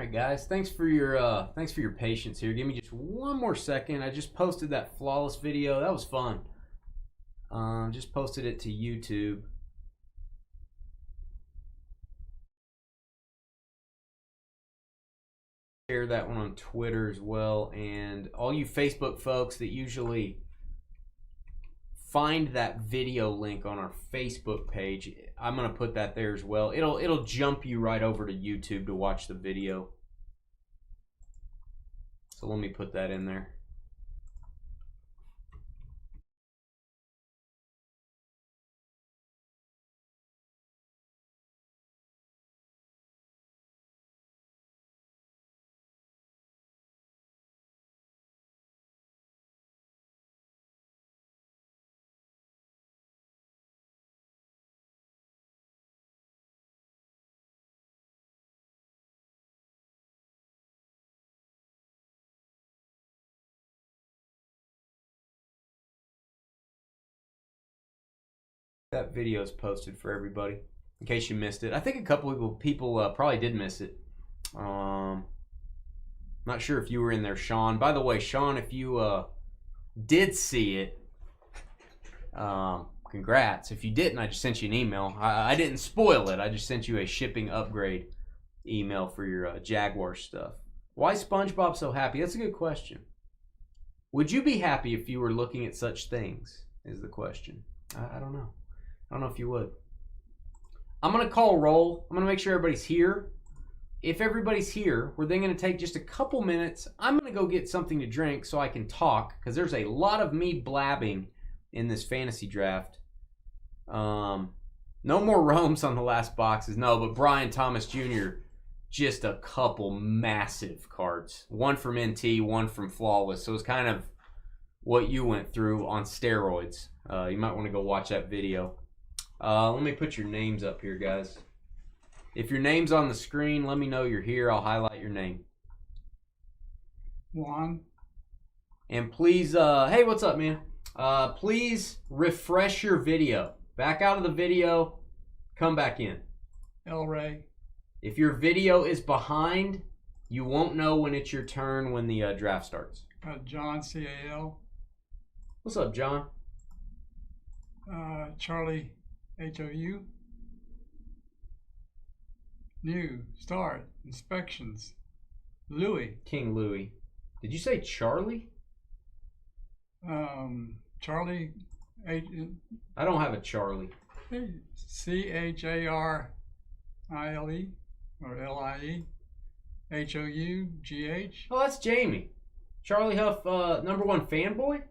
Speaker 2: right, guys. Thanks for your patience here. Give me just one more second. I just posted that flawless video. That was fun. Just posted it to YouTube. Share that one on Twitter as well. And all you Facebook folks that usually find that video link on our Facebook page, I'm gonna put that there as well. It'll jump you right over to YouTube to watch the video. So let me put that in there. That video is posted for everybody in case you missed it. I think a couple of people probably did miss it. Not sure if you were in there, Sean. By the way, Sean, if you did see it, congrats. If you didn't, I just sent you an email. I didn't spoil it. I just sent you a shipping upgrade email for your Jaguar stuff. Why is SpongeBob so happy? That's a good question. Would you be happy if you were looking at such things, is the question. I don't know. I don't know if you would. I'm going to call roll. I'm going to make sure everybody's here. If everybody's here, we're then going to take just a couple minutes. I'm going to go get something to drink so I can talk, because there's a lot of me blabbing in this fantasy draft. No more roams on the last boxes. No, but Brian Thomas Jr., just a couple massive cards. One from NT, one from Flawless. So it's kind of what you went through on steroids. You might want to go watch that video. Let me put your names up here, guys. If your name's on the screen, let me know you're here. I'll highlight your name.
Speaker 1: Juan.
Speaker 2: And please, hey, what's up, man? Please refresh your video. Back out of the video, come back in.
Speaker 1: El Ray.
Speaker 2: If your video is behind, you won't know when it's your turn when the draft starts.
Speaker 1: John CAL.
Speaker 2: What's up, John?
Speaker 1: Charlie HOU. New start inspections. Louis.
Speaker 2: King Louis. Did you say Charlie?
Speaker 1: Charlie.
Speaker 2: I don't have a Charlie.
Speaker 1: CHARILE or LIE. HOUGH.
Speaker 2: Oh, that's Jamie. Charlie Huff, #1 fanboy?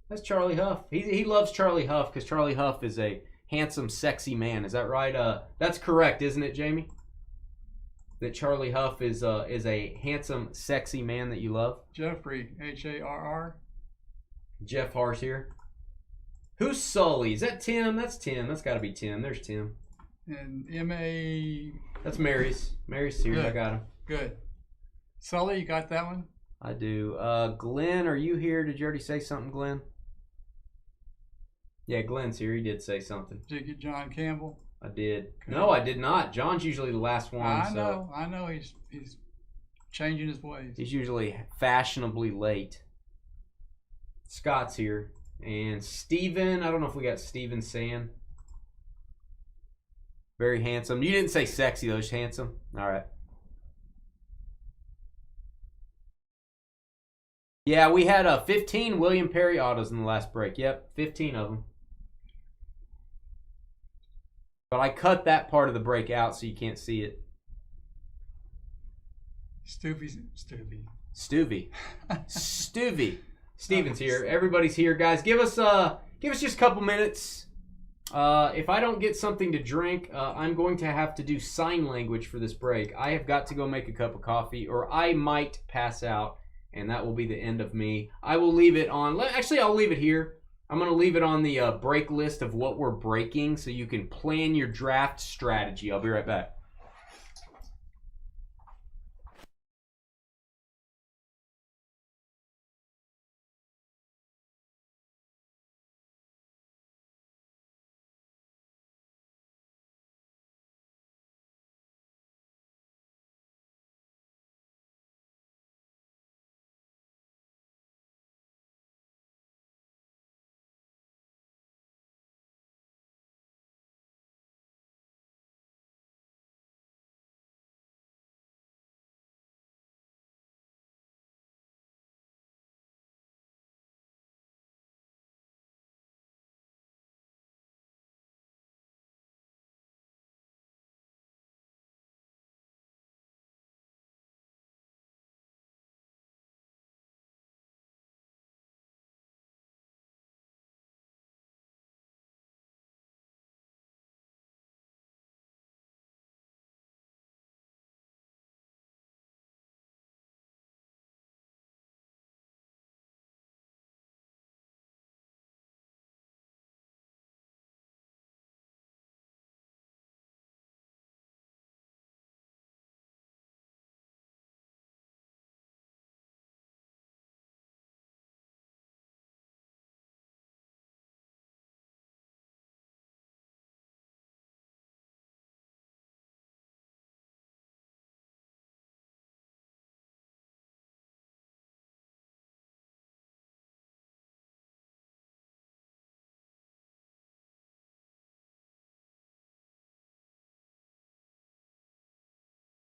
Speaker 2: That's Charlie Huff. He loves Charlie Huff because Charlie Huff is a handsome, sexy man. Is that right? That's correct, isn't it, Jamie? That Charlie Huff is a handsome, sexy man that you love.
Speaker 1: Jeffrey HARR.
Speaker 2: Jeff Har's here. Who's Sully? Is that Tim? That's Tim. That's got to be Tim. There's Tim.
Speaker 1: And MA.
Speaker 2: That's Mary's. Mary's here.
Speaker 1: Good.
Speaker 2: I got him.
Speaker 1: Good. Sully, you got that one?
Speaker 2: I do. Glenn, are you here? Did you already say something, Glenn? Yeah, Glenn's here. He did say something.
Speaker 1: Did you get John Campbell?
Speaker 2: I did.
Speaker 1: Okay.
Speaker 2: No, I did not. John's usually the last one.
Speaker 1: I know. He's changing his ways.
Speaker 2: He's usually fashionably late. Scott's here. And Steven, I don't know if we got Steven Sand. Very handsome. You didn't say sexy, though, just handsome. All right. Yeah, we had 15 William Perry autos in the last break. Yep, 15 of them. But I cut that part of the break out so you can't see it.
Speaker 1: Stuvie.
Speaker 2: Stuvie. Steven's here. Everybody's here, guys. Give us just a couple minutes. If I don't get something to drink, I'm going to have to do sign language for this break. I have got to go make a cup of coffee, or I might pass out, and that will be the end of me. I will leave it on. Actually, I'll leave it here. I'm going to leave it on the break list of what we're breaking so you can plan your draft strategy. I'll be right back.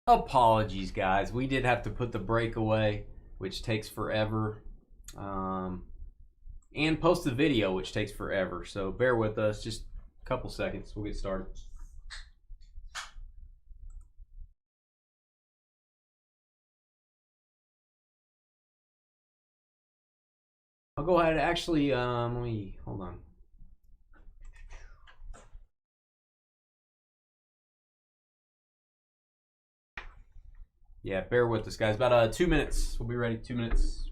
Speaker 2: Apologies, guys. We did have to put the break away, which takes forever. And post the video, which takes forever. So bear with us. Just a couple seconds. We'll get started. I'll go ahead. Actually, let me hold on. Yeah, bear with us, guys. About 2 minutes. We'll be ready. 2 minutes.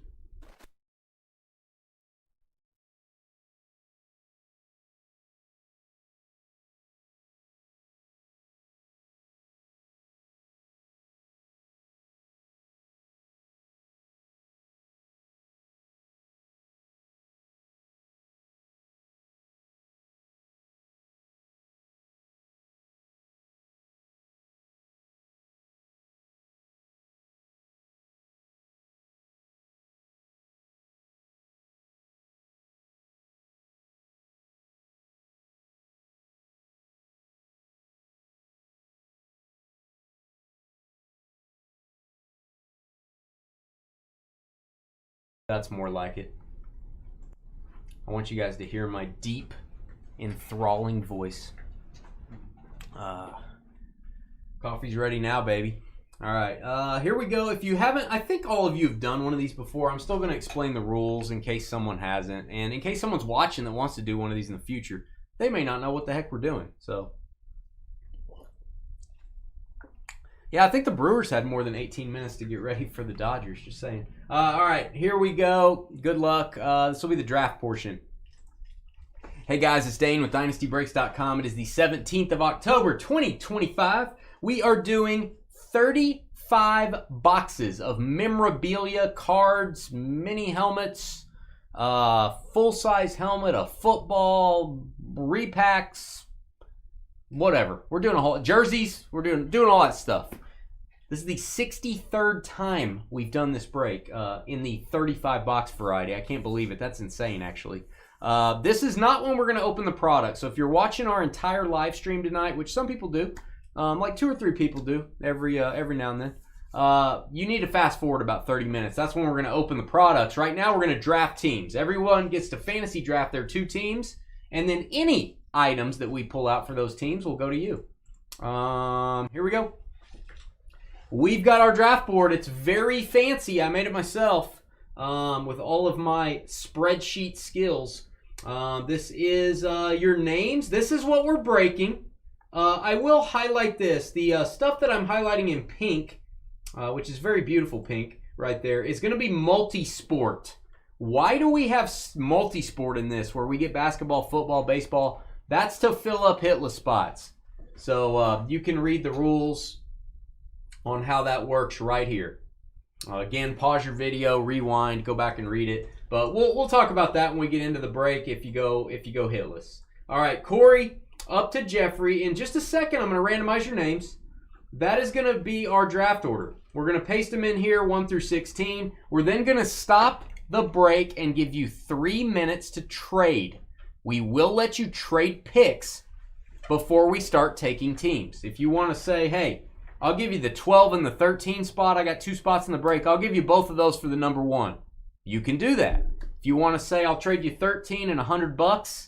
Speaker 2: That's more like it. I want you guys to hear my deep, enthralling voice. Coffee's ready now, baby. All right, here we go. If you haven't, I think all of you have done one of these before. I'm still going to explain the rules in case someone hasn't. And in case someone's watching that wants to do one of these in the future, they may not know what the heck we're doing. So, yeah, I think the Brewers had more than 18 minutes to get ready for the Dodgers, just saying. All right, here we go. Good luck. This will be the draft portion. Hey, guys, it's Dane with DynastyBreaks.com. It is the 17th of October, 2025. We are doing 35 boxes of memorabilia, cards, mini helmets, full-size helmet, a football, repacks, whatever. We're doing a whole jerseys. We're doing all that stuff. This is the 63rd time we've done this break in the 35 box variety. I can't believe it. That's insane, actually. This is not when we're going to open the product. So if you're watching our entire live stream tonight, which some people do, like 2 or 3 people do every now and then, you need to fast forward about 30 minutes. That's when we're going to open the products. Right now, we're going to draft teams. Everyone gets to fantasy draft their 2 teams, and then any items that we pull out for those teams will go to you. Here we go. We've got our draft board. It's very fancy. I made it myself with all of my spreadsheet skills. This is your names. This is what we're breaking. I will highlight this. The stuff that I'm highlighting in pink, which is very beautiful pink right there, is going to be multi-sport. Why do we have multi-sport in this where we get basketball, football, baseball? That's to fill up hitless spots. So you can read the rules on how that works right here. Again, pause your video, rewind, go back and read it. But we'll talk about that when we get into the break if you go hitless. All right, Corey up to Jeffrey. In just a second, I'm going to randomize your names. That is going to be our draft order. We're going to paste them in here 1 through 16. We're then going to stop the break and give you 3 minutes to trade. We will let you trade picks before we start taking teams. If you want to say, hey, I'll give you the 12 and the 13 spot. I got 2 spots in the break. I'll give you both of those for the number 1. You can do that. If you want to say I'll trade you 13 and $100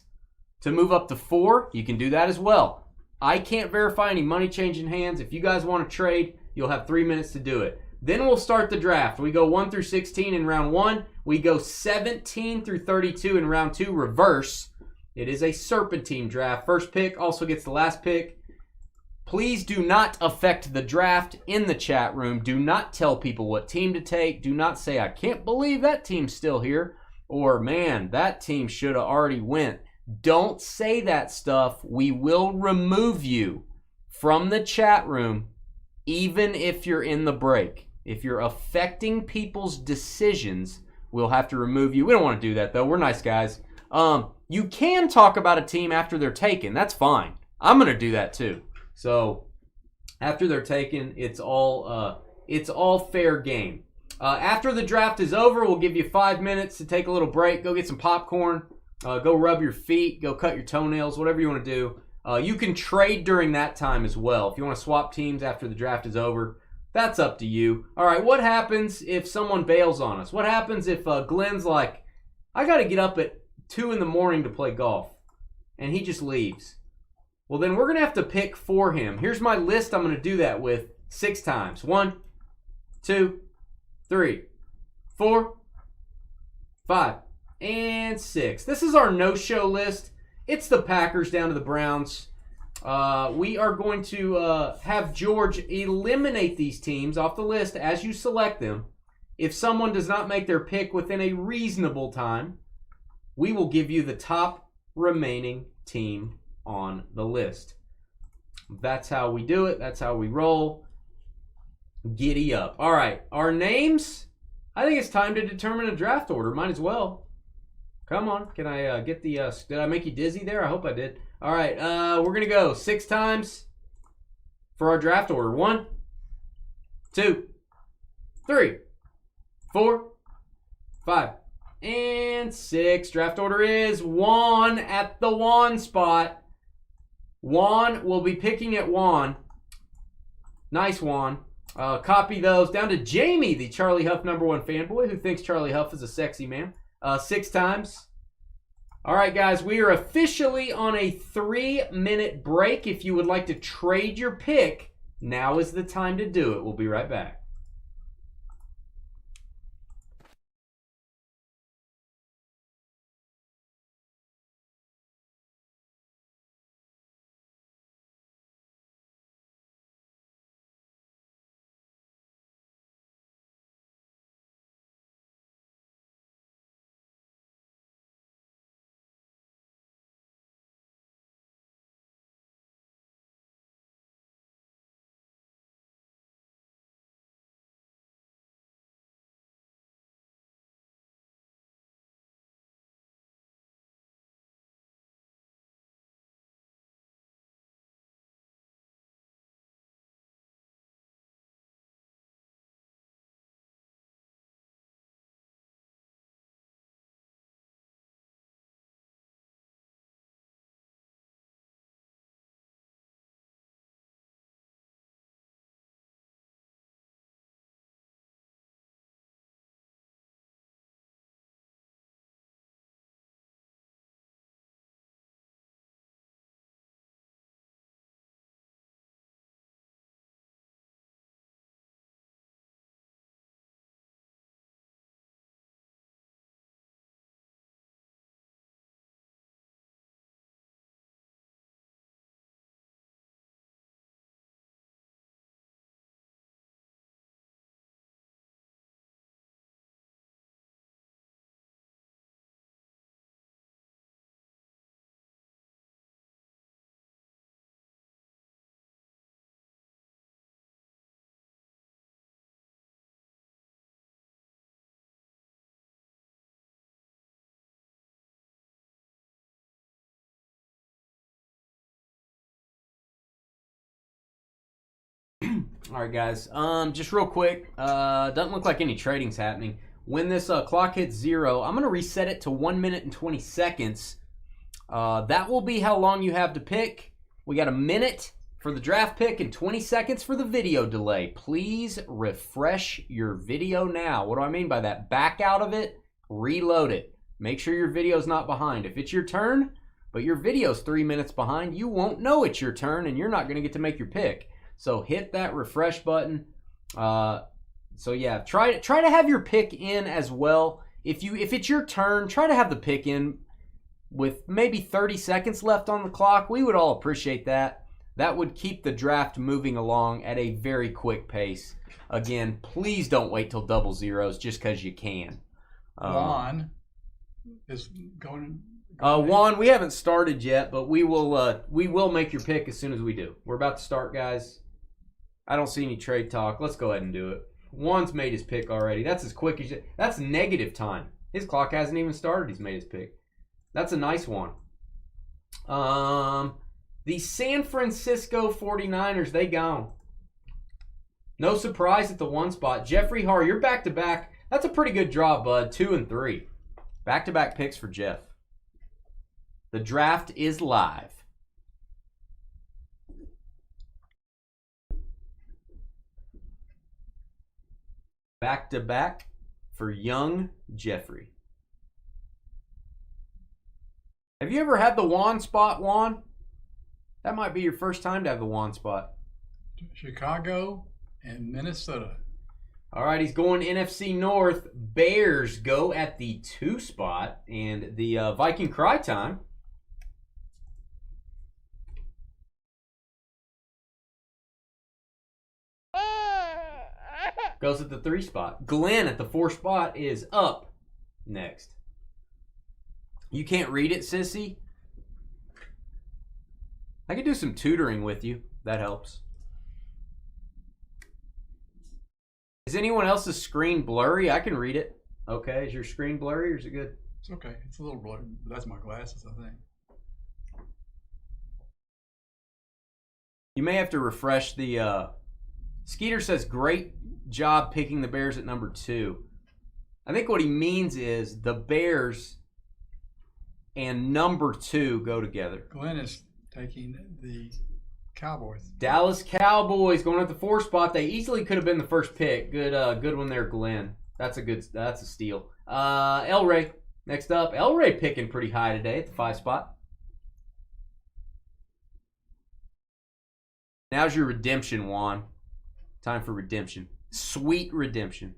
Speaker 2: to move up to 4, you can do that as well. I can't verify any money changing hands. If you guys want to trade, you'll have 3 minutes to do it. Then we'll start the draft. We go 1 through 16 in round 1. We go 17 through 32 in round 2, reverse. It is a serpentine draft. First pick also gets the last pick. Please do not affect the draft in the chat room. Do not tell people what team to take. Do not say, I can't believe that team's still here. Or, man, that team should have already went. Don't say that stuff. We will remove you from the chat room even if you're in the break. If you're affecting people's decisions, we'll have to remove you. We don't want to do that, though. We're nice guys. You can talk about a team after they're taken. That's fine. I'm going to do that, too. So after they're taken, it's all fair game. After the draft is over, we'll give you 5 minutes to take a little break, go get some popcorn, go rub your feet, go cut your toenails, whatever you want to do. You can trade during that time as well. If you want to swap teams after the draft is over, That's up to you. All right, what happens if someone bails on us? What happens if Glenn's like, I got to get up at 2 in the morning to play golf, and he just leaves? Well, then we're going to have to pick for him. Here's my list I'm going to do that with 6 times. 1, 2, 3, 4, 5, and 6. This is our no-show list. It's the Packers down to the Browns. We are going to have George eliminate these teams off the list as you select them. If someone does not make their pick within a reasonable time, we will give you the top remaining team on the list. That's how we do it. That's how we roll. Giddy up. All right, our names. I think it's time to determine a draft order. Might as well. Come on. Can I get the... did I make you dizzy there? I hope I did. All right, we're going to go 6 times for our draft order. 1, 2, 3, 4, 5, and 6. Draft order is Juan at the Juan spot. Juan will be picking at Juan. Nice, Juan. Copy those. Down to Jamie, the Charlie Huff #1 fanboy, who thinks Charlie Huff is a sexy man. 6 times. All right, guys, we are officially on a 3-minute break. If you would like to trade your pick, now is the time to do it. We'll be right back. All right, guys. Just real quick. Doesn't look like any trading's happening. When this clock hits 0, I'm going to reset it to 1 minute and 20 seconds. That will be how long you have to pick. We got a minute for the draft pick and 20 seconds for the video delay. Please refresh your video now. What do I mean by that? Back out of it, reload it. Make sure your video's not behind. If it's your turn, but your video's 3 minutes behind, you won't know it's your turn and you're not going to get to make your pick. So hit that refresh button. So yeah, try to have your pick in as well. If it's your turn, try to have the pick in with maybe 30 seconds left on the clock. We would all appreciate that. That would keep the draft moving along at a very quick pace. Again, please don't wait till double zeros just because you can.
Speaker 1: Juan is going.
Speaker 2: Juan, we haven't started yet, but we will make your pick as soon as we do. We're about to start, guys. I don't see any trade talk. Let's go ahead and do it. Juan's made his pick already. That's as quick as that's negative time. His clock hasn't even started. He's made his pick. That's a nice one. The San Francisco 49ers, they gone. No surprise at the 1 spot. Jeffrey Har, you're back-to-back. That's a pretty good draw, bud. 2 and 3. Back-to-back picks for Jeff. The draft is live. Back to back for young Jeffrey. Have you ever had the Juan spot, Juan? That might be your first time to have the Juan spot.
Speaker 1: Chicago and Minnesota.
Speaker 2: All right, he's going NFC North. Bears go at the 2 spot, and the Viking Cry time. Goes at the 3 spot. Glenn at the 4 spot is up next. You can't read it, sissy? I could do some tutoring with you. That helps. Is anyone else's screen blurry? I can read it. Okay, is your screen blurry or is it good?
Speaker 1: It's okay. It's a little blurry. That's my glasses, I think.
Speaker 2: You may have to refresh the... Skeeter says, great job picking the Bears at number 2. I think what he means is the Bears and number 2 go together.
Speaker 1: Glenn is taking the Cowboys.
Speaker 2: Dallas Cowboys going at the 4 spot. They easily could have been the first pick. Good one there, Glenn. That's a steal. El Ray next up. El Ray picking pretty high today at the 5 spot. Now's your redemption, Juan. Time for redemption. Sweet redemption.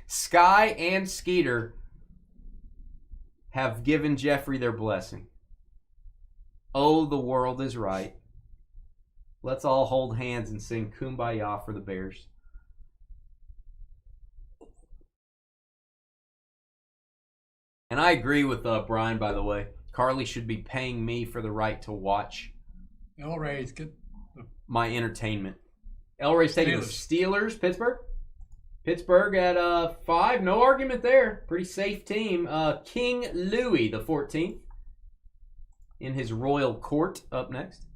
Speaker 2: Sky and Skeeter have given Jeffrey their blessing. Oh, the world is right. Let's all hold hands and sing Kumbaya for the Bears. And I agree with Brian, by the way. Carly should be paying me for the right to watch
Speaker 1: El Ray's good.
Speaker 2: My entertainment. El Ray's taking the Steelers. Pittsburgh at 5. No argument there. Pretty safe team. King Louis, the 14th, in his royal court, up next.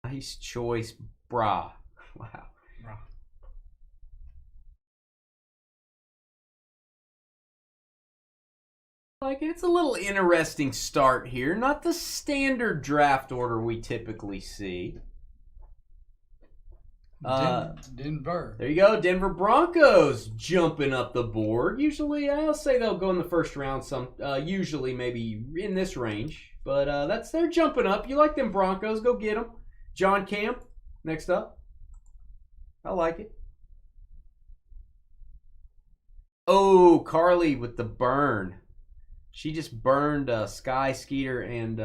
Speaker 2: Nice choice, brah. Wow.
Speaker 1: Brah.
Speaker 2: Like, it's a little interesting start here. Not the standard draft order we typically see.
Speaker 1: Denver.
Speaker 2: There you go. Denver Broncos jumping up the board. Usually, I'll say they'll go in the first round. Usually, maybe in this range. But they're jumping up. You like them Broncos? Go get them. John Camp, next up. I like it. Oh, Carly with the burn. She just burned Sky, Skeeter, and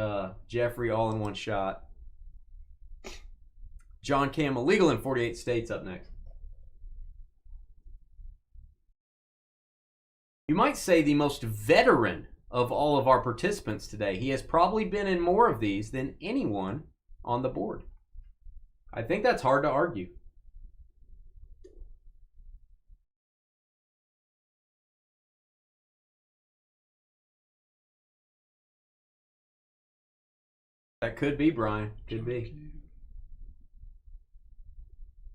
Speaker 2: Jeffrey all in one shot. John Cam, illegal in 48 states, up next. You might say the most veteran of all of our participants today. He has probably been in more of these than anyone on the board. I think that's hard to argue. That could be Brian. Could be.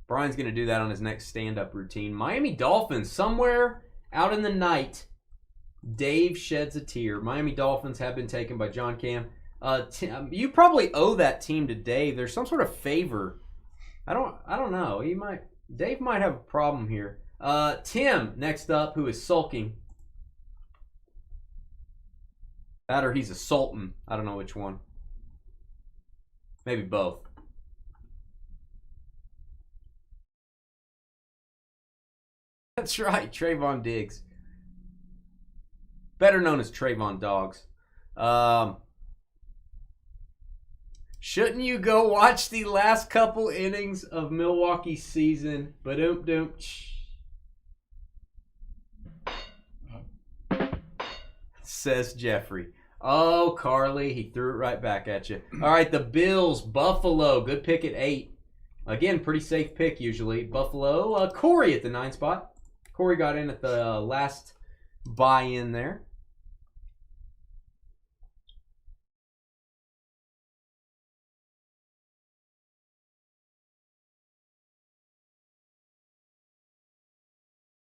Speaker 2: Brian's going to do that on his next stand-up routine. Miami Dolphins, somewhere out in the night, Dave sheds a tear. Miami Dolphins have been taken by John Cam. You probably owe that team to Dave. There's some sort of favor. I don't know. Dave might have a problem here. Tim, next up, who is sulking. That or he's a sultan. I don't know which one. Maybe both. That's right, Trayvon Diggs. Better known as Trayvon Dogs. Shouldn't you go watch the last couple innings of Milwaukee's season? Ba-doom-doom. Says Jeffrey. Oh, Carly, he threw it right back at you. All right, the Bills, Buffalo, good pick at 8. Again, pretty safe pick usually. Buffalo, Corey at the 9 spot. Corey got in at the last buy-in there.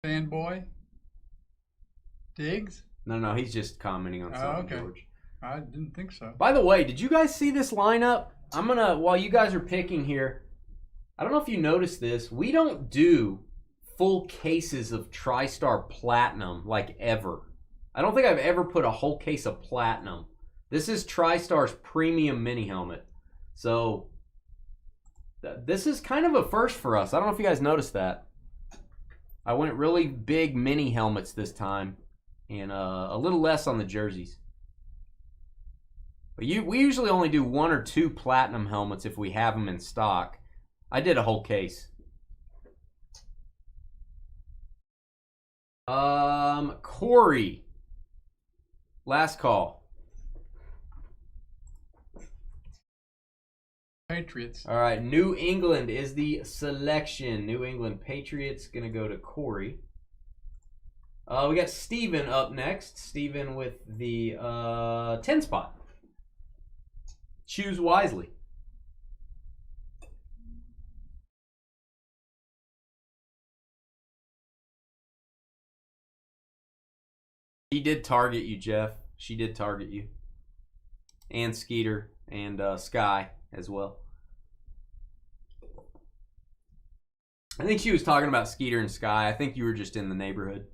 Speaker 1: Fanboy. Diggs?
Speaker 2: No, he's just commenting on something,
Speaker 1: okay.
Speaker 2: George.
Speaker 1: I didn't think so.
Speaker 2: By the way, did you guys see this lineup? I'm gonna, while you guys are picking here, I don't know if you noticed this. We don't do full cases of TriStar Platinum like ever. I don't think I've ever put a whole case of Platinum. This is TriStar's premium mini helmet. So this is kind of a first for us. I don't know if you guys noticed that. I went really big mini helmets this time, and a little less on the jerseys. But we usually only do 1 or 2 platinum helmets if we have them in stock. I did a whole case. Corey. Last call.
Speaker 1: Patriots.
Speaker 2: All right, New England is the selection. New England Patriots going to go to Corey. We got Steven up next. Steven with the 10 spot. Choose wisely. She did target you, Jeff. She did target you. And Skeeter and Sky as well. I think she was talking about Skeeter and Sky. I think you were just in the neighborhood.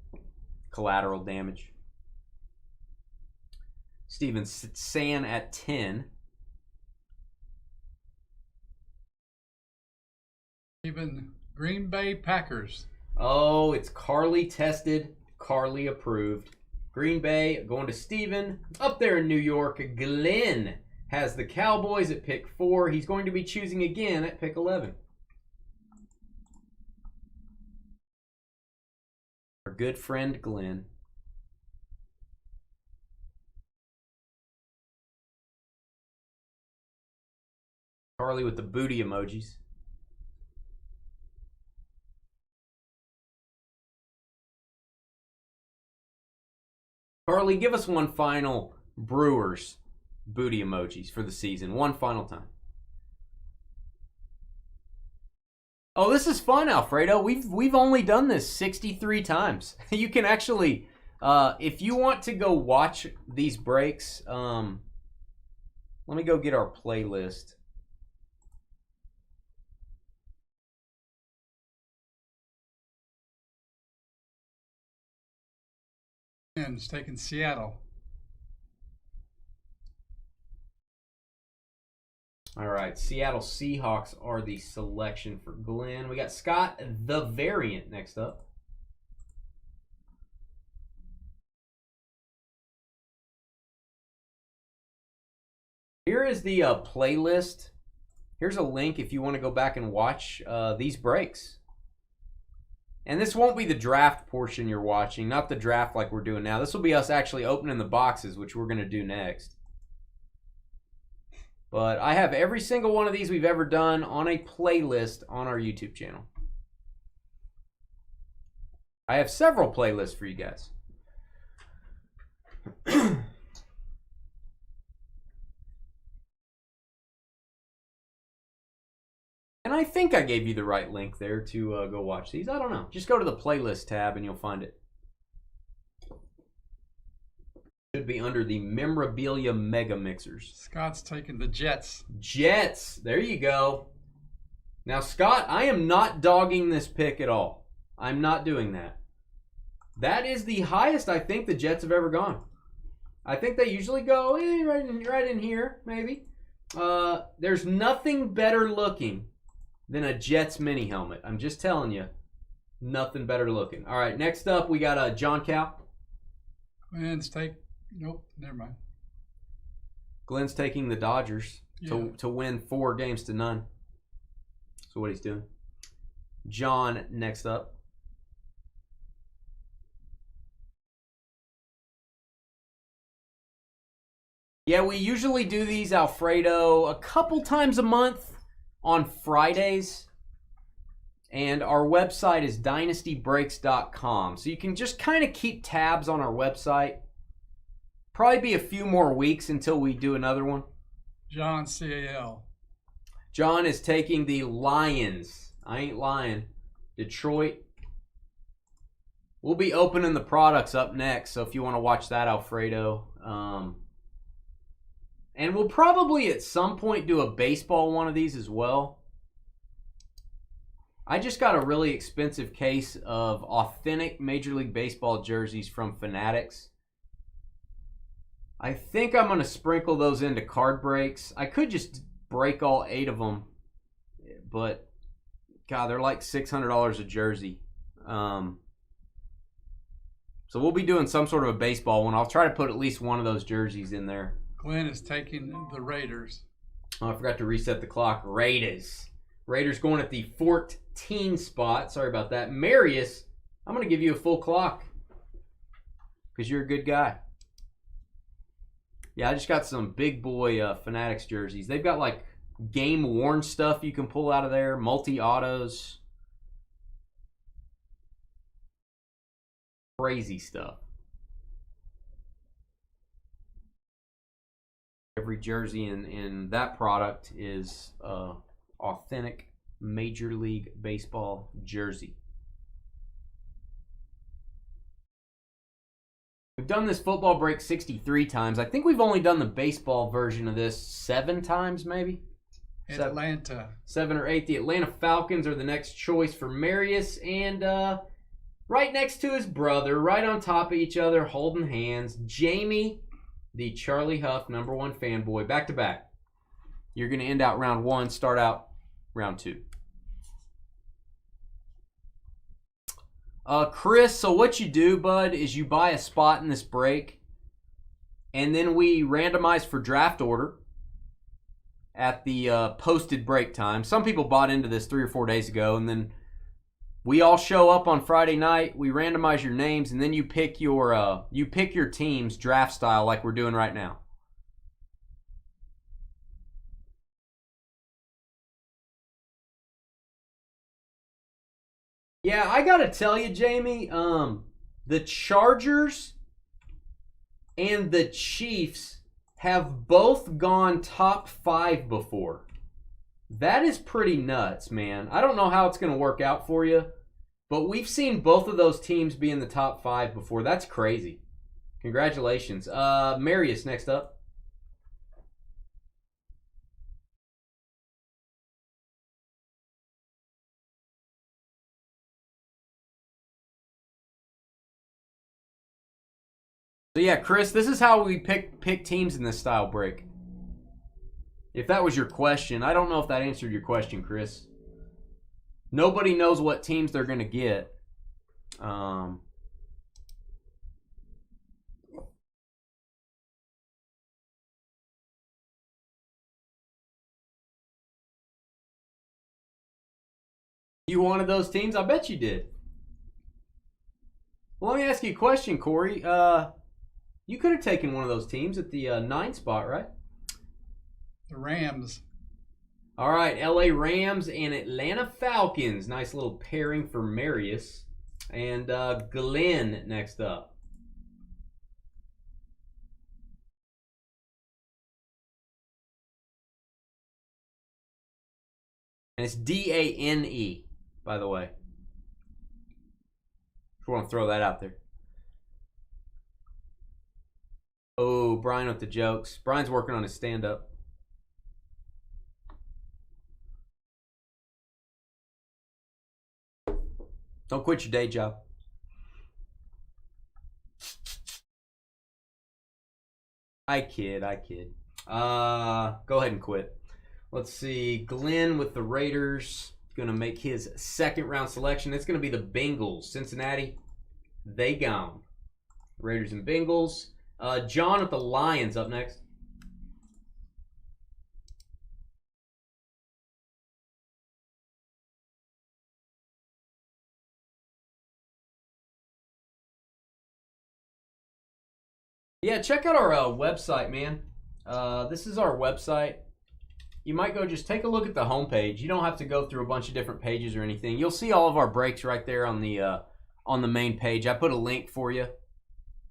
Speaker 2: Collateral damage. Steven San at 10.
Speaker 1: Even Green Bay Packers.
Speaker 2: Oh, it's Carly tested, Carly approved. Green Bay going to Steven. Up there in New York, Glenn has the Cowboys at pick 4. He's going to be choosing again at pick 11. Our good friend Glenn. Carly with the booty emojis. Carly, give us one final Brewers booty emojis for the season. One final time. Oh, this is fun, Alfredo. We've only done this 63 times. You can actually, if you want to go watch these breaks, let me go get our playlist.
Speaker 1: And it's taking Seattle.
Speaker 2: All right, Seattle Seahawks are the selection for Glenn. We got Scott the Variant next up. Here is the playlist. Here's a link if you want to go back and watch these breaks. And this won't be the draft portion you're watching, not the draft like we're doing now. This will be us actually opening the boxes, which we're going to do next. But I have every single one of these we've ever done on a playlist on our YouTube channel. I have several playlists for you guys. And I think I gave you the right link there to go watch these. I don't know. Just go to the playlist tab and you'll find it. Should be under the Memorabilia Mega Mixers.
Speaker 1: Scott's taking the Jets.
Speaker 2: Jets. There you go. Now, Scott, I am not dogging this pick at all. I'm not doing that. That is the highest I think the Jets have ever gone. I think they usually go right in here, maybe. There's nothing better looking than a Jets mini helmet. I'm just telling you, nothing better looking. All right, next up we got John Cal.
Speaker 1: Glenn's nope, never mind.
Speaker 2: Glenn's taking the Dodgers to win 4 games to none. That's what he's doing. John next up. Yeah, we usually do these, Alfredo, a couple times a month on Fridays. And our website is dynastybreaks.com. So you can just kind of keep tabs on our website. Probably be a few more weeks until we do another one.
Speaker 1: John CAL.
Speaker 2: John is taking the Lions. I ain't lying. Detroit. We'll be opening the products up next, so if you want to watch that, Alfredo. And we'll probably at some point do a baseball one of these as well. I just got a really expensive case of authentic Major League Baseball jerseys from Fanatics. I think I'm going to sprinkle those into card breaks. I could just break all 8 of them, but God, they're like $600 a jersey. So we'll be doing some sort of a baseball one. I'll try to put at least one of those jerseys in there.
Speaker 1: Glenn is taking the Raiders.
Speaker 2: Oh, I forgot to reset the clock. Raiders going at the 14 spot. Sorry about that. Marius, I'm going to give you a full clock because you're a good guy. Yeah, I just got some big boy Fanatics jerseys. They've got like game-worn stuff you can pull out of there, multi-autos. Crazy stuff. Every jersey in that product is authentic Major League Baseball jersey. We've done this football break 63 times. I think we've only done the baseball version of this 7 times, maybe.
Speaker 1: Atlanta.
Speaker 2: 7 or 8. The Atlanta Falcons are the next choice for Marius, and right next to his brother, right on top of each other, holding hands, Jamie, the Charlie Huff #1 fanboy, back to back. You're going to end out round 1, start out round 2. Chris, so what you do, bud, is you buy a spot in this break, and then we randomize for draft order at the posted break time. Some people bought into this 3 or 4 days ago, and then we all show up on Friday night. We randomize your names, and then you pick your team's draft style like we're doing right now. Yeah, I gotta tell you, Jamie, the Chargers and the Chiefs have both gone top 5 before. That is pretty nuts, man. I don't know how it's going to work out for you, but we've seen both of those teams be in the top 5 before. That's crazy. Congratulations. Marius, next up. So yeah, Chris, this is how we pick teams in this style break. If that was your question, I don't know if that answered your question, Chris. Nobody knows what teams they're going to get. You wanted those teams? I bet you did. Well, let me ask you a question, Corey. You could have taken one of those teams at the 9 spot, right?
Speaker 1: The Rams.
Speaker 2: All right, LA Rams and Atlanta Falcons. Nice little pairing for Marius. And Glenn next up. And it's Dane, by the way. Just want to throw that out there. Oh, Brian with the jokes. Brian's working on his stand-up. Don't quit your day job. I kid. Go ahead and quit. Let's see. Glenn with the Raiders. Going to make his second round selection. It's going to be the Bengals. Cincinnati, they gone. Raiders and Bengals. John with the Lions up next. Yeah, check out our website, man. This is our website. You might go just take a look at the homepage. You don't have to go through a bunch of different pages or anything. You'll see all of our breaks right there on the main page. I put a link for you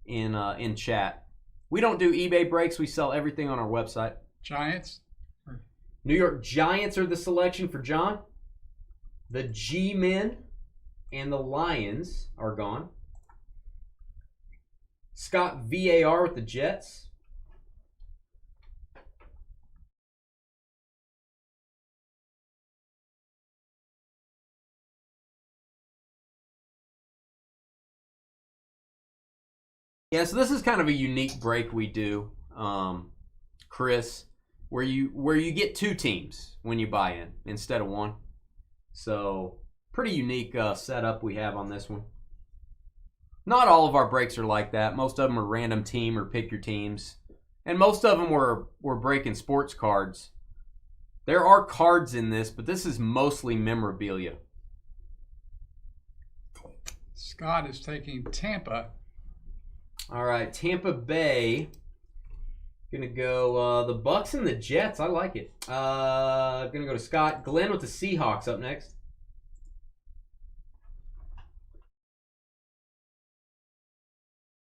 Speaker 2: in chat. We don't do eBay breaks. We sell everything on our website.
Speaker 1: Giants.
Speaker 2: New York Giants are the selection for John. The G-Men and the Lions are gone. Scott VAR with the Jets. Yeah, so this is kind of a unique break we do, Chris, where you get 2 teams when you buy in instead of 1. So pretty unique setup we have on this one. Not all of our breaks are like that. Most of them are random team or pick your teams, and most of them were breaking sports cards. There are cards in this, but this is mostly memorabilia.
Speaker 1: Scott is taking Tampa.
Speaker 2: All right, Tampa Bay. Gonna go the Bucks and the Jets. I like it. Gonna go to Scott. Glenn with the Seahawks up next.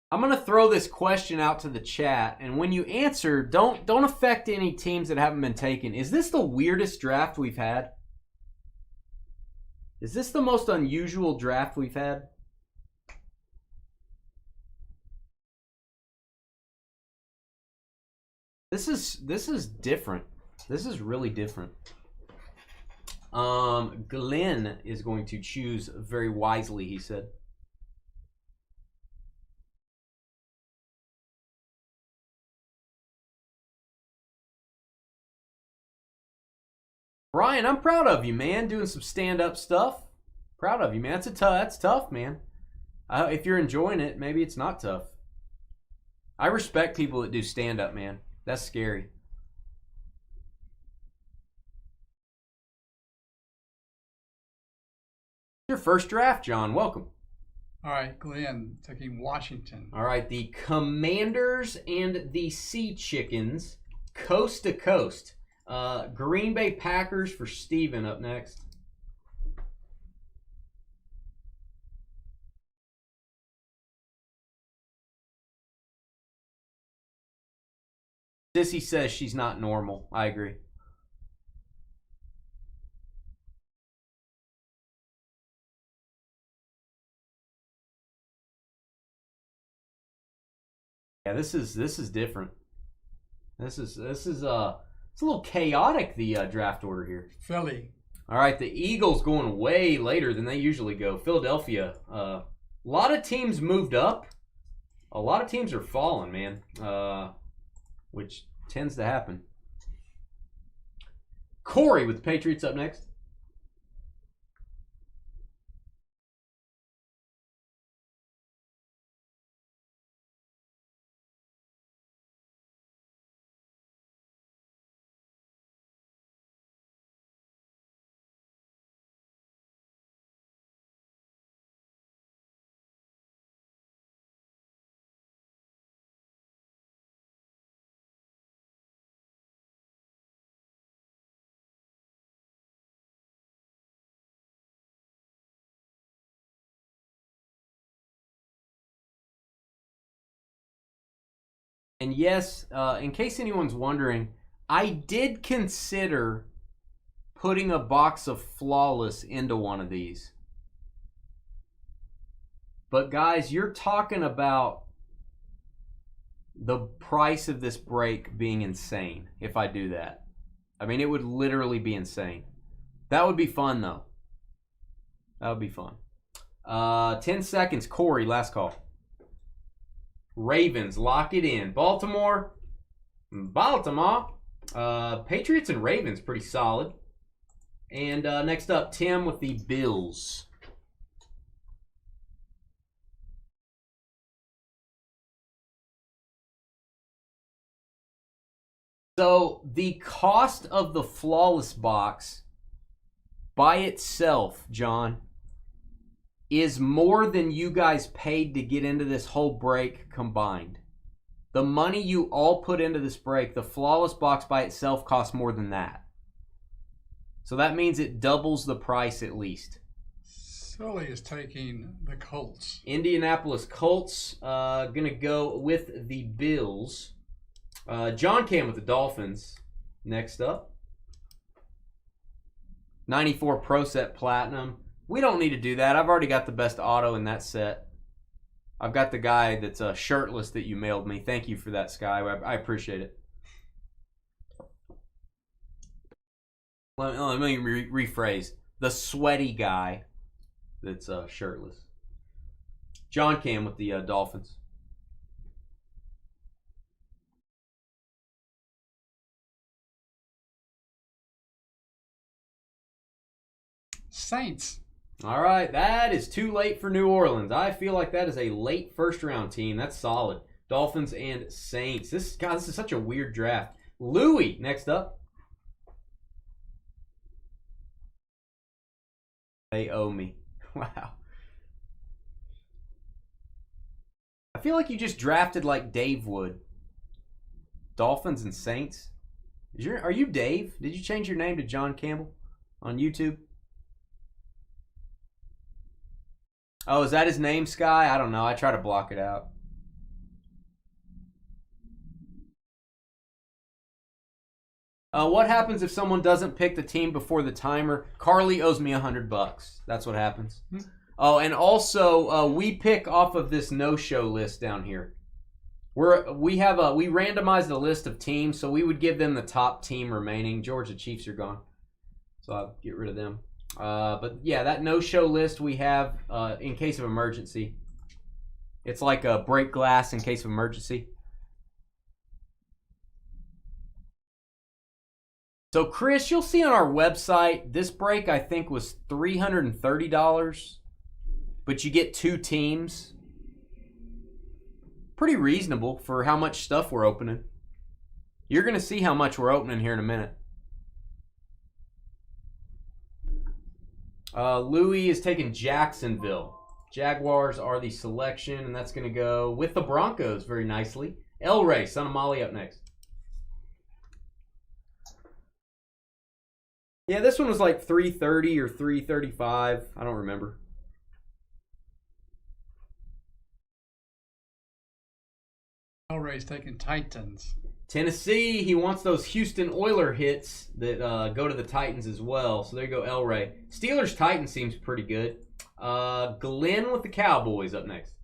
Speaker 2: I'm gonna throw this question out to the chat, and when you answer, don't affect any teams that haven't been taken. Is this the weirdest draft we've had? Is this the most unusual draft we've had? This is different. This is really different. Glenn is going to choose very wisely, he said. Brian, I'm proud of you, man. Doing some stand-up stuff. Proud of you, man. That's tough, man. If you're enjoying it, maybe it's not tough. I respect people that do stand-up, man. That's scary. Your first draft, John. Welcome.
Speaker 1: All right, Glenn taking Washington.
Speaker 2: All right, the Commanders and the Sea Chickens, coast to coast. Green Bay Packers for Steven up next. Sissy says she's not normal. I agree. Yeah, this is different. This is it's a little chaotic, the draft order here.
Speaker 1: Philly.
Speaker 2: All right, the Eagles going way later than they usually go. Philadelphia. A lot of teams moved up. A lot of teams are falling, man. Which tends to happen. Corey with the Patriots up next. And yes, in case anyone's wondering, I did consider putting a box of Flawless into one of these. But guys, you're talking about the price of this break being insane if I do that. I mean, it would literally be insane. That would be fun, though. That would be fun. 10 seconds. Corey, last call. Ravens, lock it in. Baltimore. Patriots and Ravens, pretty solid. And next up, Tim with the Bills. So the cost of the Flawless box by itself, John, is more than you guys paid to get into this whole break combined. The money you all put into this break, the Flawless box by itself costs more than that. So that means it doubles the price at least.
Speaker 1: Sully is taking the Colts.
Speaker 2: Indianapolis Colts, gonna go with the Bills. John Cam with the Dolphins. Next up. 94 Pro Set Platinum. We don't need to do that. I've already got the best auto in that set. I've got the guy that's shirtless that you mailed me. Thank you for that, Sky. I appreciate it. Let me rephrase. The sweaty guy that's shirtless. John Cam with the Dolphins.
Speaker 1: Saints.
Speaker 2: All right, that is too late for New Orleans. I feel like that is a late first-round team. That's solid. Dolphins and Saints. This is such a weird draft. Louis, next up. They owe me. Wow. I feel like you just drafted like Dave would. Dolphins and Saints. Are you Dave? Did you change your name to John Campbell on YouTube? Oh, is that his name, Sky? I don't know. I try to block it out. What happens if someone doesn't pick the team before the timer? Carly owes me $100. That's what happens. Oh, and also we pick off of this no-show list down here. We randomized a list of teams, so we would give them the top team remaining. Georgia Chiefs are gone, so I'll get rid of them. But yeah, that no-show list we have in case of emergency. It's like a break glass in case of emergency. So Chris, you'll see on our website, this break I think was $330, but you get 2 teams. Pretty reasonable for how much stuff we're opening. You're going to see how much we're opening here in a minute. Louis is taking Jacksonville. Jaguars are the selection, and that's going to go with the Broncos very nicely. El Rey, son of Molly, up next. Yeah, this one was like 330 or 335. I don't remember.
Speaker 1: El Rey's taking Titans.
Speaker 2: Tennessee, he wants those Houston Oiler hits that go to the Titans as well. So there you go, El Rey. Steelers Titans seems pretty good. Glenn with the Cowboys up next.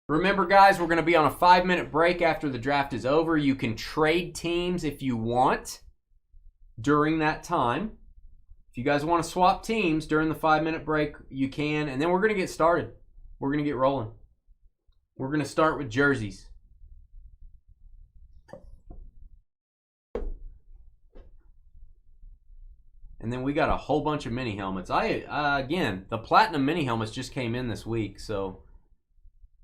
Speaker 2: Remember, guys, we're going to be on a 5-minute break after the draft is over. You can trade teams if you want during that time. If you guys want to swap teams during the 5-minute break, you can. And then we're going to get started. We're going to get rolling. We're going to start with jerseys. And then we got a whole bunch of mini helmets. Again, the Platinum mini helmets just came in this week, so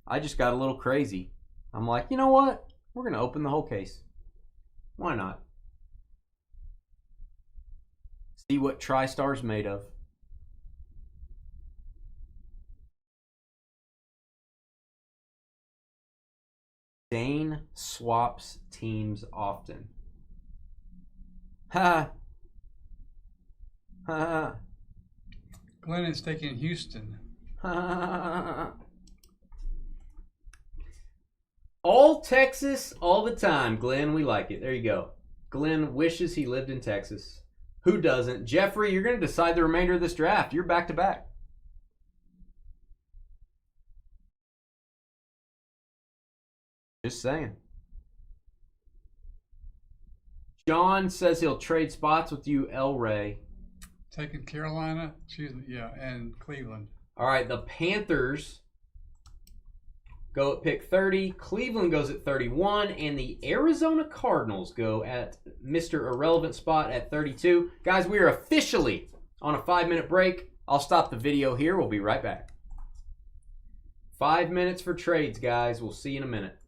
Speaker 2: I just got a little crazy. I'm like, you know what? We're going to open the whole case. Why not? See what TriStar's made of. Dane swaps teams often. Ha! Ha!
Speaker 1: Glenn is taking Houston.
Speaker 2: Ha! All Texas, all the time, Glenn. We like it. There you go. Glenn wishes he lived in Texas. Who doesn't? Jeffrey, you're going to decide the remainder of this draft. You're back to back. Just saying. John says he'll trade spots with you, El Rey.
Speaker 1: Taking Carolina, and Cleveland.
Speaker 2: All right, the Panthers go at pick 30. Cleveland goes at 31. And the Arizona Cardinals go at Mr. Irrelevant spot at 32. Guys, we are officially on a 5-minute break. I'll stop the video here. We'll be right back. 5 minutes for trades, guys. We'll see you in a minute.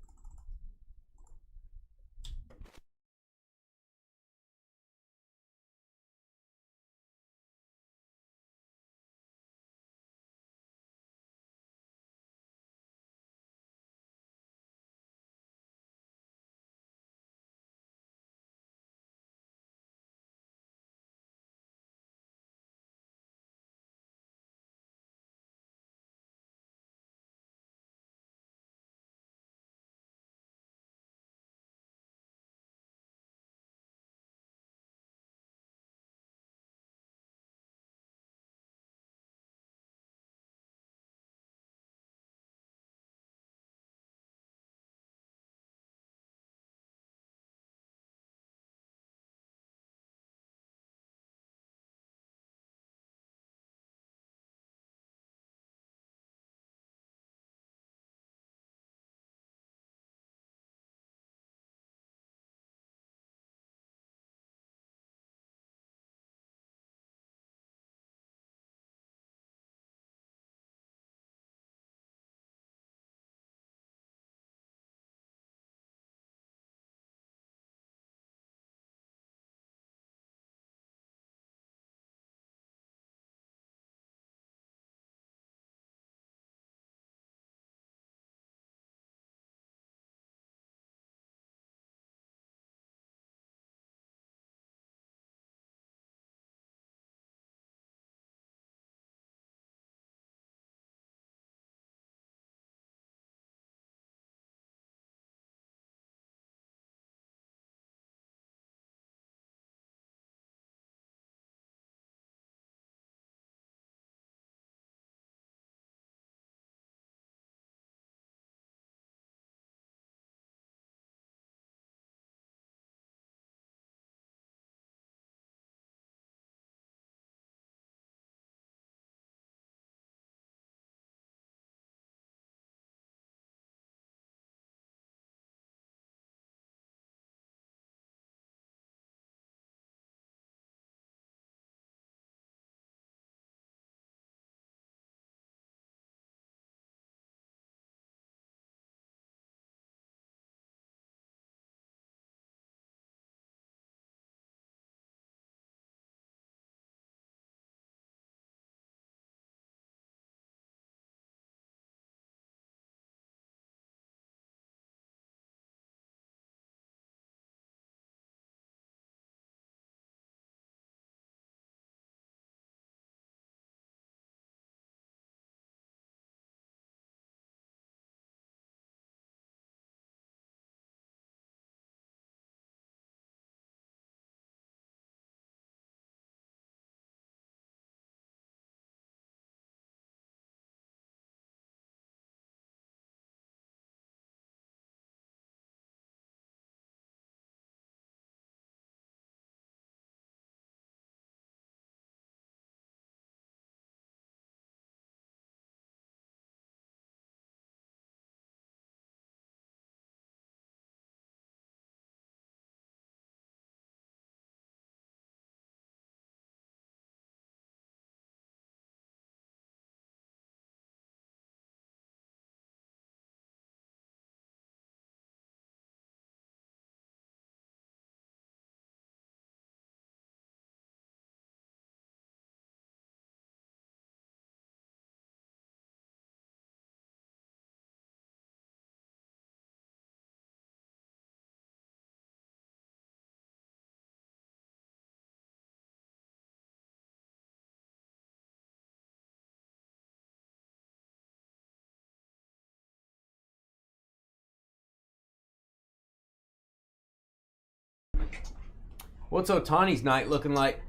Speaker 2: What's Otani's night looking like?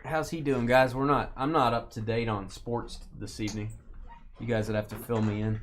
Speaker 2: How's he doing, guys? I'm not up to date on sports this evening. You guys would have to fill me in.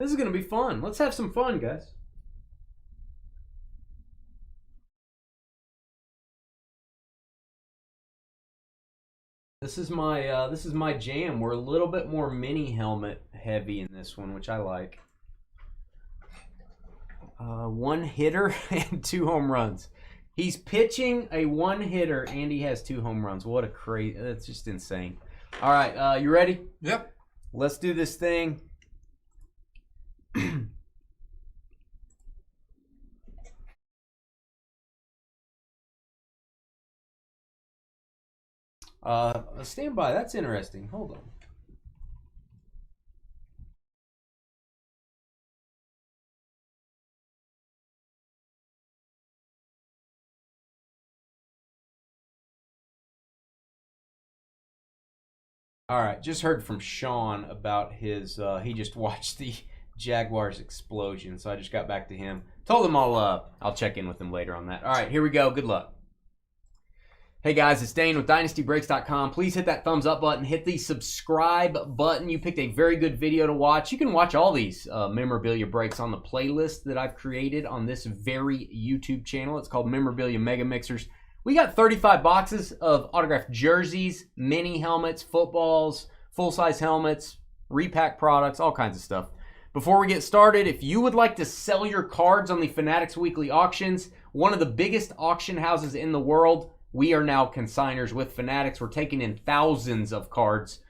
Speaker 2: This is going to be fun. Let's have some fun, guys. This is my jam. We're a little bit more mini helmet heavy in this one, which I like. One hitter and 2 home runs. He's pitching a one hitter and he has 2 home runs. What a crazy! That's just insane. All right, you ready?
Speaker 1: Yep.
Speaker 2: Let's do this thing. Stand by. That's interesting. Hold on. All right, just heard from Sean about his. He just watched the Jaguars explosion, so I just got back to him. Told him I'll check in with him later on that. All right, here we go. Good luck. Hey guys, it's Dane with DynastyBreaks.com. Please hit that thumbs up button. Hit the subscribe button. You picked a very good video to watch. You can watch all these memorabilia breaks on the playlist that I've created on this very YouTube channel. It's called Memorabilia Mega Mixers. We got 35 boxes of autographed jerseys, mini helmets, footballs, full-size helmets, repack products, all kinds of stuff. Before we get started, if you would like to sell your cards on the Fanatics Weekly Auctions, one of the biggest auction houses in the world, we are now consigners with Fanatics. We're taking in thousands of cards.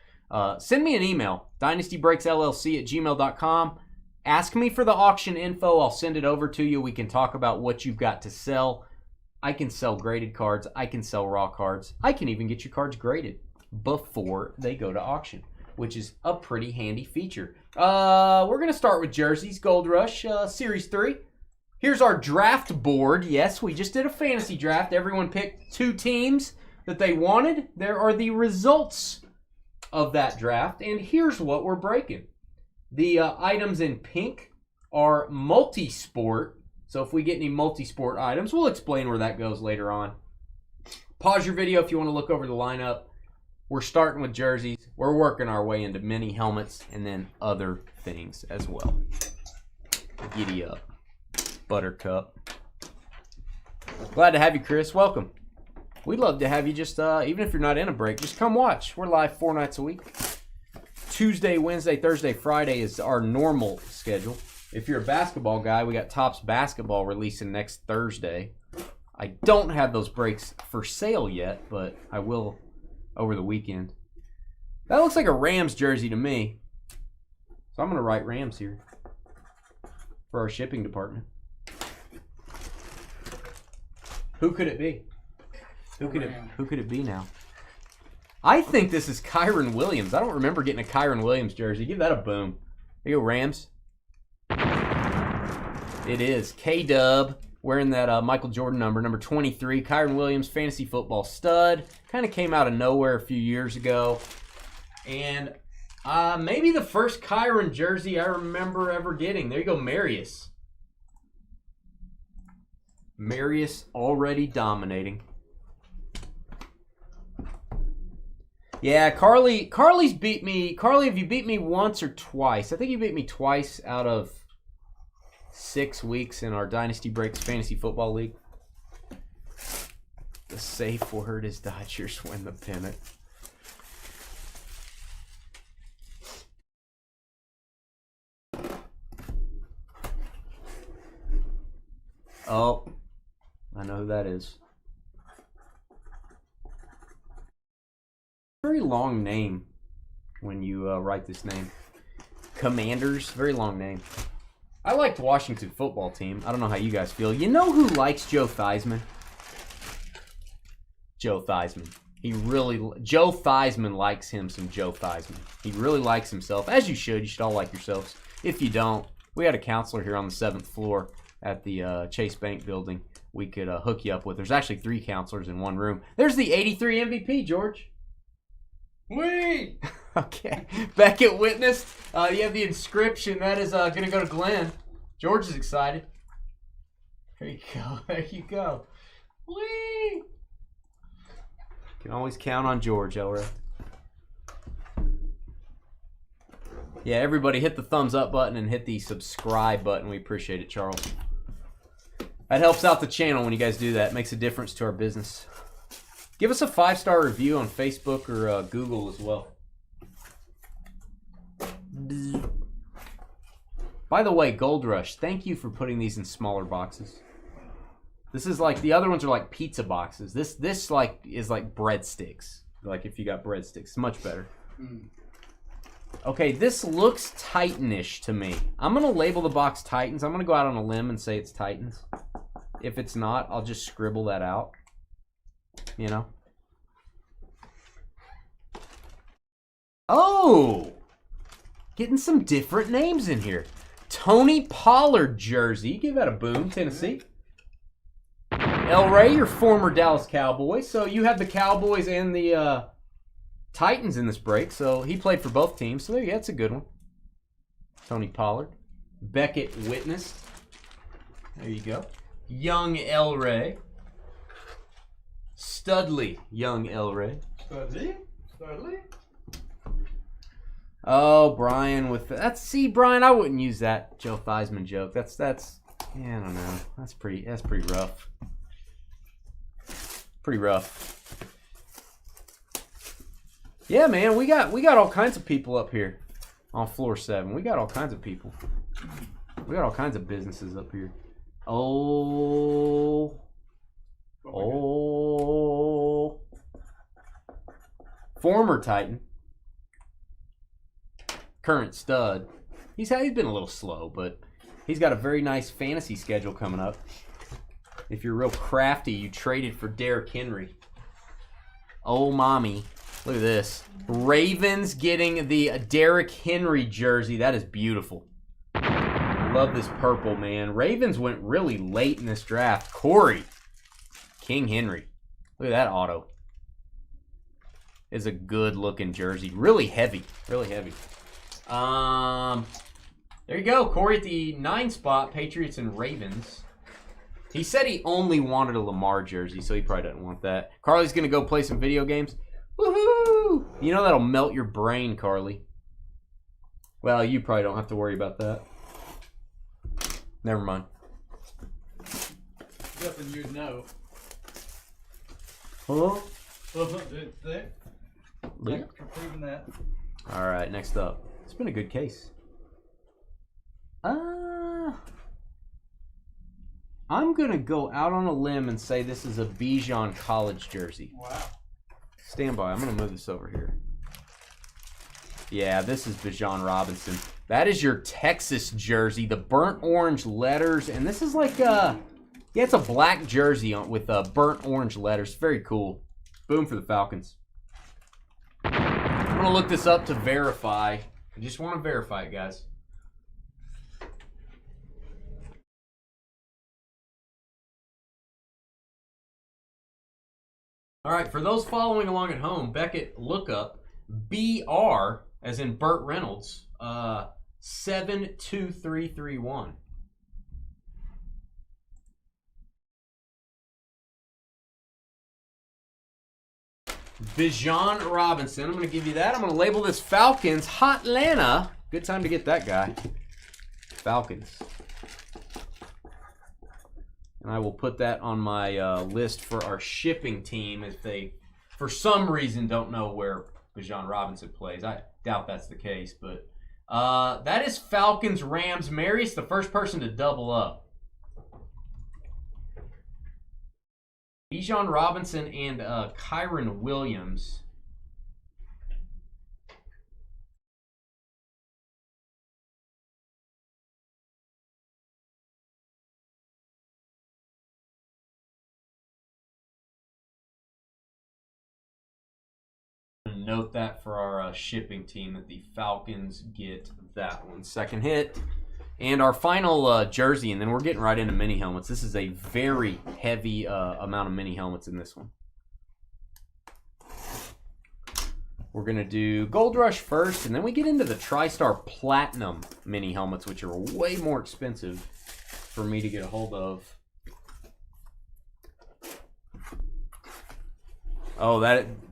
Speaker 2: Send me an email, dynastybreaksllc@gmail.com. Ask me for the auction info. I'll send it over to you. We can talk about what you've got to sell. I can sell graded cards. I can sell raw cards. I can even get your cards graded before they go to auction, which is a pretty handy feature. We're going to start with jerseys, Gold Rush, Series 3. Here's our draft board. Yes, we just did a fantasy draft. Everyone picked 2 teams that they wanted. There are the results of that draft, and here's what we're breaking. The items in pink are multi-sport. So if we get any multi-sport items, we'll explain where that goes later on. Pause your video if you want to look over the lineup. We're starting with jerseys. We're working our way into mini helmets and then other things as well. Giddy up. Buttercup. Glad to have you, Chris. Welcome. We'd love to have you just, even if you're not in a break, just come watch. We're live 4 nights a week. Tuesday, Wednesday, Thursday, Friday is our normal schedule. If you're a basketball guy, we got Topps Basketball releasing next Thursday. I don't have those breaks for sale yet, but I will over the weekend. That looks like a Rams jersey to me. So I'm going to write Rams here for our shipping department. Who could it be? Who could it be now? I think this is Kyron Williams. I don't remember getting a Kyron Williams jersey. Give that a boom. There you go, Rams. It is K-Dub wearing that Michael Jordan number 23. Kyron Williams, fantasy football stud. Kind of came out of nowhere a few years ago. And maybe the first Kyron jersey I remember ever getting. There you go, Marius. Marius already dominating. Yeah, Carly's beat me. Carly, have you beat me once or twice? I think you beat me twice out of 6 weeks in our Dynasty Breaks Fantasy Football League. The safe word is Dodgers win the pennant. Oh, I know who that is. Very long name when you write this name. Commanders, very long name. I liked Washington football team. I don't know how you guys feel. You know who likes Joe Theismann? Joe Theismann. Joe Theismann likes him some Joe Theismann. He really likes himself, as you should. You should all like yourselves. If you don't, we had a counselor here on the 7th floor at the Chase Bank building we could hook you up with. There's actually 3 counselors in one room. There's the 83 MVP, George.
Speaker 1: Whee!
Speaker 2: Okay. Beckett witnessed. You have the inscription. That is going to go to Glenn. George is excited. There you go. There you go. Whee! Can always count on George, Elra. Yeah, everybody hit the thumbs up button and hit the subscribe button. We appreciate it, Charles. That helps out the channel when you guys do that. It makes a difference to our business. Give us a 5-star review on Facebook or Google as well. By the way, Gold Rush, thank you for putting these in smaller boxes. This is like, the other ones are like pizza boxes. This like is like breadsticks. Like if you got breadsticks, it's much better. Okay, this looks Titanish to me. I'm going to label the box Titans. I'm going to go out on a limb and say it's Titans. If it's not, I'll just scribble that out. You know? Oh! Getting some different names in here. Tony Pollard jersey. Give that a boom, Tennessee. El Ray, your former Dallas Cowboy. So you have the Cowboys and the Titans in this break. So he played for both teams. So there you go. That's a good one. Tony Pollard. Beckett witnessed. There you go. Young El Ray. Studley, young El Ray.
Speaker 1: Studley?
Speaker 2: Oh, Brian with that. See, Brian, I wouldn't use that Joe Theismann joke. That's yeah, I don't know. That's pretty rough. Pretty rough. Yeah, man, we got all kinds of people up here on floor 7. We got all kinds of people. We got all kinds of businesses up here. Oh. Former Titan. Current stud. He's been a little slow, but he's got a very nice fantasy schedule coming up. If you're real crafty, you traded for Derrick Henry. Oh, mommy. Look at this. Ravens getting the Derrick Henry jersey. That is beautiful. Love this purple, man. Ravens went really late in this draft. Corey. King Henry. Look at that auto. Is a good looking jersey. Really heavy. Really heavy. There you go. Corey at the 9 spot. Patriots and Ravens. He said he only wanted a Lamar jersey, so he probably doesn't want that. Carly's going to go play some video games. Woohoo! You know that'll melt your brain, Carly. Well, you probably don't have to worry about that. Never mind.
Speaker 1: Nothing you'd know.
Speaker 2: Huh?
Speaker 1: There. Thanks for proving that.
Speaker 2: All right, next up. It's been a good case. I'm going to go out on a limb and say this is a Bijan college jersey.
Speaker 1: Wow.
Speaker 2: Stand by. I'm going to move this over here. Yeah, this is Bijan Robinson. That is your Texas jersey, the burnt orange letters. And this is like, yeah, it's a black jersey with burnt orange letters. Very cool. Boom for the Falcons. I'm going to look this up to verify. I just want to verify it, guys. All right, for those following along at home, Beckett, look up BR, as in Burt Reynolds, 72331. Bijan Robinson. I'm going to give you that. I'm going to label this Falcons. Hotlanta. Good time to get that guy. Falcons. And I will put that on my list for our shipping team if they, for some reason, don't know where Bijan Robinson plays. I doubt that's the case. But that is Falcons Rams. Mary's the first person to double up. Bijan Robinson and Kyron Williams. note that for our shipping team that the Falcons get that one. Second hit. And our final jersey, and then we're getting right into mini helmets. This is a very heavy amount of mini helmets in this one. We're going to do Gold Rush first, and then we get into the TriStar Platinum mini helmets, which are way more expensive for me to get a hold of. Oh,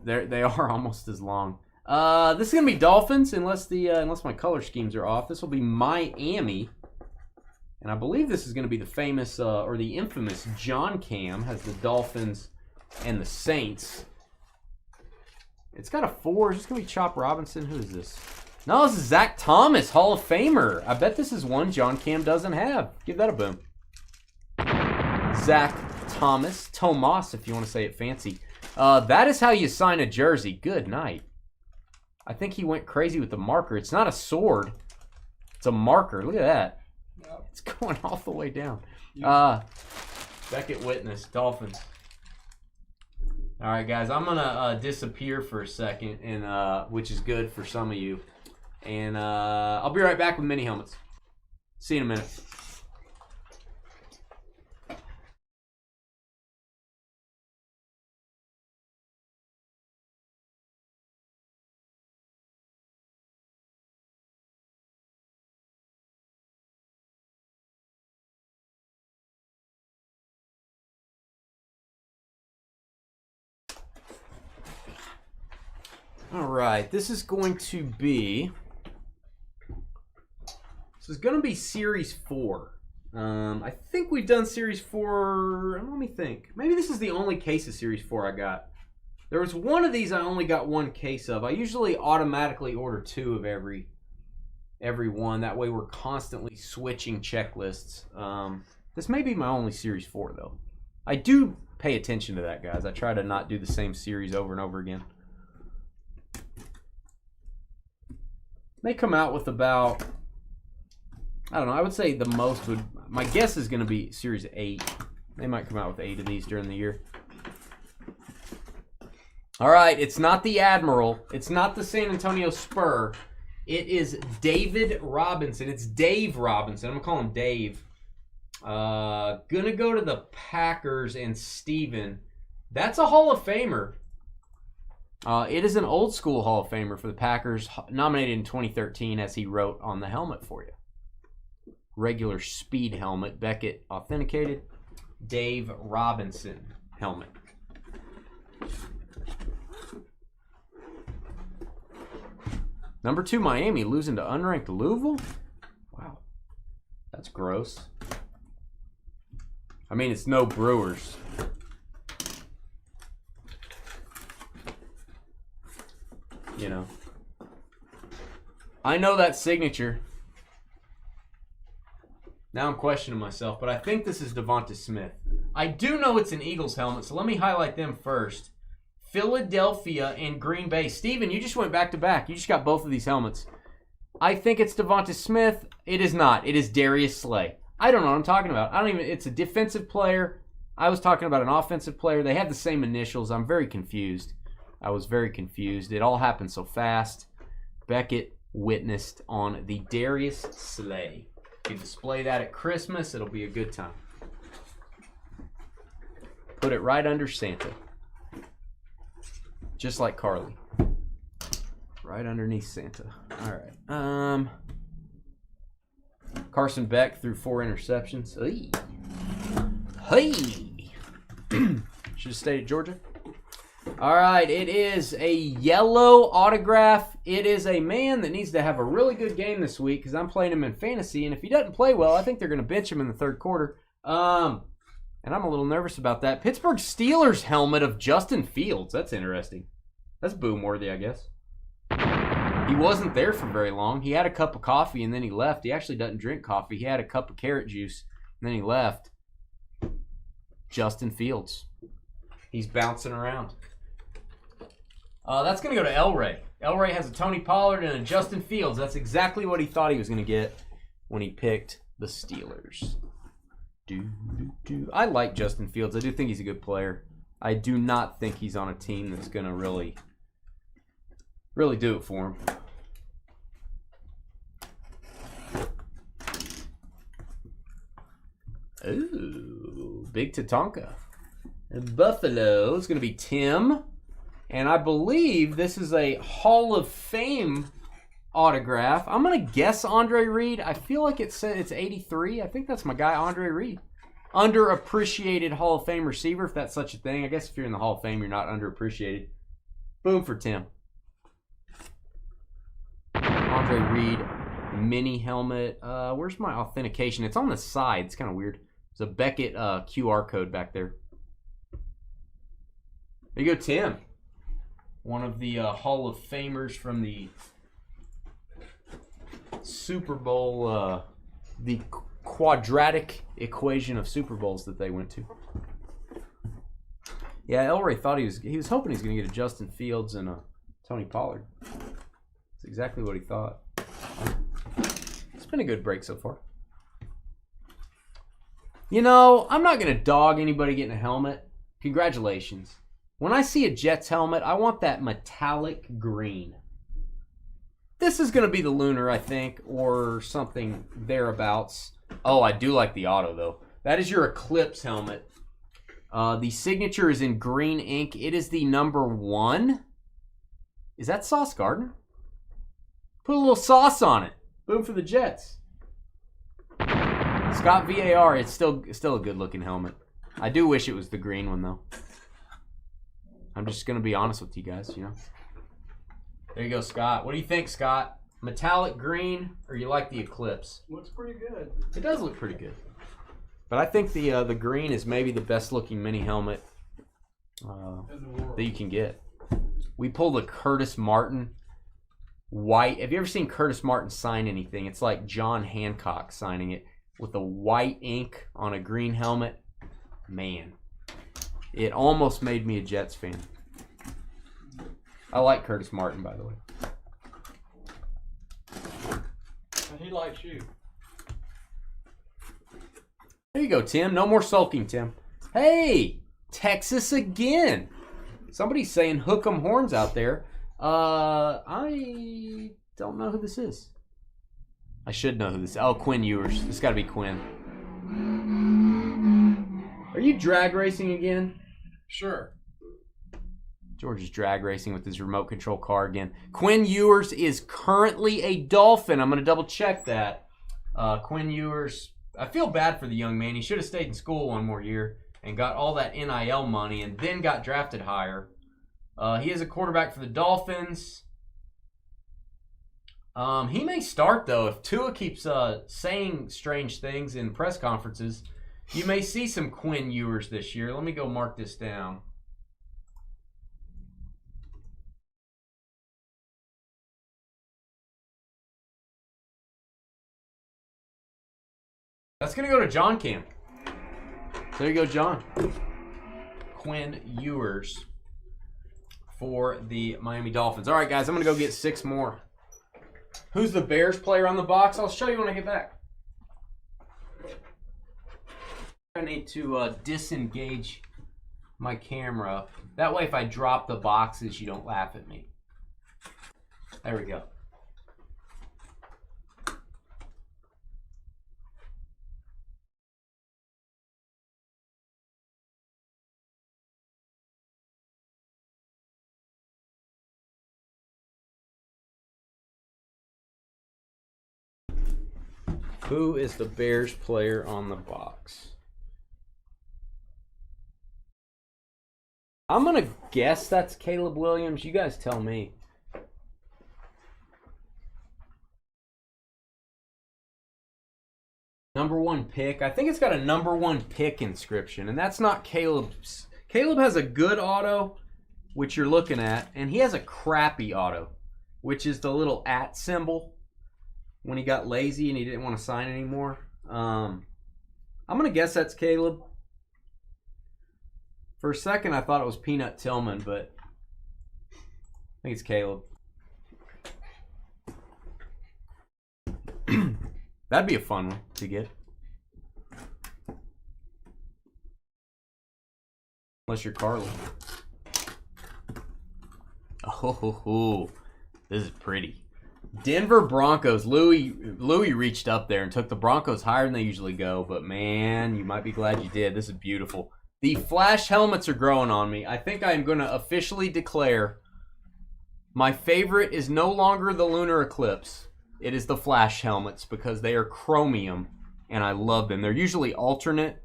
Speaker 2: they are almost as long. This is going to be Dolphins, unless my color schemes are off. This will be Miami. And I believe this is going to be the famous, or the infamous John Cam, has the Dolphins and the Saints. It's got a 4. Is this going to be Chop Robinson? Who is this? No, this is Zach Thomas, Hall of Famer. I bet this is one John Cam doesn't have. Give that a boom. Zach Thomas, Tomas, if you want to say it fancy. That is how you sign a jersey. Good night. I think he went crazy with the marker. It's not a sword. It's a marker. Look at that.
Speaker 1: Yep.
Speaker 2: It's going all the way down.
Speaker 1: Yep.
Speaker 2: Beckett Witness, Dolphins. All right, guys, I'm going to disappear for a second, and which is good for some of you. And I'll be right back with mini helmets. See you in a minute. All right, this is going to be Series 4. I think we've done Series 4. Let me think. Maybe this is the only case of Series 4 I got. There was one of these I only got one case of. I usually automatically order 2 of every one. That way we're constantly switching checklists. This may be my only Series 4, though. I do pay attention to that, guys. I try to not do the same series over and over again. They come out with about, I don't know, I would say the most would, my guess is going to be Series 8. They might come out with 8 of these during the year. All right, it's not the Admiral. It's not the San Antonio Spur. It is David Robinson. It's Dave Robinson. I'm going to call him Dave. Gonna go to the Packers and Steven. That's a Hall of Famer. It is an old school Hall of Famer for the Packers, nominated in 2013, as he wrote on the helmet for you. Regular speed helmet, Beckett authenticated. Dave Robinson helmet. Number 2, Miami, losing to unranked Louisville? Wow. That's gross. I mean, it's no Brewers. You know. I know that signature. Now I'm questioning myself, but I think this is Devonta Smith. I do know it's an Eagles helmet, so let me highlight them first. Philadelphia and Green Bay. Steven, you just went back to back. You just got both of these helmets. I think it's Devonta Smith. It is not. It is Darius Slay. I don't know what I'm talking about. It's a defensive player. I was talking about an offensive player. They have the same initials. I'm very confused. I was very confused. It all happened so fast. Beckett witnessed on the Darius Slay. You display that at Christmas, it'll be a good time. Put it right under Santa. Just like Carly. Right underneath Santa. All right. Carson Beck threw 4 interceptions. Hey. Should have stayed at Georgia. All right, it is a yellow autograph. It is a man that needs to have a really good game this week because I'm playing him in fantasy, and if he doesn't play well, I think they're going to bench him in the third quarter. And I'm a little nervous about that. Pittsburgh Steelers helmet of Justin Fields. That's interesting. That's boom-worthy, I guess. He wasn't there for very long. He had a cup of coffee, and then he left. He actually doesn't drink coffee. He had a cup of carrot juice, and then he left. Justin Fields. He's bouncing around. That's going to go to El Ray. El Ray has a Tony Pollard and a Justin Fields. That's exactly what he thought he was going to get when he picked the Steelers. I like Justin Fields. I do think he's a good player. I do not think he's on a team that's going to really Really do it for him. Ooh, big Tatanka. Buffalo is going to be Tim. And I believe this is a Hall of Fame autograph. I'm going to guess Andre Reed. I feel like it said it's 83. I think that's my guy, Andre Reed. Underappreciated Hall of Fame receiver, if that's such a thing. I guess if you're in the Hall of Fame, you're not underappreciated. Boom for Tim. Andre Reed mini helmet. Where's my authentication? It's on the side. It's kind of weird. There's a Beckett QR code back there. There you go, Tim. One of the Hall of Famers from the Super Bowl, the quadratic equation of Super Bowls that they went to. Yeah, Elroy thought he was hoping he was going to get a Justin Fields and a Tony Pollard. That's exactly what he thought. It's been a good break so far. You know, I'm not going to dog anybody getting a helmet. Congratulations. When I see a Jets helmet, I want that metallic green. This is going to be the Lunar, I think, or something thereabouts. Oh, I do like the auto, though. That is your Eclipse helmet. The signature is in green ink. It is the number 1. Is that Sauce Gardner? Put a little sauce on it. Boom for the Jets. Scott VAR, it's still a good-looking helmet. I do wish it was the green one, though. I'm just going to be honest with you guys, you know. There you go, Scott. What do you think, Scott? Metallic green, or you like the Eclipse?
Speaker 1: Looks pretty good.
Speaker 2: It does look pretty good. But I think the green is maybe the best-looking mini helmet that you can get. We pulled a Curtis Martin white. Have you ever seen Curtis Martin sign anything? It's like John Hancock signing it with a white ink on a green helmet. Man, it almost made me a Jets fan. I like Curtis Martin, by the way.
Speaker 1: And he likes you.
Speaker 2: There you go, Tim. No more sulking, Tim. Hey, Texas again. Somebody's saying hook 'em horns out there. I don't know who this is. I should know who this is. Oh, Quinn Ewers. This got to be Quinn. Are you drag racing again?
Speaker 1: Sure.
Speaker 2: George is drag racing with his remote control car again. Quinn Ewers is currently a Dolphin. I'm going to double check that. Quinn Ewers, I feel bad for the young man. He should have stayed in school one more year and got all that NIL money and then got drafted higher. He is a quarterback for the Dolphins. He may start, though. If Tua keeps saying strange things in press conferences, you may see some Quinn Ewers this year. Let me go mark this down. That's going to go to John Cam. There you go, John. Quinn Ewers for the Miami Dolphins. All right, guys, I'm going to go get 6 more. Who's the Bears player on the box? I'll show you when I get back. I need to disengage my camera. That way, if I drop the boxes, you don't laugh at me. There we go. Who is the Bears player on the box? I'm going to guess that's Caleb Williams. You guys tell me. Number 1 pick. I think it's got a number 1 pick inscription, and that's not Caleb's. Caleb has a good auto, which you're looking at, and he has a crappy auto, which is the little @ symbol. When he got lazy and he didn't want to sign anymore. I'm going to guess that's Caleb. For a second, I thought it was Peanut Tillman, but I think it's Caleb. That'd be a fun one to get. Unless you're Carly. Oh, This is pretty. Denver Broncos. Louis reached up there and took the Broncos higher than they usually go, but man, you might be glad you did. This is beautiful. The Flash helmets are growing on me. I think I'm going to officially declare my favorite is no longer the Lunar Eclipse. It is the Flash helmets because they are chromium, and I love them. They're usually alternate.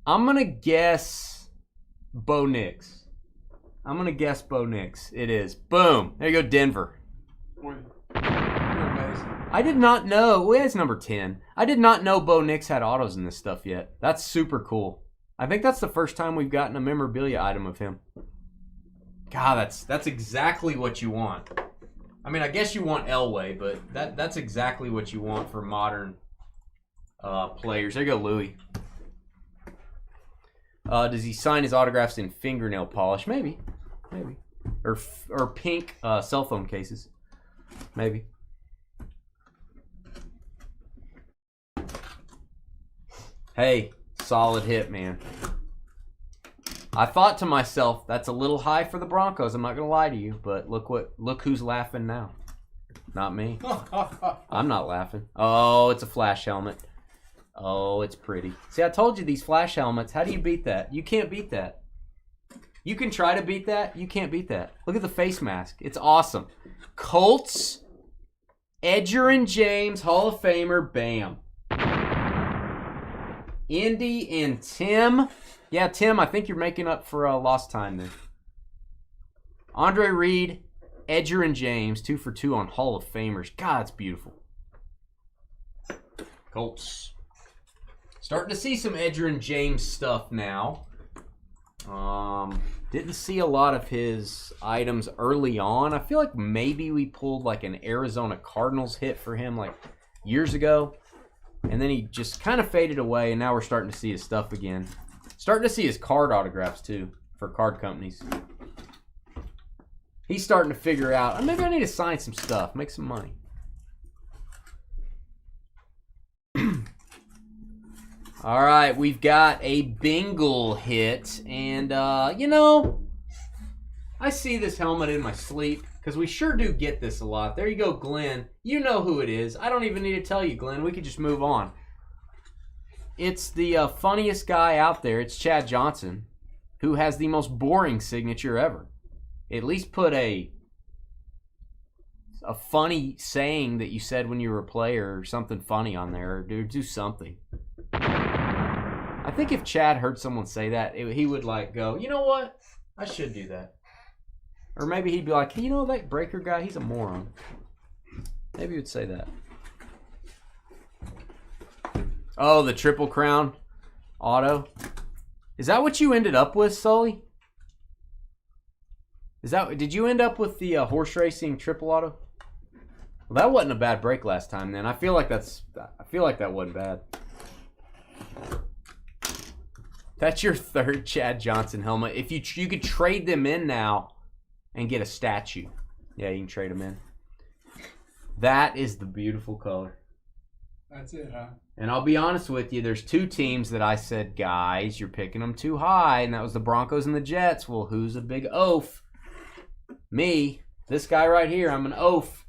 Speaker 2: I'm going to guess Bo Nix. It is. Boom. There you go, Denver.
Speaker 1: Boy, you're amazing.
Speaker 2: I did not know. Well, it's number 10. I did not know Bo Nix had autos in this stuff yet. That's super cool. I think that's the first time we've gotten a memorabilia item of him. God, that's exactly what you want. I mean, I guess you want Elway, but that's exactly what you want for modern players. There you go, Louis. Does he sign his autographs in fingernail polish? Maybe. Or pink cell phone cases. Maybe. Hey, solid hit, man. I thought to myself, that's a little high for the Broncos. I'm not gonna lie to you, but look who's laughing now. Not me. I'm not laughing. Oh, it's a Flash helmet. Oh, it's pretty. See, I told you these Flash helmets. How do you beat that? You can't beat that. You can try to beat that. You can't beat that. Look at the face mask. It's awesome. Colts, Edger and James, Hall of Famer, bam. Indy and Tim. Yeah, Tim, I think you're making up for lost time there. Andre Reed, Edger and James, 2 for 2 on Hall of Famers. God, it's beautiful. Colts. Starting to see some Edger and James stuff now. Didn't see a lot of his items early on. I feel like maybe we pulled like an Arizona Cardinals hit for him like years ago. And then he just kind of faded away, and now we're starting to see his stuff again. Starting to see his card autographs, too, for card companies. He's starting to figure out, maybe I need to sign some stuff, make some money. All right, we've got a Bengal hit, and, you know, I see this helmet in my sleep, because we sure do get this a lot. There you go, Glenn. You know who it is. I don't even need to tell you, Glenn. We could just move on. It's the funniest guy out there. It's Chad Johnson, who has the most boring signature ever. At least put a funny saying that you said when you were a player or something funny on there. Or do something. I think if Chad heard someone say that, he would like go, you know what? I should do that. Or maybe he'd be like, hey, you know that Breaker guy? He's a moron. Maybe he would say that. Oh, the Triple Crown auto. Is that what you ended up with, Sully? Did you end up with the horse racing triple auto? Well, that wasn't a bad break last time. Then I feel like that wasn't bad. That's your third Chad Johnson helmet. If you could trade them in now and get a statue. Yeah, you can trade them in. That is the beautiful color.
Speaker 1: That's it, huh?
Speaker 2: And I'll be honest with you, there's 2 teams that I said, guys, you're picking them too high, and that was the Broncos and the Jets. Well, who's a big oaf? Me. This guy right here, I'm an oaf.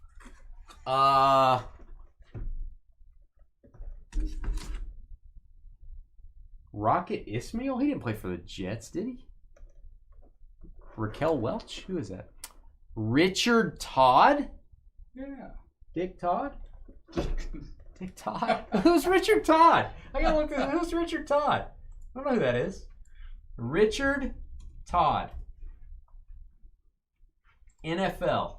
Speaker 2: Rocket Ismail? He didn't play for the Jets, did he? Raquel Welch? Who is that? Richard Todd?
Speaker 1: Yeah.
Speaker 2: Dick Todd? Dick Todd? Who's Richard Todd? I gotta look at who's Richard Todd? I don't know who that is. Richard Todd. NFL.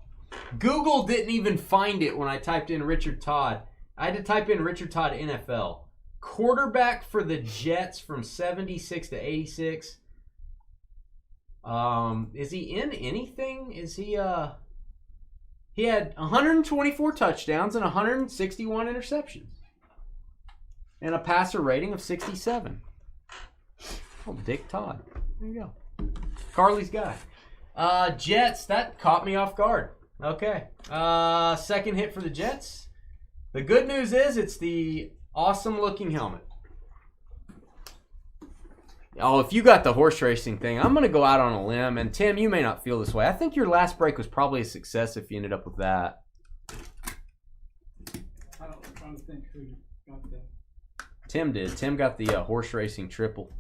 Speaker 2: Google didn't even find it when I typed in Richard Todd. I had to type in Richard Todd NFL. Quarterback for the Jets from 76 to 86. Is he in anything? Is he he had 124 touchdowns and 161 interceptions. And a passer rating of 67. Oh, Dick Todd. There you go. Carly's guy. Jets, that caught me off guard. Okay. Second hit for the Jets. The good news is it's the awesome looking helmet. Oh, if you got the horse racing thing, I'm going to go out on a limb. And Tim, you may not feel this way. I think your last break was probably a success if you ended up with that.
Speaker 1: I'm trying to think who got that.
Speaker 2: Tim did. Tim got the horse racing triple.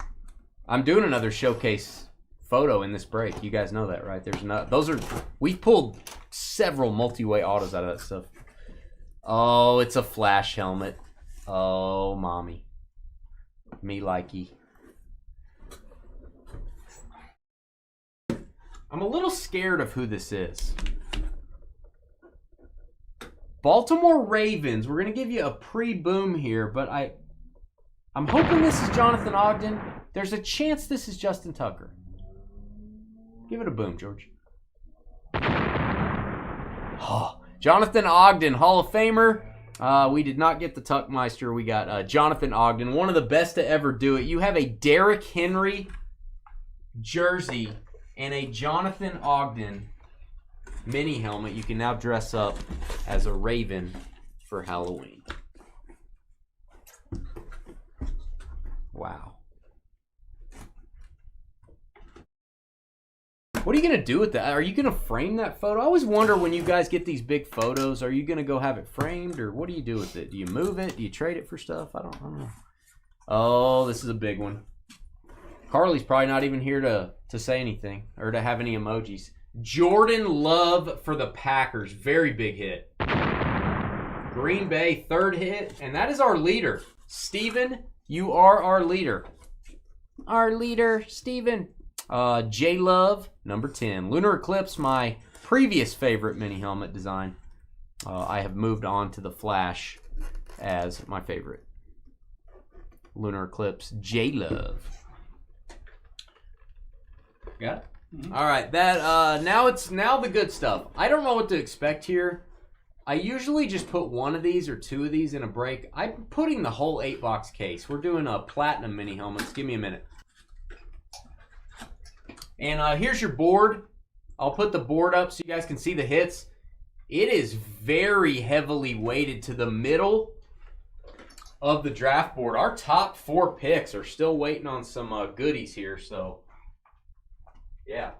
Speaker 2: I'm doing another showcase photo in this break. You guys know that, right? We've pulled several multi-way autos out of that stuff. Oh, it's a Flash helmet. Oh, mommy. Me likey. I'm a little scared of who this is. Baltimore Ravens. We're going to give you a pre-boom here, but I'm hoping this is Jonathan Ogden. There's a chance this is Justin Tucker. Give it a boom, George. Oh, Jonathan Ogden, Hall of Famer. We did not get the Tuckmeister. We got Jonathan Ogden, one of the best to ever do it. You have a Derrick Henry jersey and a Jonathan Ogden mini helmet. You can now dress up as a Raven for Halloween. Wow. What are you going to do with that? Are you going to frame that photo? I always wonder when you guys get these big photos, are you going to go have it framed, or what do you do with it? Do you move it? Do you trade it for stuff? I don't know. Oh, this is a big one. Carly's probably not even here to say anything or to have any emojis. Jordan Love for the Packers. Very big hit. Green Bay, third hit. And that is our leader. Steven, you are our leader. Our leader, Steven. J Love, number 10. Lunar Eclipse, my previous favorite mini helmet design. I have moved on to the Flash as my favorite. Lunar Eclipse, J Love. Got it? Mm-hmm. All right, that now the good stuff. I don't know what to expect here. I usually just put one of these or two of these in a break. I'm putting the whole 8-box case. We're doing a platinum mini helmets. Give me a minute. And here's your board. I'll put the board up so you guys can see the hits. It is very heavily weighted to the middle of the draft board. Our top 4 picks are still waiting on some goodies here, so yeah.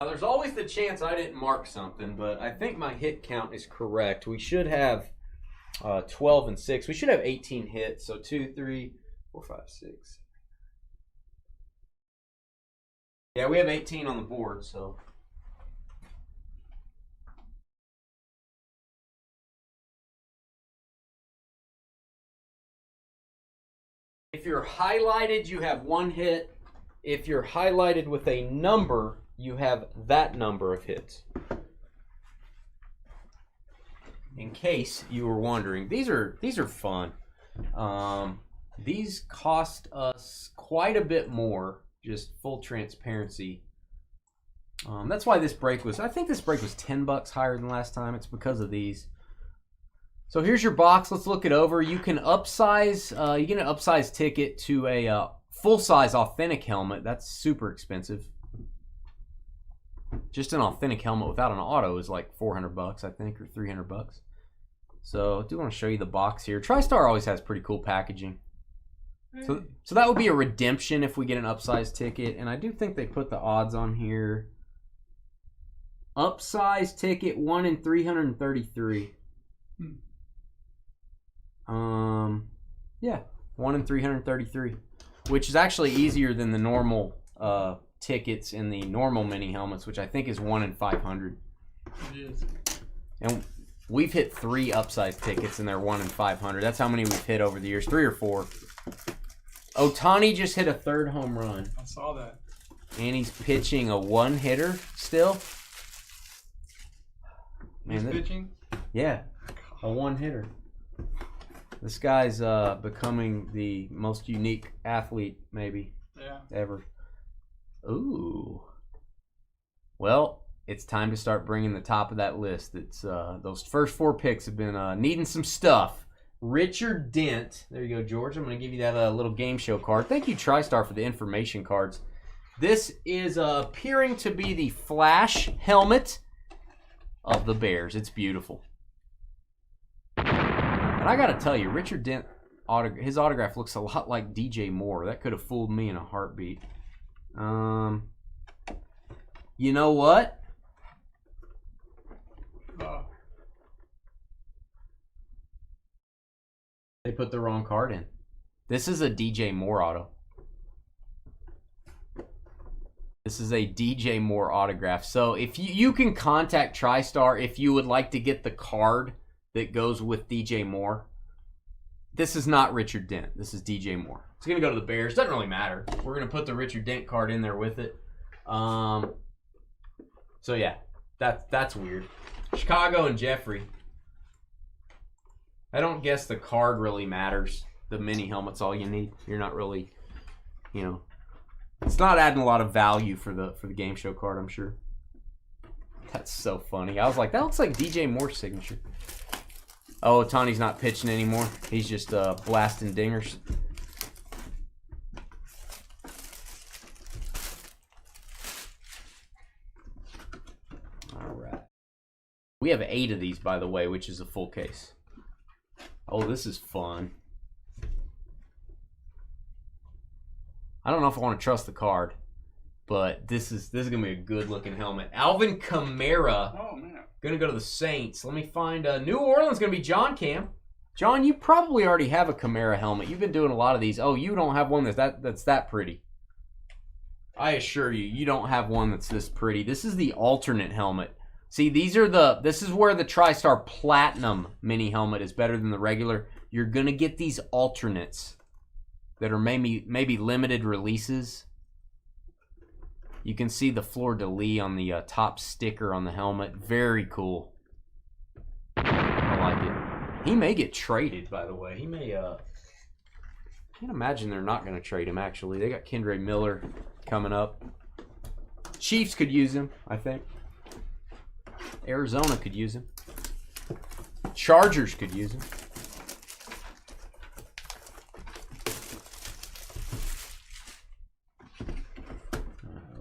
Speaker 2: Now, there's always the chance I didn't mark something, but I think my hit count is correct. We should have 12 and 6. We should have 18 hits. So 2, 3, 4, 5, 6. Yeah, we have 18 on the board, so. If you're highlighted, you have 1 hit. If you're highlighted with a number, you have that number of hits. In case you were wondering, these are fun. These cost us quite a bit more, just full transparency. That's why this break was, I think this break was $10 higher than last time. It's because of these. So here's your box. Let's look it over. You can upsize, you get an upsize ticket to a full-size authentic helmet. That's super expensive. Just an authentic helmet without an auto is like $400, I think, or $300. So I do want to show you the box here. TriStar always has pretty cool packaging. So that would be a redemption if we get an upsize ticket. And I do think they put the odds on here. Upsize ticket, 1 in 333. Yeah, 1 in 333, which is actually easier than the normal tickets in the normal mini helmets, which I think is 1 in 500.
Speaker 1: It is.
Speaker 2: And we've hit 3 upsize tickets and they're 1 in 500. That's how many we've hit over the years, 3 or 4. Otani just hit a 3rd home run.
Speaker 1: I saw that.
Speaker 2: And he's pitching a 1-hitter still.
Speaker 1: He's pitching?
Speaker 2: Yeah, a 1-hitter. This guy's becoming the most unique athlete maybe ever. Ooh. Well, it's time to start bringing the top of that list. It's those first 4 picks have been needing some stuff. Richard Dent. There you go, George. I'm going to give you that little game show card. Thank you, TriStar, for the information cards. This is appearing to be the Flash helmet of the Bears. It's beautiful. And I got to tell you, Richard Dent, his autograph looks a lot like DJ Moore. That could have fooled me in a heartbeat. You know what? They put the wrong card in. This is a DJ Moore auto. This is a DJ Moore autograph. So if you can contact TriStar if you would like to get the card that goes with DJ Moore. This is not Richard Dent. This is DJ Moore. It's going to go to the Bears. Doesn't really matter. We're going to put the Richard Dent card in there with it. So yeah, that's weird. Chicago and Jeffrey. I don't guess the card really matters. The mini helmet's all you need. You're not really, you know, it's not adding a lot of value for the game show card, I'm sure. That's so funny. I was like, that looks like DJ Moore's signature. Oh, Tawny's not pitching anymore. He's just blasting dingers. All right. We have 8 of these, by the way, which is a full case. Oh, this is fun. I don't know if I want to trust the card, but this is gonna be a good looking helmet. Alvin Kamara.
Speaker 1: Oh man.
Speaker 2: Gonna go to the Saints. Let me find New Orleans. Gonna be John Cam. John, you probably already have a Kamara helmet. You've been doing a lot of these. Oh, you don't have one that's that pretty. I assure you, you don't have one that's this pretty. This is the alternate helmet. See, this is where the TriStar Platinum mini helmet is better than the regular. You're gonna get these alternates that are maybe limited releases. You can see the fleur-de-lis on the top sticker on the helmet. Very cool. I like it. He may get traded, by the way. He may, I can't imagine they're not going to trade him, actually. They got Kendre Miller coming up. Chiefs could use him, I think. Arizona could use him. Chargers could use him.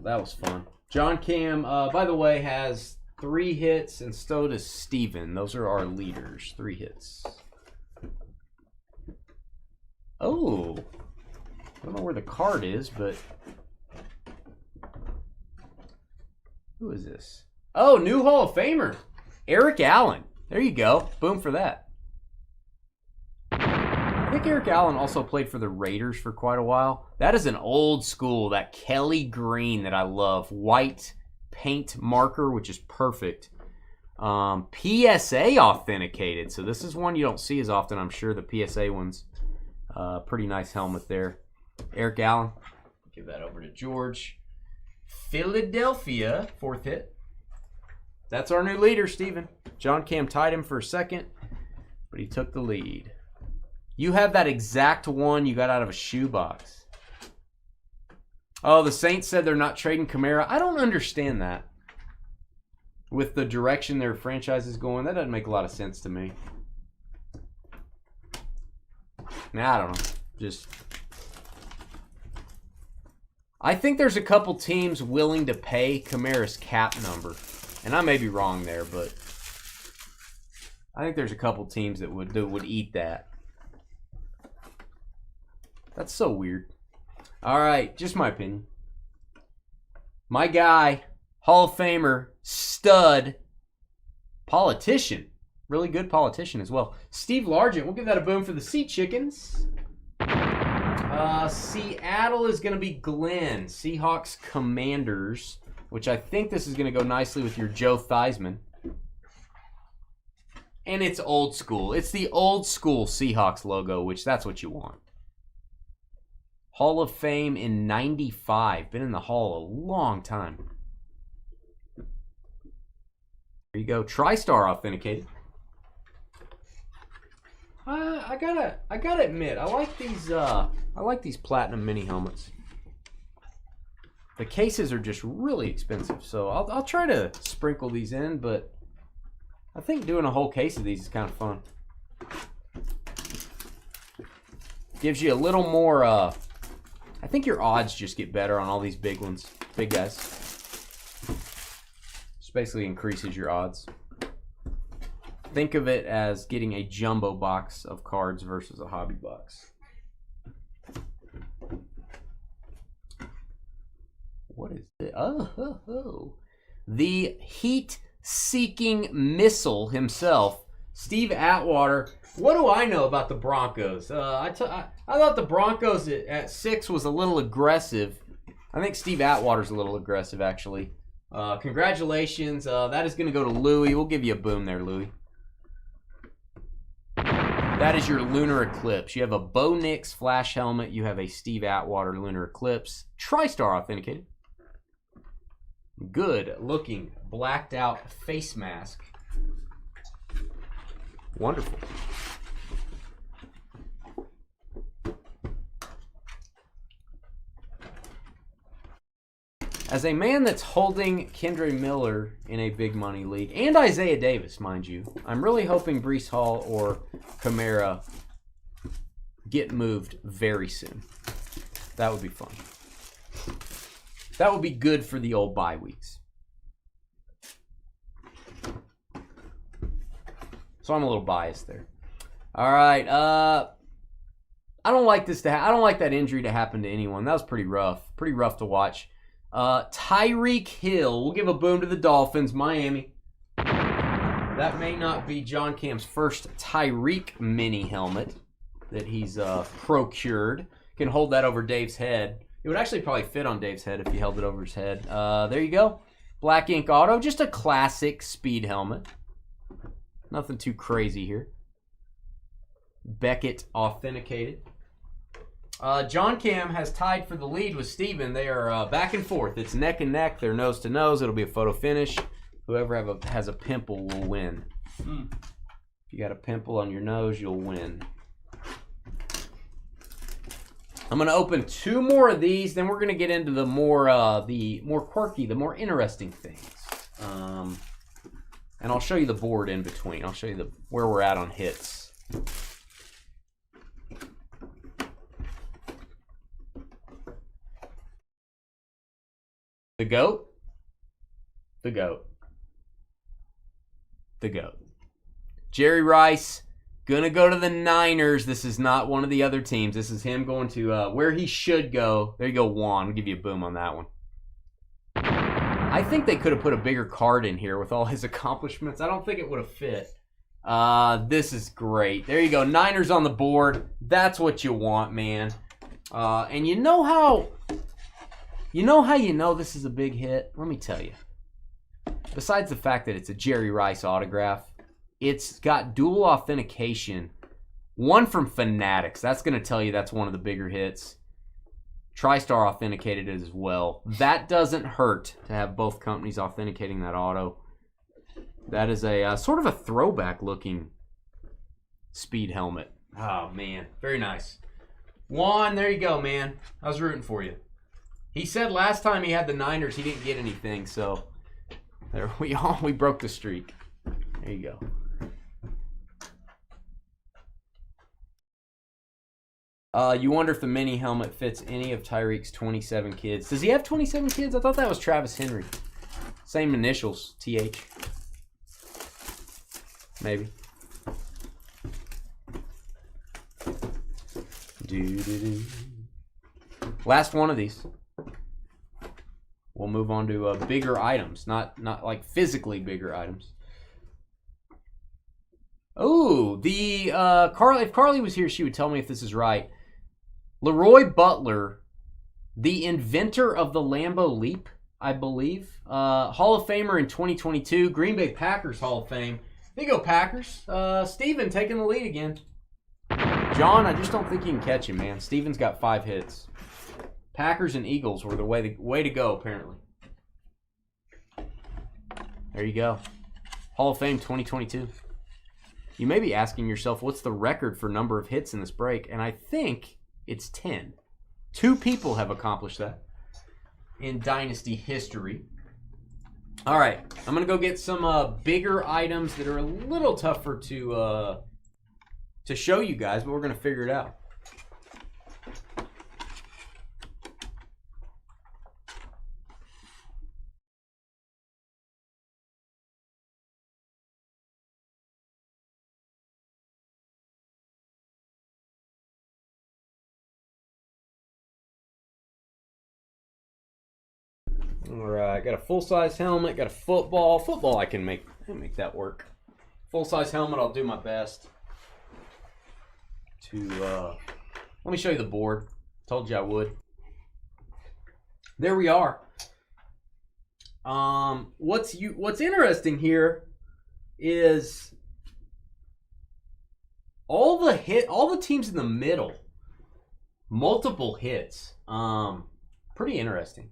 Speaker 2: That was fun. John Cam, by the way, has 3 hits, and so does Steven. Those are our leaders. 3 hits. Oh. I don't know where the card is, but... Who is this? Oh, new Hall of Famer. Eric Allen. There you go. Boom for that. I think Eric Allen also played for the Raiders for quite a while. That is an old school, that Kelly green that I love. White paint marker, which is perfect. PSA authenticated. So this is one you don't see as often, I'm sure. The PSA one's pretty nice helmet there. Eric Allen. Give that over to George. Philadelphia, 4th hit. That's our new leader, Steven. John Cam tied him for a second, but he took the lead. You have that exact one you got out of a shoebox. Oh, the Saints said they're not trading Kamara. I don't understand that. With the direction their franchise is going, that doesn't make a lot of sense to me. Nah, I don't know. Just... I think there's a couple teams willing to pay Kamara's cap number. And I may be wrong there, but... I think there's a couple teams that would eat that. That's so weird. All right, just my opinion. My guy, Hall of Famer, stud, politician. Really good politician as well. Steve Largent, we'll give that a boom for the Sea Chickens. Seattle is going to be Glenn. Seahawks Commanders, which I think this is going to go nicely with your Joe Theismann. And it's old school. It's the old school Seahawks logo, which that's what you want. Hall of Fame in 95. Been in the Hall a long time. There you go. TriStar authenticated. I gotta admit, I like these platinum mini helmets. The cases are just really expensive, so I'll try to sprinkle these in, but I think doing a whole case of these is kind of fun. Gives you a little more I think your odds just get better on all these big ones, big guys. Just basically increases your odds. Think of it as getting a jumbo box of cards versus a hobby box. What is it? Oh. The heat-seeking missile himself, Steve Atwater. What do I know about the Broncos? I thought the Broncos at 6 was a little aggressive. I think Steve Atwater's a little aggressive, actually. Congratulations. That is going to go to Louie. We'll give you a boom there, Louie. That is your Lunar Eclipse. You have a Bo Nix Flash helmet. You have a Steve Atwater Lunar Eclipse. TriStar authenticated. Good looking blacked out face mask. Wonderful. As a man that's holding Kendre Miller in a big money league, and Isaiah Davis, mind you, I'm really hoping Breece Hall or Kamara get moved very soon. That would be fun. That would be good for the old bye weeks. So I'm a little biased there. All right. I don't like this I don't like that injury to happen to anyone. That was pretty rough. Pretty rough to watch. Tyreek Hill. We'll give a boom to the Dolphins. Miami. That may not be John Cam's first Tyreek mini helmet that he's procured. Can hold that over Dave's head. It would actually probably fit on Dave's head if he held it over his head. There you go. Black ink auto. Just a classic speed helmet. Nothing too crazy here. Beckett authenticated. John Cam has tied for the lead with Steven. They are back and forth. It's neck and neck. They're nose to nose. It'll be a photo finish. Whoever has a pimple will win. If you got a pimple on your nose, you'll win. I'm going to open 2 more of these. Then we're going to get into the more quirky, the more interesting things. And I'll show you the board in between. I'll show you where we're at on hits. The GOAT. The GOAT. The GOAT. Jerry Rice, gonna go to the Niners. This is not one of the other teams. This is him going to where he should go. There you go, Juan. I'll give you a boom on that one. I think they could have put a bigger card in here with all his accomplishments. I don't think it would have fit. This is great. There you go. Niners on the board. That's what you want, man. And you know how this is a big hit? Let me tell you. Besides the fact that it's a Jerry Rice autograph, it's got dual authentication. One from Fanatics. That's going to tell you that's one of the bigger hits. TriStar authenticated it as well. That doesn't hurt to have both companies authenticating that auto. That is a sort of a throwback looking speed helmet. Oh, man. Very nice. Juan, there you go, man. I was rooting for you. He said last time he had the Niners, he didn't get anything, so there we broke the streak. There you go. You wonder if the mini helmet fits any of Tyreek's 27 kids. Does he have 27 kids? I thought that was Travis Henry. Same initials, TH. Maybe. Last one of these. We'll move on to bigger items, not like physically bigger items. Oh, if Carly was here, she would tell me if this is right. Leroy Butler, the inventor of the Lambeau Leap, I believe. Hall of Famer in 2022. Green Bay Packers Hall of Fame. There you go, Packers. Steven taking the lead again. John, I just don't think you can catch him, man. Steven's got 5 hits. Packers and Eagles were the way to go, apparently. There you go. Hall of Fame 2022. You may be asking yourself, what's the record for number of hits in this break? And I think it's 10. 2 people have accomplished that in Dynasty history. All right, I'm going to go get some bigger items that are a little tougher to show you guys, but we're going to figure it out. All right, got a full-size helmet, got a football. Football, I can make that work. Full-size helmet, I'll do my best to, let me show you the board. Told you I would. There we are. What's interesting here is all the teams in the middle, multiple hits. Pretty interesting.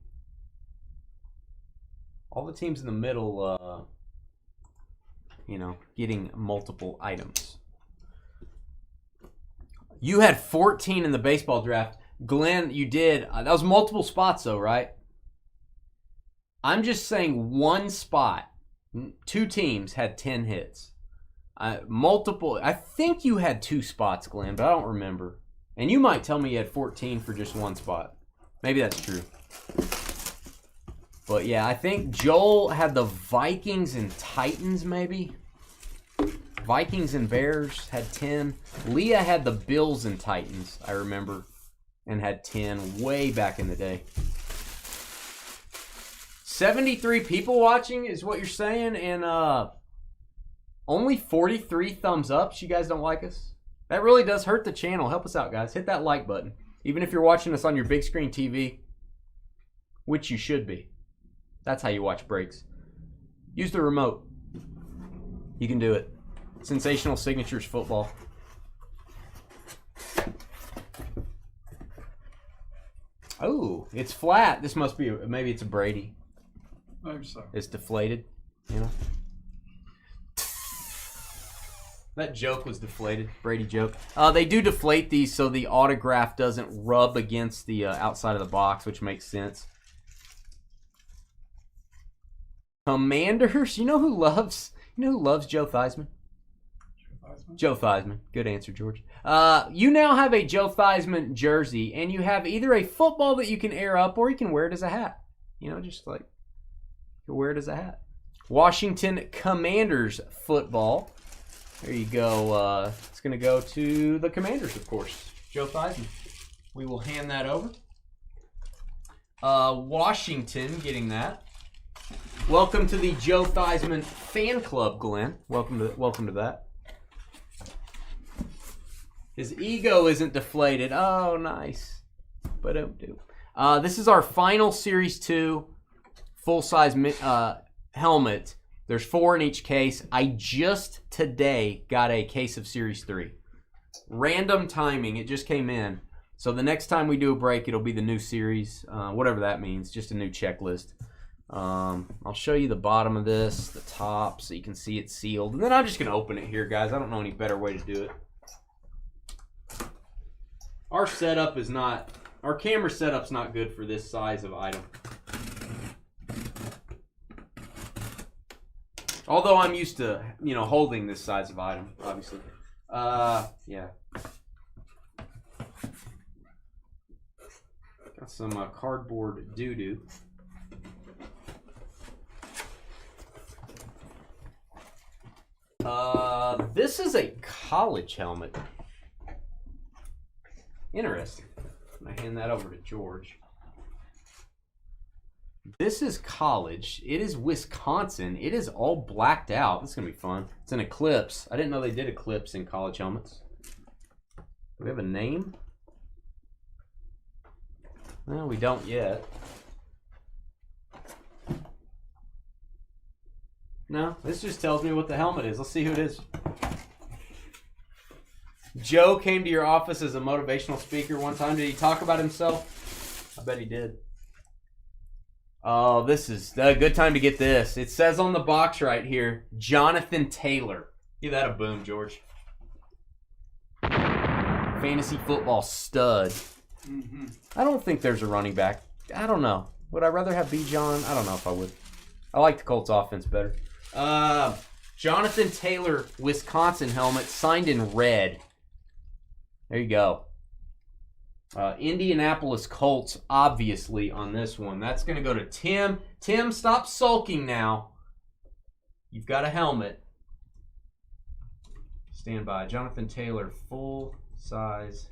Speaker 2: All the teams in the middle, getting multiple items. You had 14 in the baseball draft. Glenn, you did. That was multiple spots though, right? I'm just saying one spot. 2 teams had 10 hits. Multiple. I think you had 2 spots, Glenn, but I don't remember. And you might tell me you had 14 for just one spot. Maybe that's true. But yeah, I think Joel had the Vikings and Titans, maybe. Vikings and Bears had 10. Leah had the Bills and Titans, I remember, and had 10 way back in the day. 73 people watching is what you're saying, and only 43 thumbs ups. You guys don't like us? That really does hurt the channel. Help us out, guys. Hit that like button. Even if you're watching us on your big screen TV, which you should be. That's how you watch breaks. Use the remote. You can do it. Sensational Signatures Football. Oh, it's flat. This must be, maybe it's a Brady.
Speaker 1: Maybe so.
Speaker 2: It's deflated, you know? That joke was deflated. Brady joke. They do deflate these so the autograph doesn't rub against the outside of the box, which makes sense. Commanders. You know who loves Joe Theismann? Joe Theismann. Good answer, George. You now have a Joe Theismann jersey, and you have either a football that you can air up, or you can wear it as a hat. You know, just like you wear it as a hat. Washington Commanders football. There you go. It's going to go to the Commanders, of course. Joe Theismann. We will hand that over. Washington getting that. Welcome to the Joe Theismann fan club, Glenn. Welcome to that. His ego isn't deflated. Oh, nice. But this is our final Series 2 full-size helmet. There's 4 in each case. I just today got a case of Series 3. Random timing. It just came in. So the next time we do a break, it'll be the new series. Whatever that means. Just a new checklist. I'll show you the bottom of this, the top, so you can see it's sealed. And then I'm just going to open it here, guys. I don't know any better way to do it. Our camera setup's not good for this size of item. Although I'm used to, holding this size of item, obviously. Yeah. Got some cardboard doo-doo. This is a college helmet. Interesting. I'm going to hand that over to George. This is college. It is Wisconsin. It is all blacked out. This is going to be fun. It's an Eclipse. I didn't know they did Eclipse in college helmets. Do we have a name? Well, we don't yet. No, this just tells me what the helmet is. Let's see who it is. Joe came to your office as a motivational speaker one time. Did he talk about himself? I bet he did. Oh, this is a good time to get this. It says on the box right here, Jonathan Taylor. Give that a boom, George. Fantasy football stud. Mm-hmm. I don't think there's a running back. I don't know. Would I rather have Bijan? I don't know if I would. I like the Colts offense better. Jonathan Taylor, Wisconsin helmet, signed in red. There you go. Indianapolis Colts, obviously, on this one. That's going to go to Tim. Tim, stop sulking now. You've got a helmet. Stand by. Jonathan Taylor, full size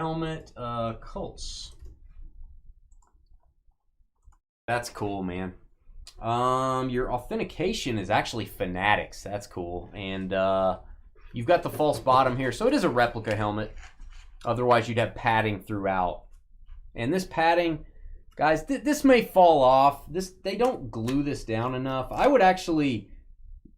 Speaker 2: helmet, Colts. That's cool, man. Your authentication is actually Fanatics. That's cool. And you've got the false bottom here. So it is a replica helmet. Otherwise, you'd have padding throughout. And this padding, guys, this may fall off. They don't glue this down enough. I would actually,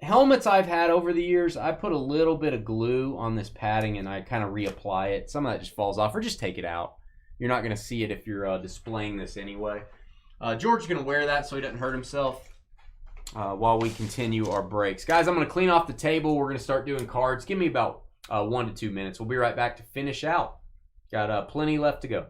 Speaker 2: helmets I've had over the years, I put a little bit of glue on this padding and I kind of reapply it. Some of that just falls off, or just take it out. You're not going to see it if you're displaying this anyway. George's going to wear that so he doesn't hurt himself while we continue our breaks. Guys, I'm going to clean off the table. We're going to start doing cards. Give me about 1 to 2 minutes. We'll be right back to finish out. Got plenty left to go.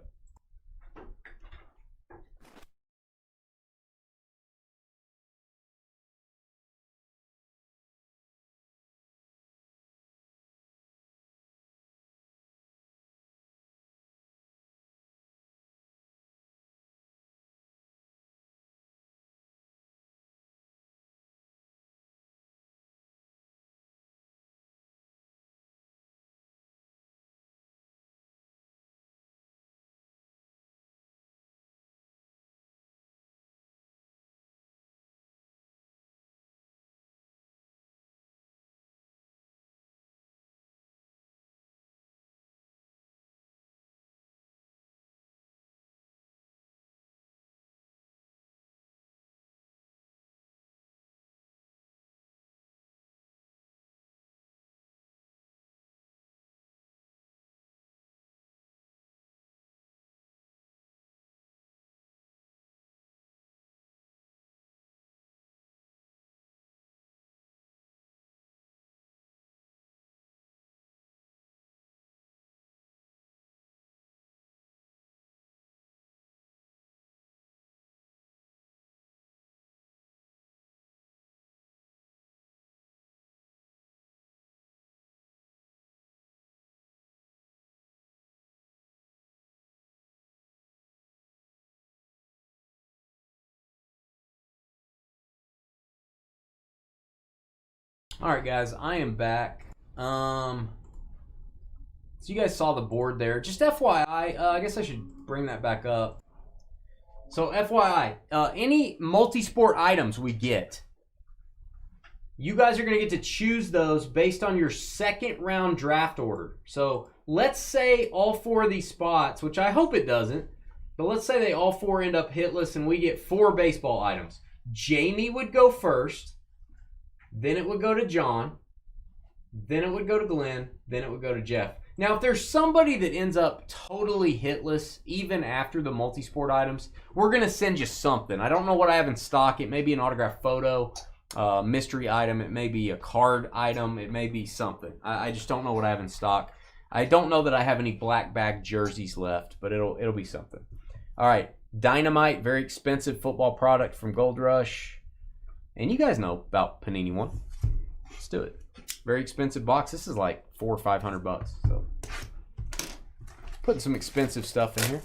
Speaker 2: All right, guys, I am back. So you guys saw the board there. Just FYI, I guess I should bring that back up. So FYI, any multi-sport items we get, you guys are going to get to choose those based on your second round draft order. So let's say all 4 of these spots, which I hope it doesn't, but let's say they all 4 end up hitless and we get 4 baseball items. Jamie would go first. Then it would go to John, then it would go to Glenn, then it would go to Jeff. Now, if there's somebody that ends up totally hitless, even after the multi-sport items, we're going to send you something. I don't know what I have in stock. It may be an autographed photo, mystery item. It may be a card item. It may be something. I just don't know what I have in stock. I don't know that I have any black bag jerseys left, but it'll be something. All right, Dynamite, very expensive football product from Gold Rush. And you guys know about Panini one. Let's do it. Very expensive box. This is like $400 or $500. So putting some expensive stuff in here.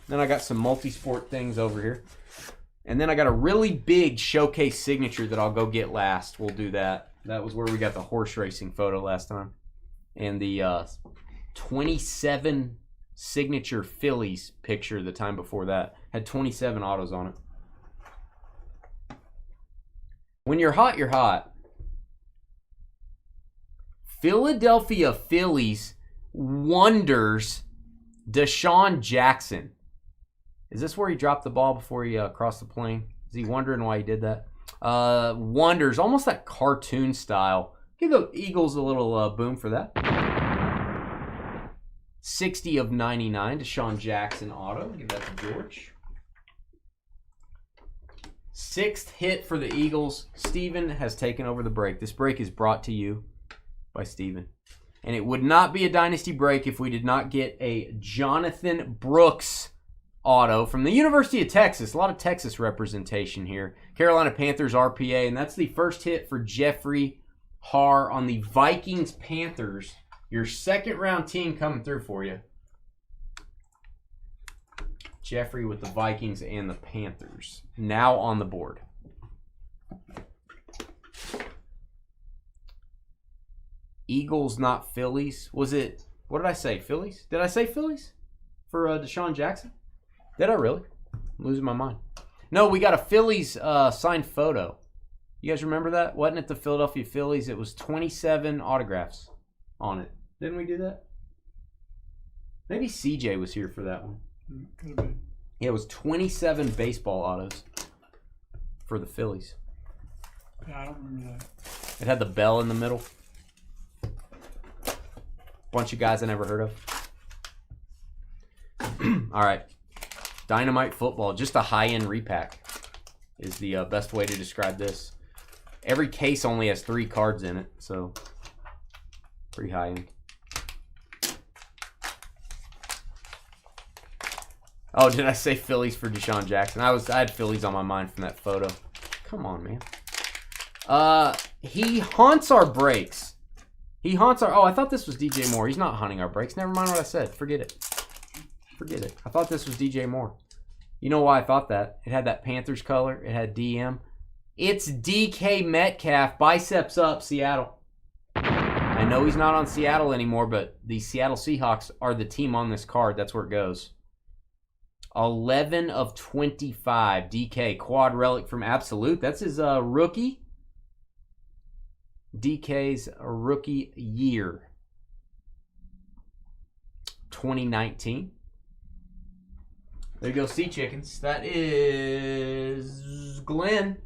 Speaker 2: Then I got some multi-sport things over here. And then I got a really big showcase signature that I'll go get last. We'll do that. That was where we got the horse racing photo last time. And the 27 signature Phillies picture the time before that. Had 27 autos on it. When you're hot, you're hot. Philadelphia Phillies wonders Deshaun Jackson. Is this where he dropped the ball before he crossed the plane? Is he wondering why he did that? Wonders, almost that cartoon style. Give the Eagles a little boom for that. 60 of 99, Deshaun Jackson auto. Give that to George. 6th hit for the Eagles. Steven has taken over the break. This break is brought to you by Steven. And it would not be a Dynasty break if we did not get a Jonathan Brooks auto from the University of Texas. A lot of Texas representation here. Carolina Panthers RPA. And that's the first hit for Jeffrey Haar on the Vikings Panthers. Your second round team coming through for you. Jeffrey with the Vikings and the Panthers. Now on the board. Eagles, not Phillies. Was it, what did I say, Phillies? Did I say Phillies? for Deshaun Jackson? Did I really? I'm losing my mind. No, we got a Phillies signed photo. You guys remember that? Wasn't it the Philadelphia Phillies? It was 27 autographs on it. Didn't we do that? Maybe CJ was here for that one.
Speaker 1: Could have been.
Speaker 2: Yeah, it was 27 baseball autos for the Phillies.
Speaker 1: Yeah, I don't remember that.
Speaker 2: It had the bell in the middle. Bunch of guys I never heard of. All right. Dynamite football. Just a high-end repack is the best way to describe this. Every case only has 3 cards in it, so pretty high-end. Oh, did I say Phillies for Deshaun Jackson? I had Phillies on my mind from that photo. Come on, man. He haunts our breaks. He haunts our... Oh, I thought this was DJ Moore. He's not haunting our breaks. Never mind what I said. Forget it. Forget it. I thought this was DJ Moore. You know why I thought that? It had that Panthers color. It had DM. It's DK Metcalf. Biceps up, Seattle. I know he's not on Seattle anymore, but the Seattle Seahawks are the team on this card. That's where it goes. 11 of 25. DK. Quad relic from Absolute. That's his rookie. DK's rookie year. 2019. There you go, Sea Chickens. That is Glenn.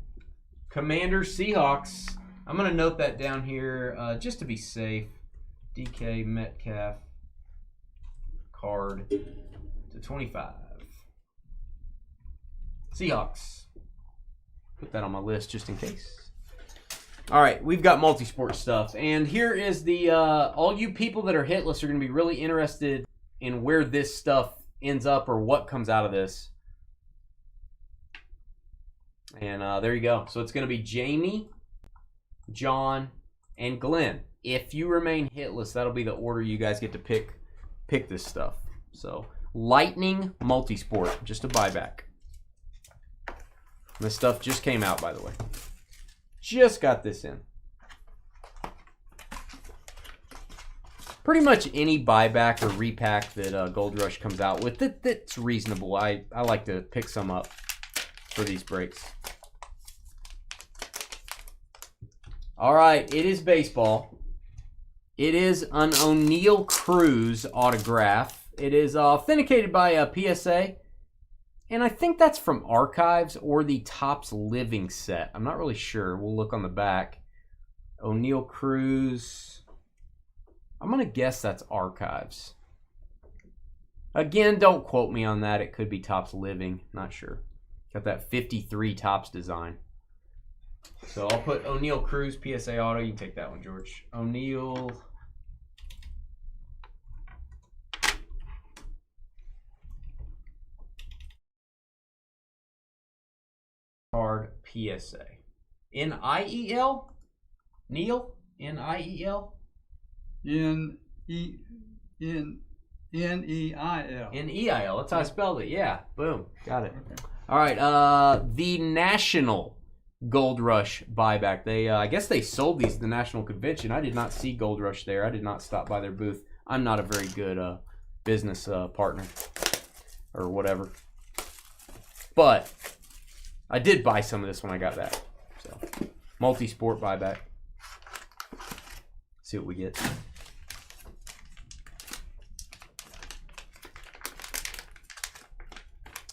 Speaker 2: Commanders, Seahawks. I'm going to note that down here just to be safe. DK Metcalf card to 25. Seahawks. Put that on my list just in case. All right, we've got multi-sport stuff. And here is the, all you people that are hitless are going to be really interested in where this stuff ends up or what comes out of this. And there you go. So it's going to be Jamie, John, and Glenn. If you remain hitless, that'll be the order you guys get to pick this stuff. So Lightning Multisport, just a buyback. This stuff just came out, by the way. Just got this in. Pretty much any buyback or repack that Gold Rush comes out with, that's reasonable. I like to pick some up for these breaks. All right, it is baseball. It is an O'Neal Cruz autograph. It is authenticated by a PSA. And I think that's from Archives or the Topps Living set. I'm not really sure. We'll look on the back. O'Neal Cruz. I'm going to guess that's Archives. Again, don't quote me on that. It could be Topps Living. Not sure. Got that 53 Topps design. So I'll put O'Neal Cruz PSA Auto. You can take that one, George. O'Neal. Card PSA. N-I-E-L? Neil? N-I-E-L?
Speaker 1: N-E-I-L.
Speaker 2: N-E-I-L. That's how I spelled it. Yeah. Boom. Got it.
Speaker 1: Okay.
Speaker 2: All right. The National Gold Rush buyback. They, I guess they sold these at the National Convention. I did not see Gold Rush there. I did not stop by their booth. I'm not a very good business partner or whatever. But I did buy some of this when I got back. So, multi-sport buyback. See what we get.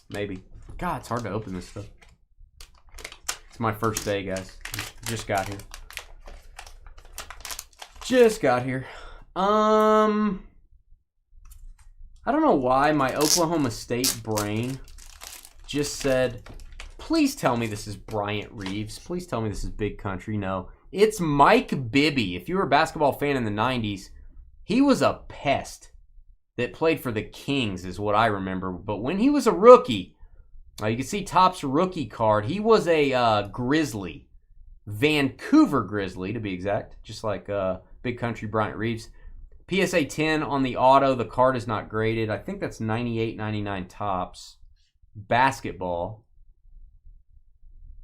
Speaker 2: Maybe. God, it's hard to open this stuff. It's my first day, guys. Just got here. Just got here. I don't know why my Oklahoma State brain just said, please tell me this is Bryant Reeves. Please tell me this is Big Country. No. It's Mike Bibby. If you were a basketball fan in the 90s, he was a pest that played for the Kings is what I remember. But when he was a rookie, you can see Topps rookie card. He was a Grizzly. Vancouver Grizzly, to be exact. Just like Big Country Bryant Reeves. PSA 10 on the auto. The card is not graded. I think that's 98.99 Topps. Basketball.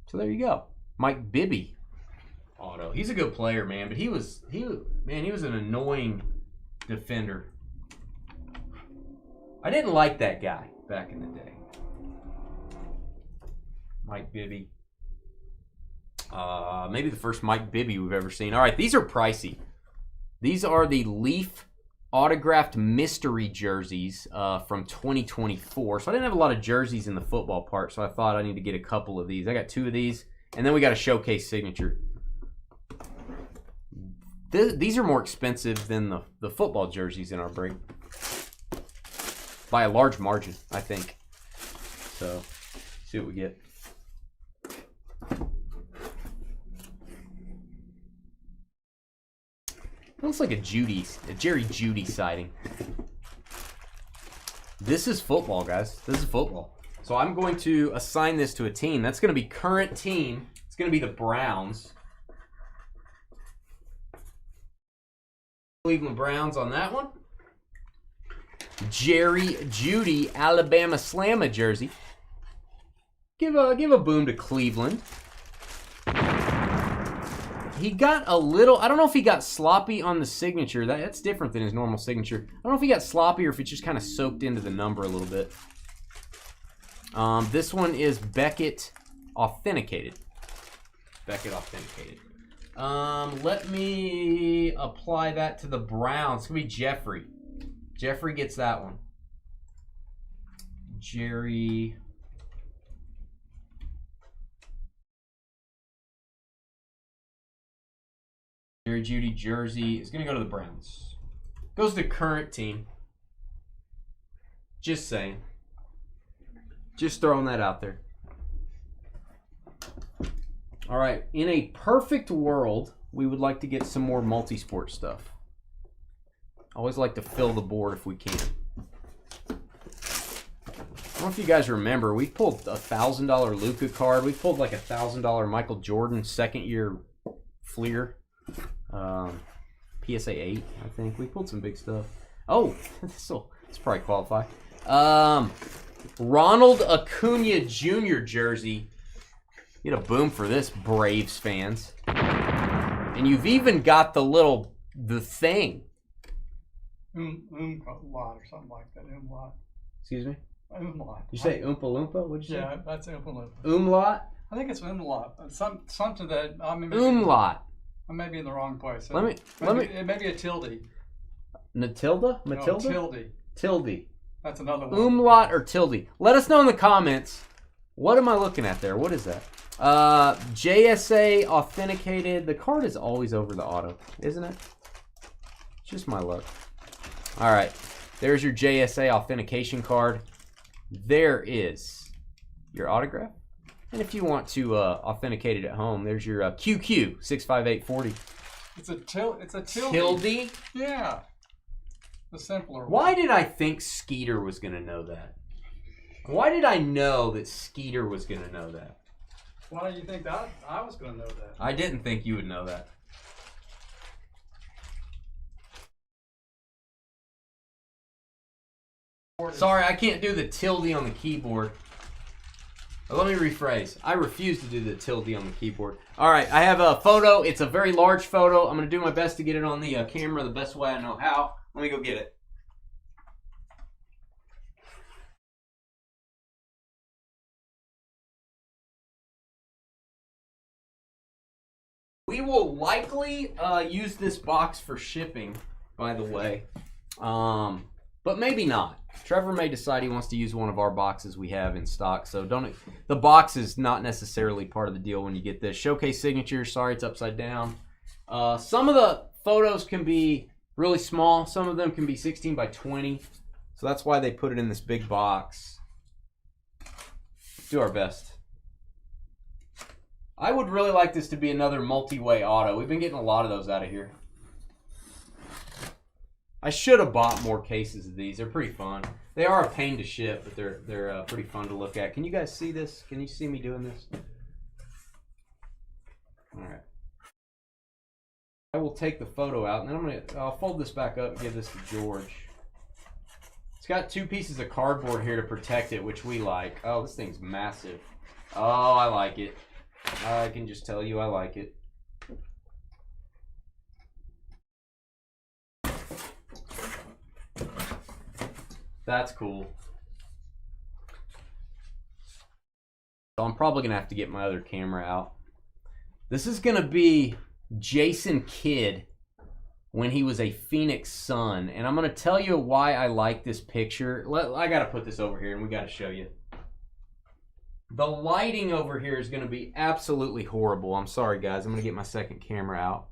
Speaker 2: So there you go. Mike Bibby auto. He's a good player, man, but he was an annoying defender. I didn't like that guy back in the day. Mike Bibby. Maybe the first Mike Bibby we've ever seen. All right, these are pricey. These are the Leaf autographed mystery jerseys from 2024. So I didn't have a lot of jerseys in the football part, so I thought I need to get a couple of these. I got 2 of these, and then we got a showcase signature. These are more expensive than the football jerseys in our break. By a large margin, I think. So, see what we get. Looks like a Jerry Jeudy sighting. This is football, guys. This is football. So I'm going to assign this to a team. That's going to be current team. It's going to be the Browns. Cleveland Browns on that one. Jerry Jeudy Alabama Slamma jersey. Give a boom to Cleveland. He got a little, I don't know if he got sloppy on the signature. That's different than his normal signature. I don't know if he got sloppy or if it just kind of soaked into the number a little bit. This one is Beckett Authenticated. Beckett Authenticated. Let me apply that to the Browns. It's going to be Jeffrey. Jeffrey gets that one. Jerry Jeudy jersey is going to go to the Browns. Goes to the current team. Just saying. Just throwing that out there. All right. In a perfect world, we would like to get some more multi-sport stuff. Always like to fill the board if we can. I don't know if you guys remember, we pulled a $1,000 Luka card. We pulled like a $1,000 Michael Jordan second-year Fleer. PSA 8, I think. We pulled some big stuff. Oh, this probably qualify. Ronald Acuna Jr. jersey. Get a boom for this, Braves fans. And you've even got the thing.
Speaker 1: Umlaut or something like that. Umlaut.
Speaker 2: Excuse me?
Speaker 1: Umlaut.
Speaker 2: You say Oompa Loompa? What'd you say?
Speaker 1: Yeah, that's Oompa Loompa.
Speaker 2: Umlaut?
Speaker 1: I think it's Umlaut. Something that I mean.
Speaker 2: Umlaut.
Speaker 1: I may be in the wrong place.
Speaker 2: It
Speaker 1: may be a tilde.
Speaker 2: Matilda? Matilda?
Speaker 1: No, tilde.
Speaker 2: Tilde.
Speaker 1: That's another one.
Speaker 2: Umlaut or tilde. Let us know in the comments. What am I looking at there? What is that? JSA Authenticated. The card is always over the auto, isn't it? It's just my luck. All right. There's your JSA authentication card. There is your autograph. And if you want to authenticate it at home, there's your QQ 65840.
Speaker 1: It's a tilde.
Speaker 2: Tilde?
Speaker 1: Yeah. The simpler one.
Speaker 2: Why did I think Skeeter was going to know that? Why did I know that Skeeter was going to know that?
Speaker 1: Why do you think that I was going to know that?
Speaker 2: I didn't think you would know that. Sorry, I can't do the tilde on the keyboard. Let me rephrase. I refuse to do the tilde on the keyboard. All right, I have a photo. It's a very large photo. I'm going to do my best to get it on the camera the best way I know how. Let me go get it. We will likely use this box for shipping, by the way. But maybe not. Trevor may decide he wants to use one of our boxes we have in stock. So the box is not necessarily part of the deal when you get this. Showcase signature. Sorry, it's upside down. Some of the photos can be really small. Some of them can be 16 by 20. So that's why they put it in this big box. Do our best. I would really like this to be another multi-way auto. We've been getting a lot of those out of here. I should have bought more cases of these. They're pretty fun. They are a pain to ship, but they're pretty fun to look at. Can you guys see this? Can you see me doing this? All right. I will take the photo out, and then I'll fold this back up and give this to George. It's got 2 pieces of cardboard here to protect it, which we like. Oh, this thing's massive. Oh, I like it. I can just tell you I like it. That's cool. So I'm probably going to have to get my other camera out. This is going to be Jason Kidd when he was a Phoenix Sun. And I'm going to tell you why I like this picture. I got to put this over here and we got to show you. The lighting over here is going to be absolutely horrible. I'm sorry, guys. I'm going to get my second camera out.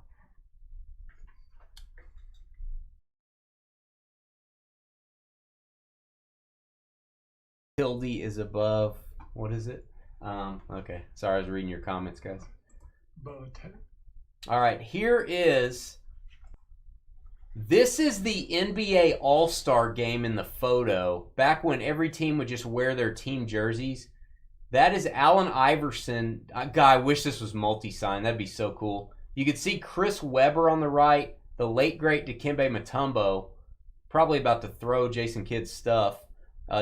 Speaker 2: Tilde is above. What is it? Okay. Sorry, I was reading your comments, guys. All right. This is the NBA All-Star game in the photo. Back when every team would just wear their team jerseys. That is Allen Iverson. God, I wish this was multi-sign. That'd be so cool. You could see Chris Webber on the right. The late, great Dikembe Mutombo. Probably about to throw Jason Kidd's stuff.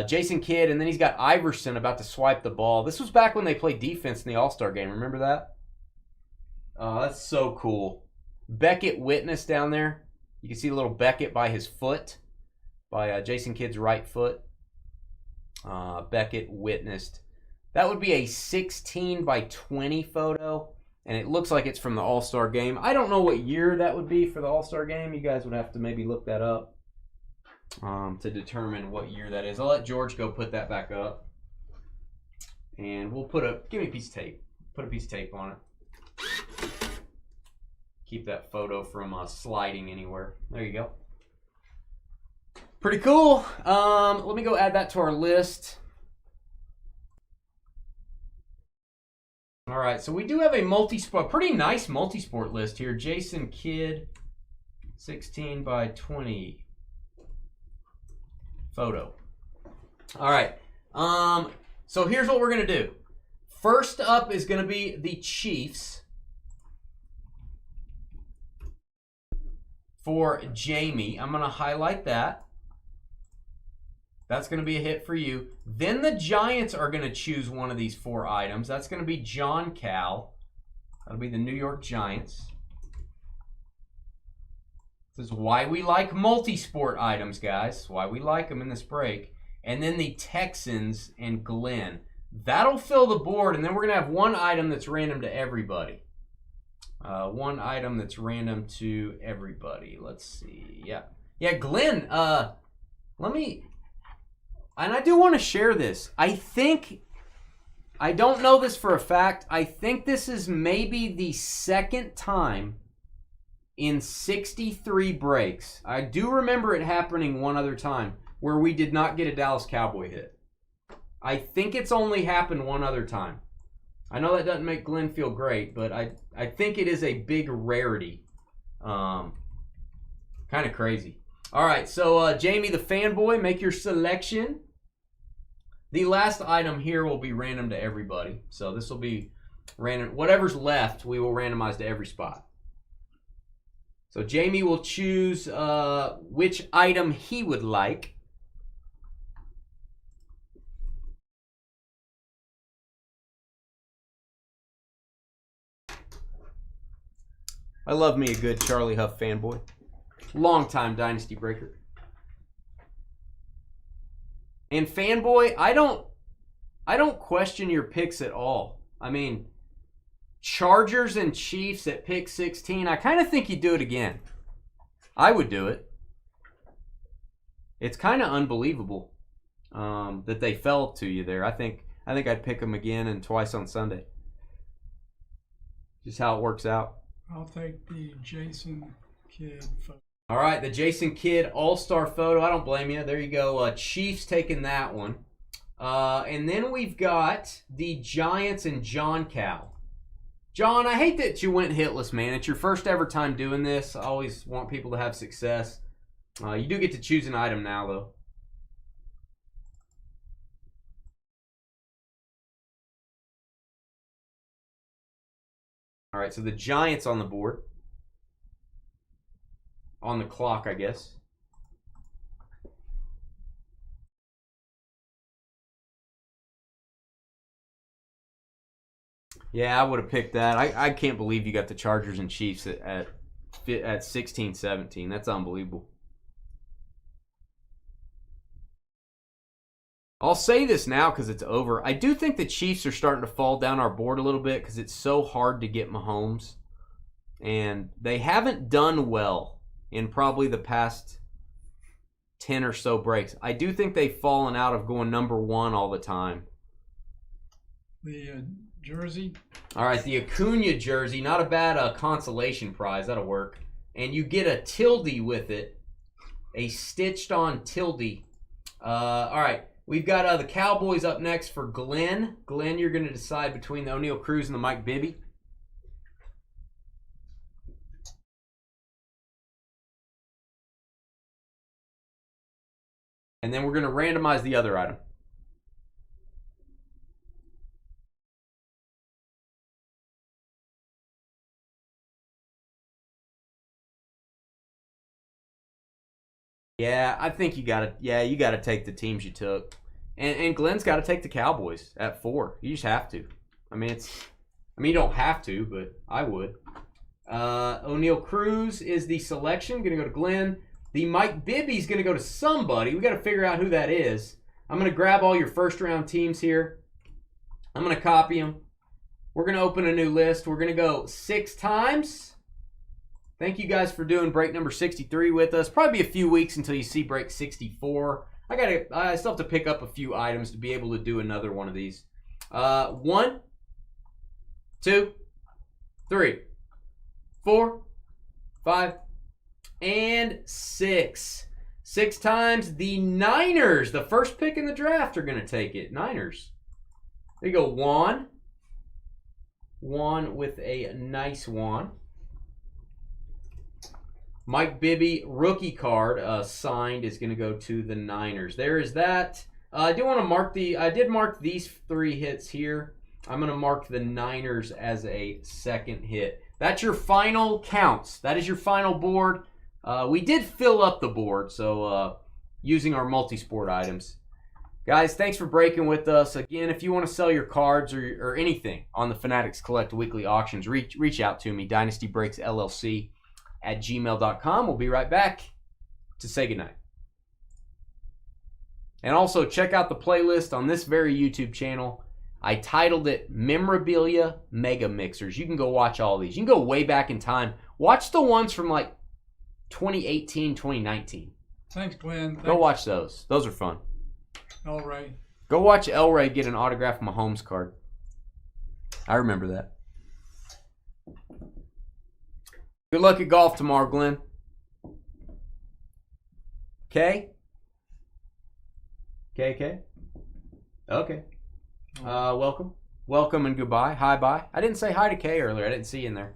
Speaker 2: Jason Kidd, and then he's got Iverson about to swipe the ball. This was back when they played defense in the All-Star game. Remember that? Oh, that's so cool. Beckett Witness down there. You can see a little Beckett by his foot, by Jason Kidd's right foot. Beckett witnessed. That would be a 16 by 20 photo, and it looks like it's from the All-Star game. I don't know what year that would be for the All-Star game. You guys would have to maybe look that up to determine what year that is. I'll let George go put that back up. And we'll give me a piece of tape. Put a piece of tape on it. Keep that photo from sliding anywhere. There you go. Pretty cool. Let me go add that to our list. All right, so we do have a pretty nice multi-sport list here. Jason Kidd, 16 by 20 photo. All right, so here's what we're gonna do. First up is gonna be the Chiefs for Jamie. I'm gonna highlight that. That's going to be a hit for you. Then the Giants are going to choose one of these 4 items. That's going to be John Cal. That'll be the New York Giants. This is why we like multi-sport items, guys. Why we like them in this break. And then the Texans and Glenn. That'll fill the board, and then we're going to have one item that's random to everybody. One item that's random to everybody. Let's see. Yeah, Glenn, and I do want to share this. I don't know this for a fact. I think this is maybe the second time in 63 breaks. I do remember it happening one other time where we did not get a Dallas Cowboy hit. I think it's only happened one other time. I know that doesn't make Glenn feel great, but I think it is a big rarity. Kind of crazy. All right, so Jamie the fanboy, make your selection. The last item here will be random to everybody. So this will be random. Whatever's left, we will randomize to every spot. So Jamie will choose which item he would like. I love me a good Charlie Huff fanboy. Longtime Dynasty Breaker. And fanboy, I don't question your picks at all. I mean, Chargers and Chiefs at pick 16, I kind of think you'd do it again. I would do it. It's kind of unbelievable that they fell to you there. I think I'd pick them again and twice on Sunday. Just how it works out.
Speaker 1: I'll take the Jason Kidd photo.
Speaker 2: All right, the Jason Kidd All-Star photo. I don't blame you. There you go. Chiefs taking that one. And then we've got the Giants and John Cal. John, I hate that you went hitless, man. It's your first ever time doing this. I always want people to have success. You do get to choose an item now, though. All right, so the Giants on the board. On the clock, I guess. Yeah, I would have picked that. I can't believe you got the Chargers and Chiefs at 16-17. That's unbelievable. I'll say this now because it's over. I do think the Chiefs are starting to fall down our board a little bit because it's so hard to get Mahomes. And they haven't done well in probably the past 10 or so breaks. I do think they've fallen out of going number 1 all the time.
Speaker 1: The jersey.
Speaker 2: All right, the Acuna jersey. Not a bad consolation prize. That'll work. And you get a tilde with it. A stitched-on tilde. All right. We've got the Cowboys up next for Glenn. Glenn, you're going to decide between the O'Neal Cruz and the Mike Bibby. And then we're going to randomize the other item. Yeah, I think you gotta take the teams you took. And Glenn's gotta take the Cowboys at 4. You just have to. I mean you don't have to, but I would. O'Neal Cruz is the selection, gonna go to Glenn. The Mike Bibby's gonna go to somebody. We gotta figure out who that is. I'm gonna grab all your first round teams here. I'm gonna copy them. We're gonna open a new list. We're gonna go 6 times. Thank you guys for doing break number 63 with us. Probably be a few weeks until you see break 64. I still have to pick up a few items to be able to do another one of these. 1, 2, 3, 4, 5, and 6. 6 times. The Niners, the first pick in the draft, are going to take it. Niners. There you go, Juan. Juan with a nice one. Mike Bibby, rookie card signed, is going to go to the Niners. There is that. I do want to mark I did mark these 3 hits here. I'm going to mark the Niners as a second hit. That's your final counts. That is your final board. We did fill up the board, so using our multi-sport items. Guys, thanks for breaking with us. Again, if you want to sell your cards or anything on the Fanatics Collect weekly auctions, reach out to me, Dynasty Breaks LLC at gmail.com. We'll be right back to say goodnight. And also check out the playlist on this very YouTube channel. I titled it Memorabilia Mega Mixers. You can go watch all these. You can go way back in time. Watch the ones from like 2018, 2019.
Speaker 1: Thanks, Glenn.
Speaker 2: Go watch those. Those are fun.
Speaker 1: All right.
Speaker 2: Go watch Elray get an autographed Mahomes card. I remember that. Good luck at golf tomorrow, Glenn. Okay? Okay. Welcome. Welcome and goodbye. Hi, bye. I didn't say hi to Kay earlier. I didn't see you in there.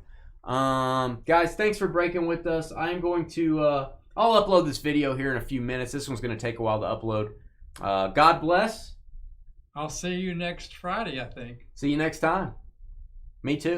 Speaker 2: Guys, thanks for breaking with us. I'm going to, I'll upload this video here in a few minutes. This one's going to take a while to upload. God bless.
Speaker 1: I'll see you next Friday, I think.
Speaker 2: See you next time. Me too.